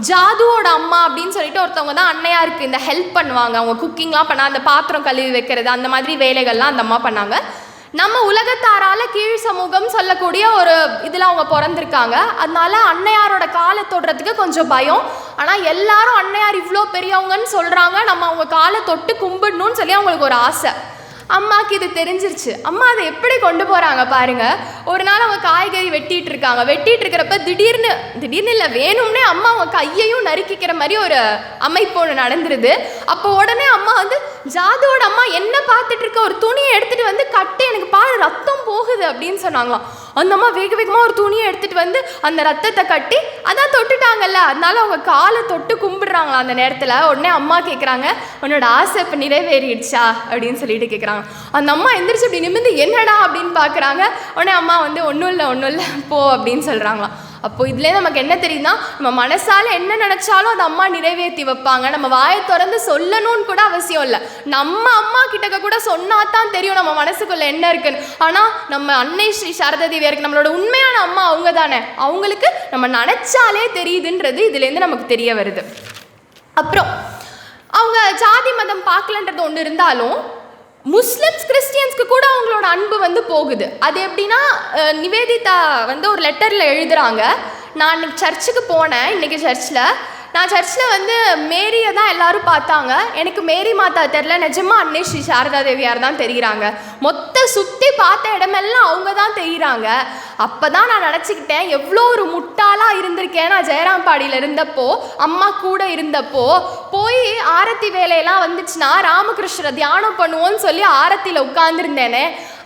ஜாதுவோட அம்மா அப்படின்னு சொல்லிட்டு ஒருத்தவங்க தான் அன்னையாருக்கு இந்த ஹெல்ப் பண்ணுவாங்க. அவங்க குக்கிங்லாம் பண்ண, அந்த பாத்திரம் கழுவி வைக்கிறது, அந்த மாதிரி வேலைகள்லாம் அந்த அம்மா பண்ணாங்க. நம்ம உலகத்தாரால் கீழ் சமூகம் சொல்லக்கூடிய ஒரு இதில் அவங்க பிறந்திருக்காங்க. அதனால அன்னையாரோட காலை தொடுறதுக்கு கொஞ்சம் பயம். ஆனால் எல்லாரும் அன்னையார் இவ்வளோ பெரியவங்கன்னு சொல்கிறாங்க, நம்ம அவங்க காலை தொட்டு கும்பிடணும்னு சொல்லி அவங்களுக்கு ஒரு ஆசை. அம்மாவுக்கு இது தெரிஞ்சிருச்சு. அம்மா அதை எப்படி கொண்டு போகிறாங்க பாருங்கள். ஒரு நாள் அவங்க காய்கறி வெட்டிகிட்டு இருக்காங்க. வெட்டிகிட்டு இருக்கிறப்ப திடீர்னு இல்லை, வேணும்னே அம்மா அவங்க கையையும் நறுக்கிக்கிற மாதிரி ஒரு அமைப்பு ஒன்று நடந்துருது. அப்போ உடனே அம்மா வந்து, ஜாதுவோட அம்மா என்ன பார்த்துட்டு இருக்க, ஒரு துணியை எடுத்துகிட்டு வந்து கட்டு, எனக்கு பாரு ரத்தம் போகுது அப்படின்னு சொன்னாங்களாம். அந்த அம்மா வேக வேகமாக ஒரு துணியை எடுத்துகிட்டு வந்து அந்த ரத்தத்தை கட்டி அதான் தொட்டுட்டாங்கல்ல, அதனால அவங்க காலை தொட்டு கும்பிடுறாங்களா அந்த நேரத்தில். உடனே அம்மா கேட்குறாங்க, உன்னோட ஆசை இப்போ நிறைவேறிடுச்சா அப்படின்னு சொல்லிட்டு கேட்குறாங்க. அந்த அம்மா எந்திரிச்சு அப்படி நிமிர்ந்து என்னடா அப்படின்னு பார்க்குறாங்க. உடனே அம்மா வந்து ஒன்றும் இல்லை போ அப்படின்னு சொல்கிறாங்களாம். அப்போது இதுலேயே நமக்கு என்ன தெரியுதுன்னா, நம்ம மனசால் என்ன நினச்சாலும் அந்த அம்மா நிறைவேற்றி வைப்பாங்க. நம்ம வாயை திறந்து சொல்லணும்னு கூட அவசியம் இல்லை. நம்ம அம்மா கிட்டக்க கூட சொன்னால் தான் தெரியும் நம்ம மனசுக்குள்ளே என்ன இருக்குன்னு. ஆனால் நம்ம அன்னை ஸ்ரீ சாரதா தேவியாருக்கு நம்மளோட உண்மையான அம்மா அவங்க தானே, அவங்களுக்கு நம்ம நினச்சாலே தெரியுதுன்றது இதுலேருந்து நமக்கு தெரிய வருது. அப்புறம் அவங்க ஜாதி மதம் பார்க்கலன்றது ஒன்று இருந்தாலும் முஸ்லிம்ஸ் கிறிஸ்டியன்ஸ்க்கு கூட அவங்களோட அன்பு வந்து போகுது. அது எப்படின்னா, நிவேதிதா வந்து ஒரு லெட்டரில் எழுதுகிறாங்க, நான் இன்னைக்கு சர்ச்சுக்கு போனேன், இன்றைக்கி நான் சர்ச்சில் வந்து மேரியை தான் எல்லோரும் பார்த்தாங்க, எனக்கு மேரி மாதா தெரில, நிஜமாக அன்னை ஸ்ரீ சாரதா தேவியார் தான் தெரிகிறாங்க, மொத்த சுற்றி பார்த்த இடமெல்லாம் அவங்க தான் தெரிகிறாங்க. அப்போ தான் நான் நினச்சிக்கிட்டேன், எவ்வளோ ஒரு முட்டாளாக இருந்திருக்கேன் நான் ஜெயராம்பாடியில் இருந்தப்போ, அம்மா கூட இருந்தப்போ. போய் ஆரத்தி வேலையெல்லாம் வந்துச்சுன்னா ராமகிருஷ்ணரை தியானம் பண்ணுவோன்னு சொல்லி ஆரத்தியில் உட்கார்ந்துருந்தேனே,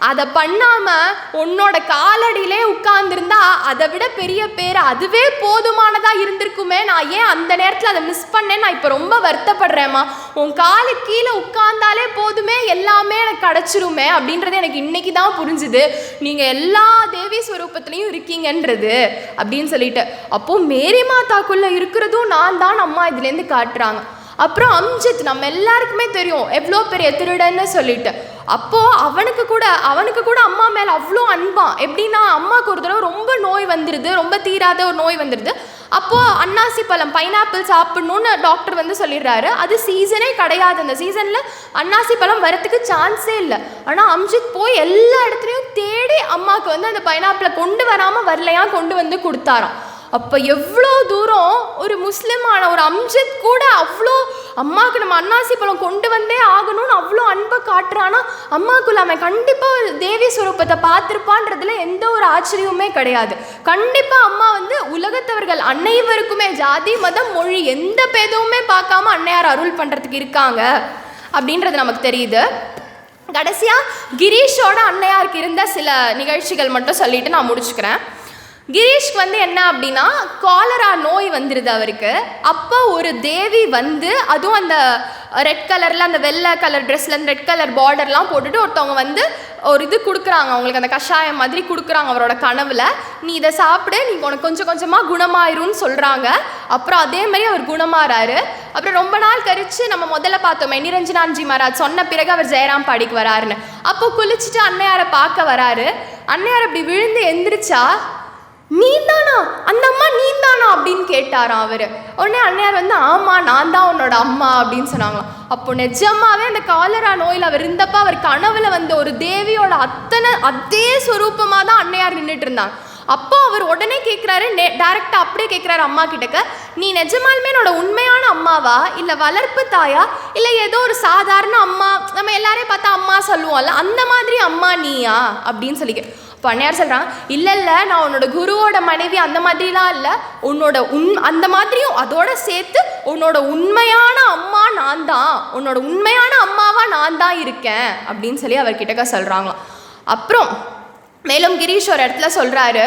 அதை பண்ணாமல் உன்னோட காலடியிலே உட்கார்ந்துருந்தா அதை விட பெரிய பேர் அதுவே போதுமானதாக இருந்திருக்குமே, நான் ஏன் அந்த நேரத்தில் அதை மிஸ் பண்ணேன்னு நான் இப்போ ரொம்ப வருத்தப்படுறேம்மா. உன் காலு கீழே உட்கார்ந்தாலே போதுமே, எல்லாமே எனக்கு கிடச்சிருமே அப்படின்றது எனக்கு இன்னைக்கு தான் புரிஞ்சுது. நீங்கள் எல்லா தேவி ஸ்வரூபத்துலேயும் இருக்கீங்கன்றது அப்படின்னு சொல்லிட்டு. அப்போது மேரி மாதாக்குள்ளே இருக்கிறதும் நான் தான் அம்மா இதுலேருந்து காட்டுறாங்க. அப்புறம் அம்ஜித் நம்ம எல்லாருக்குமே தெரியும் எவ்வளோ பெரிய திருடன்னு சொல்லிட்டு. அப்போது அவனுக்கு கூட அம்மா மேலே அவ்வளோ அன்பான். எப்படின்னா, அம்மாவுக்கு ஒரு தடவை ரொம்ப நோய் வந்துடுது, ரொம்ப தீராத ஒரு நோய் வந்துடுது. அப்போது அன்னாசி பழம், பைனாப்பிள் சாப்பிட்ணுன்னு டாக்டர் வந்து சொல்லிடுறாரு. அது சீசனே கிடையாது, அந்த சீசனில் அன்னாசி பழம் வரத்துக்கு சான்ஸே இல்லை. ஆனால் அம்ஜித் போய் எல்லா இடத்துலையும் தேடி அம்மாவுக்கு வந்து அந்த பைனாப்பிளை கொண்டு வராமல் வரலையா கொண்டு வந்து கொடுத்தாராம். அப்போ எவ்வளோ தூரம் ஒரு முஸ்லிமான ஒரு அம்ஜித் கூட அவ்வளோ அம்மாவுக்கு நம்ம அன்னாசி பழம் கொண்டு வந்தே ஆகணும்னு அவ்வளோ அன்பை காட்டுறான்னா, அம்மாவுக்குள்ள அவன் கண்டிப்பாக தேவி ஸ்வரூபத்தை பார்த்துருப்பான்றதுல எந்த ஒரு ஆச்சரியமுமே கிடையாது. கண்டிப்பாக அம்மா வந்து உலகத்தவர்கள் அனைவருக்குமே ஜாதி மதம் மொழி எந்த பேதவுமே பார்க்காம அன்னையார் அருள் பண்ணுறதுக்கு இருக்காங்க அப்படின்றது நமக்கு தெரியுது. கடைசியாக கிரீஷோட அன்னையாருக்கு இருந்த சில நிகழ்ச்சிகள் மட்டும் சொல்லிட்டு நான் முடிச்சுக்கிறேன். கிரீஷ்க்கு வந்து என்ன அப்படின்னா, காலரா நோய் வந்துடுது அவருக்கு. அப்போ ஒரு தேவி வந்து, அதுவும் அந்த ரெட் கலரில் அந்த வெள்ளை கலர் ட்ரெஸ்ஸில் அந்த ரெட் கலர் பார்டர்லாம் போட்டுட்டு ஒருத்தவங்க வந்து ஒரு இது கொடுக்குறாங்க, அவங்களுக்கு அந்த கஷாயம் மாதிரி கொடுக்குறாங்க அவரோட கனவில். நீ இதை சாப்பிடு, நீ உனக்கு கொஞ்சம் கொஞ்சமாக குணமாயிரும்னு சொல்கிறாங்க. அப்புறம் அதே மாதிரி அவர் குணமாறாரு. அப்புறம் ரொம்ப நாள் கழித்து நம்ம முதல்ல பார்த்தோமே நிரஞ்சனான்ஜி மகாராஜ் சொன்ன பிறகு அவர் ஜெயராம்பாடிக்கு வராருன்னு. அப்போ குளிச்சுட்டு அன்னையாரை பார்க்க வராரு. அன்னையார் அப்படி விழுந்து எந்திரிச்சா, நீந்தானா அந்த அம்மா, நீந்தானா அப்படின்னு கேட்டாராம் அவர். உடனே அன்னையார் வந்து, ஆமாம் நான் தான் உன்னோட அம்மா அப்படின்னு சொன்னாங்களாம். அப்போ நிஜமாவே அந்த காலரா நோயில் அவர் இருந்தப்போ அவர் கனவுல வந்து ஒரு தேவியோட அதே ஸ்வரூபமாக தான் அன்னையார் நின்றுட்டு இருந்தாங்க. அப்போ அவர் உடனே கேட்குறாரு, டேரெக்டாக அப்படியே கேட்குறாரு அம்மா கிட்டக்க, நீ நிஜமாலுமே என்னோட உண்மையான அம்மாவா, இல்லை வளர்ப்பு தாயா, இல்லை ஏதோ ஒரு சாதாரண அம்மா, நம்ம எல்லாரையும் பார்த்தா அம்மா சொல்லுவோம்ல அந்த மாதிரி அம்மா நீயா அப்படின்னு சொல்லி. பண்ணையார் சொல்கிறான், இல்லை நான் உன்னோட குருவோட மனைவி அந்த மாதிரிலாம் இல்லை, உன்னோட அந்த மாதிரியும் அதோட சேர்த்து உன்னோட உண்மையான அம்மா நான் தான், உன்னோட உண்மையான அம்மாவாக நான் தான் இருக்கேன் அப்படின்னு சொல்லி அவர்கிட்டக்க சொல்கிறாங்களாம். அப்புறம் மேலும் கிரீஷ் ஒரு இடத்துல சொல்கிறாரு,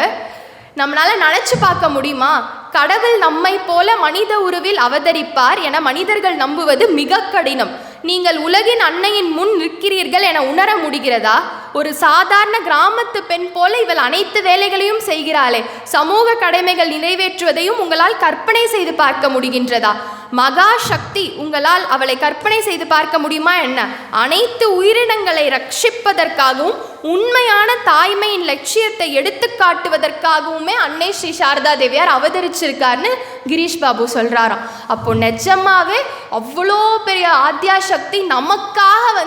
நம்மளால் நினச்சி பார்க்க முடியுமா, கடவுள் நம்மை போல மனித உருவில் அவதரிப்பார் என மனிதர்கள் நம்புவது மிக கடினம். நீங்கள் உலகின் அன்னையின் முன் நிற்கிறீர்கள் என உணர முடிகிறதா? ஒரு சாதாரண கிராமத்து பெண் போல இவள் அனைத்து வேலைகளையும் செய்கிறாளே, சமூக கடமைகள் நிறைவேற்றுவதையும் உங்களால் கற்பனை செய்து பார்க்க முடிகின்றதா? மகா சக்தி, உங்களால் அவளை கற்பனை செய்து பார்க்க முடியுமா என்ன? அனைத்து உயிரினங்களை ரட்சிப்பதற்காகவும் உண்மையான தாய்மையின் லட்சியத்தை எடுத்து காட்டுவதற்காகவுமே அன்னை ஸ்ரீ சாரதா தேவியார் அவதரிச்சிருக்காருன்னு கிரீஷ் பாபு சொல்கிறாராம். அப்போ நிஜமாவே அவ்வளோ பெரிய ஆத்யா சக்தி நமக்காக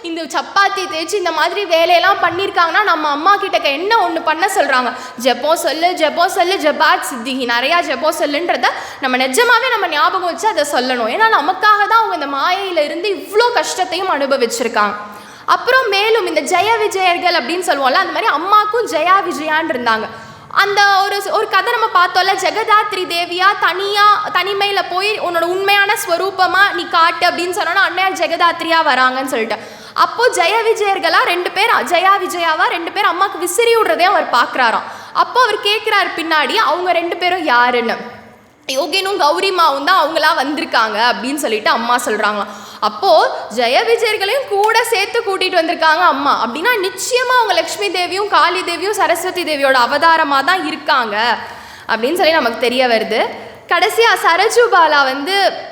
இந்த சப்பாத்தி தேய்ச்சி இந்த மாதிரி வேலையெல்லாம் பண்ணியிருக்காங்கன்னா நம்ம அம்மா கிட்ட என்ன ஒன்று பண்ண சொல்கிறாங்க, ஜெபம் சொல்லு ஜெபம் சொல்லு, ஜபாத் சித்திகி, நிறையா ஜெபம் சொல்லுன்றத நம்ம நிஜமாவே நம்ம ஞாபகம் வச்சு அதை சொல்லணும். ஏன்னா நமக்காக தான் அவங்க இந்த மாயையிலிருந்து இவ்வளோ கஷ்டத்தையும் அனுபவிச்சிருக்காங்க. அப்புறம் மேலும் இந்த ஜெய விஜயர்கள் அப்படின்னு சொல்லுவோம்ல, அந்த மாதிரி அம்மாக்கும் ஜெயா விஜயான் இருந்தாங்க. அந்த ஒரு கதை நம்ம பார்த்தோம்ல, ஜெகதாத்ரி தேவியா தனிமையில் போய் உன்னோட உண்மையான ஸ்வரூபமாக நீ காட்டு அப்படின்னு சொன்னோன்னா அன்னையார் ஜெகதாத்ரியா வராங்கன்னு சொல்லிட்டு, அப்போது ஜெய விஜயர்களா 2 பேர், ஜெயா விஜயாவா 2 பேர் அம்மாவுக்கு விசிறி விடுறதையும் அவர் பார்க்குறாராம். அப்போ அவர் கேட்குறாரு பின்னாடி அவங்க 2 பேரும் யாருன்னு. யோகினும் கௌரிமாவும் தான் அவங்களா வந்திருக்காங்க அப்படின்னு சொல்லிட்டு அம்மா சொல்கிறாங்களாம். அப்போது ஜெய விஜயர்களையும் கூட சேர்த்து கூட்டிகிட்டு வந்திருக்காங்க அம்மா. அப்படின்னா நிச்சயமாக அவங்க லக்ஷ்மி தேவியும் காளி தேவியும் சரஸ்வதி தேவியோட அவதாரமாக தான் இருக்காங்க அப்படின்னு சொல்லி நமக்கு தெரிய வருது. கடைசியாக சரஜு பாலா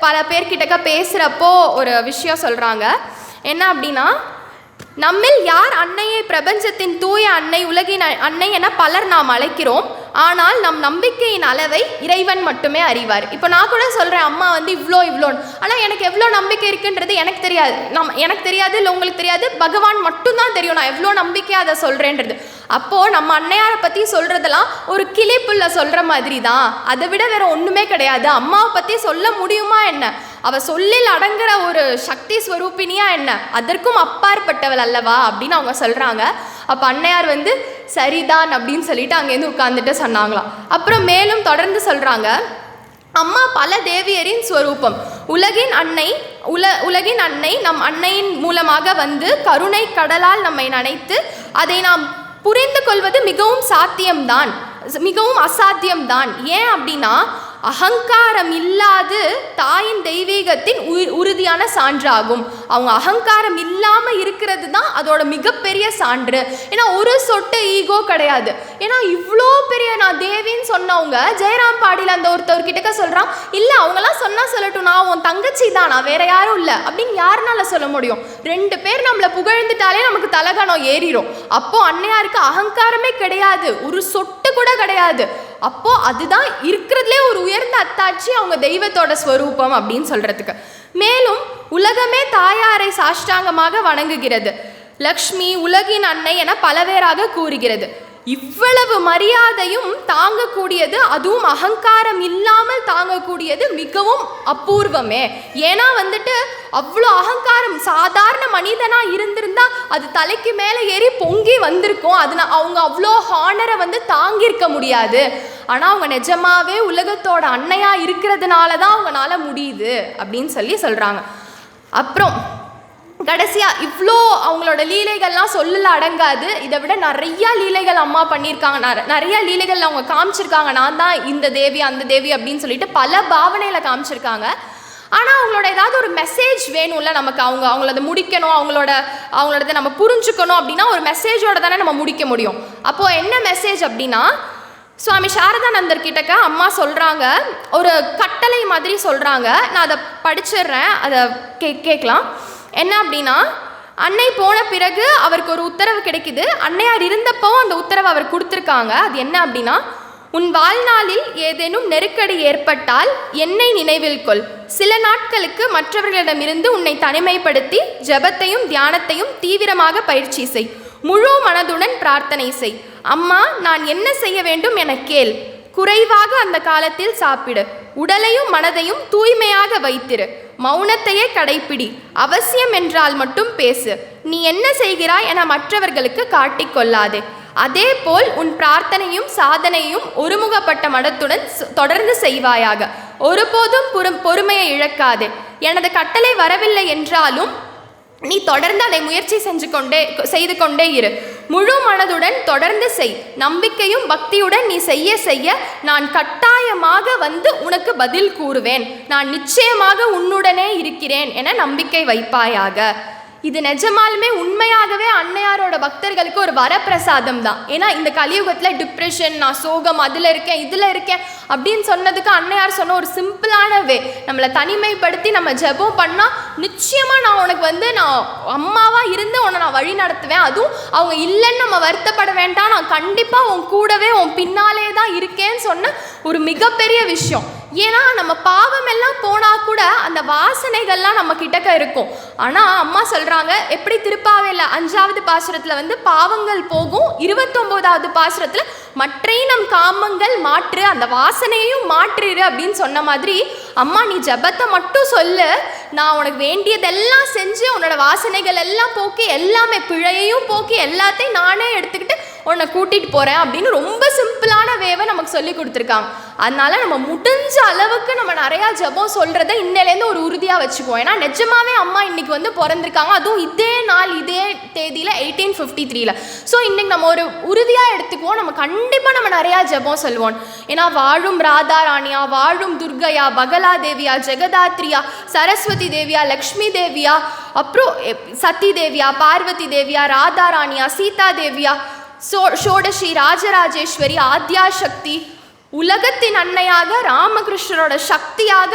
பல பேர்கிட்டக்க பேசுகிறப்போ ஒரு விஷயம் சொல்கிறாங்க. என்ன அப்படின்னா, நம்மில் யார் அன்னையை பிரபஞ்சத்தின் தூய அன்னை, உலகின் அன்னை என பலர் நாம் அழைக்கிறோம். ஆனால் நம் நம்பிக்கையின் அளவை இறைவன் மட்டுமே அறிவார். இப்போ நான் கூட சொல்கிறேன் அம்மா இவ்வளோன்னு, ஆனால் எனக்கு எவ்வளோ நம்பிக்கை இருக்குன்றது எனக்கு தெரியாது. எனக்கு தெரியாது, இல்லை உங்களுக்கு தெரியாது, பகவான் மட்டும்தான் தெரியும் நான் எவ்வளோ நம்பிக்கையாக அதை சொல்கிறேன்றது. அப்போது நம்ம அன்னையாரை பற்றி சொல்கிறதெல்லாம் ஒரு கிளிப்புள்ள சொல்கிற மாதிரி தான், அதை விட வேறு ஒன்றுமே கிடையாது. அம்மாவை பற்றி சொல்ல முடியுமா என்ன? அவள் சொல்லில் அடங்குற ஒரு சக்தி ஸ்வரூபினியா என்ன? அதற்கும் அப்பாற்பட்டவள் அல்லவா அப்படின்னு அவங்க சொல்கிறாங்க. அப்போ அன்னையார் சரிதான் அப்படின்னு சொல்லிட்டு அங்கேருந்து உட்காந்துட்டு சொன்னாங்களாம். அப்புறம் மேலும் தொடர்ந்து சொல்கிறாங்க, அம்மா பல தேவியரின் ஸ்வரூபம். உலகின் அன்னை நம் அன்னையின் மூலமாக கருணை கடலால் நம்மை நனைத்து அதை நாம் புரிந்து கொள்வது மிகவும் அசாத்தியம்தான். ஏன் அப்படின்னா, அகங்காரம் இல்லாது தாயின் தெய்வீகத்தின் உறுதியான சான்றாகும். அவங்க அகங்காரம் இல்லாமல் இருக்கிறது தான் அதோட மிகப்பெரிய சான்று. ஏன்னா ஒரு சொட்டு ஈகோ கிடையாது. ஏன்னா இவ்வளோ பெரிய நான் தேவின்னு சொன்னவங்க ஜெயராம் பாடியில் அந்த ஒருத்தவர்கிட்ட சொல்கிறான், இல்லை அவங்களாம் சொன்னால் சொல்லட்டும், நான் உன் தங்கச்சி தான், நான் வேற யாரும் இல்லை அப்படின்னு யாருனால சொல்ல முடியும்? 2 பேர் நம்மளை புகழ்ந்துட்டாலே நமக்கு தலகணம் ஏறிடும். அப்போ அன்னையாருக்கு அகங்காரமே கிடையாது, ஒரு சொட்டு கூட கிடையாது. அப்போ அதுதான் இருக்கிறதுலே ஒரு உயர்ந்த அத்தாட்சி அவங்க தெய்வத்தோட ஸ்வரூபம் அப்படின்னு சொல்றதுக்கு. மேலும் உலகமே தாயாரை சாஷ்டாங்கமாக வணங்குகிறது. லக்ஷ்மி, உலகின் அன்னை என பலவேறாக கூறுகிறது. இவ்வளவு மரியாதையும் தாங்கக்கூடியது, அதுவும் அகங்காரம் இல்லாமல் தாங்கக்கூடியது மிகவும் அபூர்வமே. ஏன்னா அவ்வளோ அகங்காரம் சாதாரண மனிதனாக இருந்திருந்தா அது தலைக்கு மேலே ஏறி பொங்கி வந்திருக்கும். அவங்க அவ்வளோ ஹானரை தாங்கியிருக்க முடியாது. ஆனால் அவங்க நிஜமாவே உலகத்தோட அன்னையாக இருக்கிறதுனால தான் அவங்களால முடியுது அப்படின்னு சொல்கிறாங்க. அப்புறம் கடைசியாக இவ்வளோ அவங்களோட லீலைகள்லாம் சொல்லல அடங்காது. இதை விட நிறையா லீலைகள் அம்மா பண்ணியிருக்காங்க, நிறையா லீலைகள் அவங்க காமிச்சிருக்காங்க. நான் தான் இந்த தேவி அந்த தேவி அப்படின்னு சொல்லிட்டு பல பாவனையில் காமிச்சிருக்காங்க. ஆனால் அவங்களோட ஏதாவது ஒரு மெசேஜ் வேணும்ல நமக்கு, அவங்கள முடிக்கணும், அவங்களோட நம்ம புரிஞ்சுக்கணும் அப்படின்னா ஒரு மெசேஜோட தானே நம்ம முடிக்க முடியும். அப்போது என்ன மெசேஜ் அப்படின்னா, சுவாமி சாரதானந்தர் கிட்டக்க அம்மா சொல்கிறாங்க, ஒரு கட்டளை மாதிரி சொல்கிறாங்க. நான் அதை படிச்சிடுறேன், அதை கேட்கலாம். என்ன அப்படின்னா, அன்னை போன பிறகு அவருக்கு ஒரு உத்தரவு கிடைக்குது. அன்னையார் இருந்தப்போ அந்த உத்தரவு அவர் கொடுத்துருக்காங்க. அது என்ன அப்படின்னா, உன் வாழ்நாளில் ஏதேனும் நெருக்கடி ஏற்பட்டால் என்னை நினைவில் கொள். சில நாட்களுக்கு மற்றவர்களிடமிருந்து உன்னை தனிமைப்படுத்தி ஜபத்தையும் தியானத்தையும் தீவிரமாக பயிற்சி செய். முழு மனதுடன் பிரார்த்தனை செய். அம்மா, நான் என்ன செய்ய வேண்டும் என கேள். குறைவாக அந்த காலத்தில் சாப்பிடு. உடலையும் மனதையும் தூய்மையாக வைத்திரு. மௌனத்தையே கடைப்பிடி. அவசியம் என்றால் மட்டும் பேசு. நீ என்ன செய்கிறாய் என மற்றவர்களுக்கு காட்டிக்கொள்ளாதே. அதே போல் உன் பிரார்த்தனையும் சாதனையும் ஒருமுகப்பட்ட மனத்துடன் தொடர்ந்து செய்வாயாக. ஒருபோதும் பொறுமையை இழக்காதே. எனது கட்டளை வரவில்லை என்றாலும் நீ தொடர்ந்து அதை முயற்சி செய்து கொண்டே இரு. முழு மனதுடன் தொடர்ந்து செய். நம்பிக்கையும் பக்தியுடன் நீ செய்ய செய்ய நான் கட்டாயமாக வந்து உனக்கு பதில் கூறுவேன். நான் நிச்சயமாக உன்னுடனே இருக்கிறேன் என நம்பிக்கை வைப்பாயாக. இது நிஜமாலுமே உண்மையாகவே அன்னையாரோட பக்தர்களுக்கு ஒரு வரப்பிரசாதம் தான். ஏன்னா இந்த கலியுகத்தில் டிப்ரெஷன், நான் சோகம், அதில் இருக்கேன் இதில் இருக்கேன் அப்படின்னு சொன்னதுக்கு அன்னையார் சொன்ன ஒரு சிம்பிளான வே, நம்மளை தனிமைப்படுத்தி நம்ம ஜெபம் பண்ணால் நிச்சயமாக நான் உனக்கு வந்து நான் அம்மாவாக இருந்து உன்னை நான் வழி நடத்துவேன். அதுவும் அவங்க இல்லைன்னு நம்ம வருத்தப்பட வேண்டாம், நான் கண்டிப்பாக உன் கூடவே உன் பின்னாலே தான் இருக்கேன்னு சொன்ன ஒரு மிகப்பெரிய விஷயம். ஏன்னா நம்ம பாவம் எல்லாம் போனால் கூட அந்த வாசனைகள்லாம் நம்ம கிட்டக்க இருக்கும். ஆனால் அம்மா சொல்கிறாங்க, எப்படி திருப்பாவையில் 5வது பாசுரத்தில் வந்து பாவங்கள் போகும், 29வது பாசுரத்தில் மற்றை நம் காமங்கள் மாற்று, அந்த வாசனையையும் மாற்றிரு அப்படின்னு சொன்ன மாதிரி அம்மா நீ ஜெபத்தை மட்டும் சொல்லு, நான் உனக்கு வேண்டியதெல்லாம் செஞ்சு உன்னோட வாசனைகள் எல்லாம் போக்கி எல்லாமே பிழையையும் போக்கி எல்லாத்தையும் நானே எடுத்துக்கிட்டு உன்னை கூட்டிகிட்டு போகிறேன் அப்படின்னு ரொம்ப சிம்பிளான வேவை நமக்கு சொல்லி கொடுத்துருக்காங்க. அதனால நம்ம முடிஞ்ச அளவுக்கு நம்ம நிறையா ஜெபம் சொல்கிறத இன்னிலேருந்து ஒரு உறுதியாக வச்சுக்குவோம். ஏன்னா நிஜமாவே அம்மா இன்னைக்கு வந்து பிறந்திருக்காங்க, அதுவும் இதே நாள் இதே தேதியில் 1853. ஸோ இன்னைக்கு நம்ம ஒரு உறுதியாக எடுத்துக்குவோம், நம்ம கண்டிப்பாக நம்ம நிறையா ஜெபம் சொல்லுவோம். ஏன்னா வாழும் ராதாராணியா, வாழும் துர்கையா, பகலா தேவியா, ஜெகதாத்ரியா, சரஸ்வதி தேவியா, லக்ஷ்மி தேவியா, அப்புறம் சத்தி தேவியா, பார்வதி தேவியா, ராதாராணியா, சீதா தேவியா, ஷோடசி, ராஜராஜேஸ்வரி, ஆத்யாசக்தி, உலகத்தின் அன்னையாக ராமகிருஷ்ணரோட சக்தியாக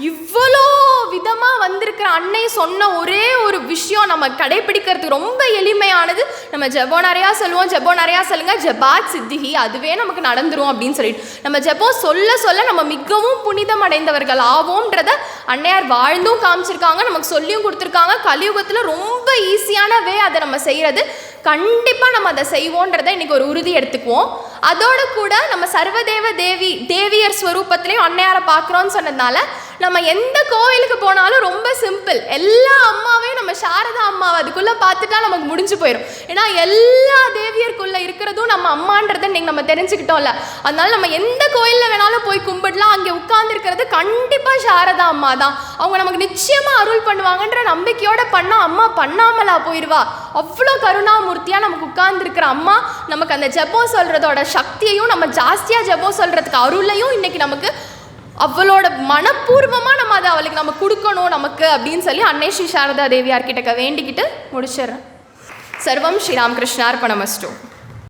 இவ்வளோ விதமாக வந்திருக்கிற அன்னை சொன்ன ஒரே ஒரு விஷயம் நம்ம கடைபிடிக்கிறதுக்கு ரொம்ப எளிமையானது. நம்ம ஜெபம் நிறையா சொல்லுவோம், ஜெபம் நிறையா சொல்லுங்கள், ஜெபாத் சித்திஹி, அதுவே நமக்கு நடந்துரும் அப்படின்னு சொல்லிட்டு நம்ம ஜெபம் சொல்ல சொல்ல நம்ம மிகவும் புனிதம் அடைந்தவர்கள் ஆவோம்ன்றத அன்னையார் வாழ்ந்தும் காமிச்சிருக்காங்க, நமக்கு சொல்லியும் கொடுத்துருக்காங்க. கலியுகத்தில் ரொம்ப ஈஸியான வே அதை நம்ம செய்கிறது. கண்டிப்பாக நம்ம அதை செய்வோன்றதை இன்றைக்கி ஒரு உறுதி எடுத்துக்குவோம். அதோடு கூட நம்ம சர்வதேவ தேவியர் ஸ்வரூபத்திலையும் அன்னையாரை பார்க்குறோன்னு சொன்னதுனால நம்ம எந்த கோவிலுக்கு போனாலும் ரொம்ப சிம்பிள், எல்லா அம்மாவையும் நம்ம சாரதா அம்மாவை அதுக்குள்ளே பார்த்துட்டா நமக்கு முடிஞ்சு போயிடும். ஏன்னா எல்லா தேவியருக்குள்ளே இருக்கிறதும் நம்ம அம்மான்றதை இன்றைக்கி நம்ம தெரிஞ்சுக்கிட்டோம்ல. அதனால நம்ம எந்த கோயிலில் வேணாலும் போய் கும்பிடலாம், அங்கே உட்கார்ந்துருக்கிறது கண்டிப்பாக சாரதா அம்மா தான். அவங்க நமக்கு நிச்சயமாக அருள் பண்ணுவாங்கன்ற நம்பிக்கையோடு பண்ணால் அம்மா பண்ணாமலா போயிடுவா. அவ்வளோ கருணாமூர்த்தியாக நமக்கு உட்கார்ந்துருக்கிற அம்மா நமக்கு அந்த ஜெபம் சொல்கிறதோட சக்தியையும் நம்ம ஜாஸ்தியாக ஜெபம் சொல்கிறதுக்கு அருளையும் இன்றைக்கி நமக்கு அவளோட மனப்பூர்வமாக நம்ம அதை அவளுக்கு நம்ம கொடுக்கணும் நமக்கு அப்படின்னு சொல்லி அன்னை ஸ்ரீ சாரதா தேவியார்கிட்ட வேண்டிக்கிட்டு முடிச்சிடுறேன். சர்வம் ஸ்ரீராமகிருஷ்ணார்ப்பணமஸ்து.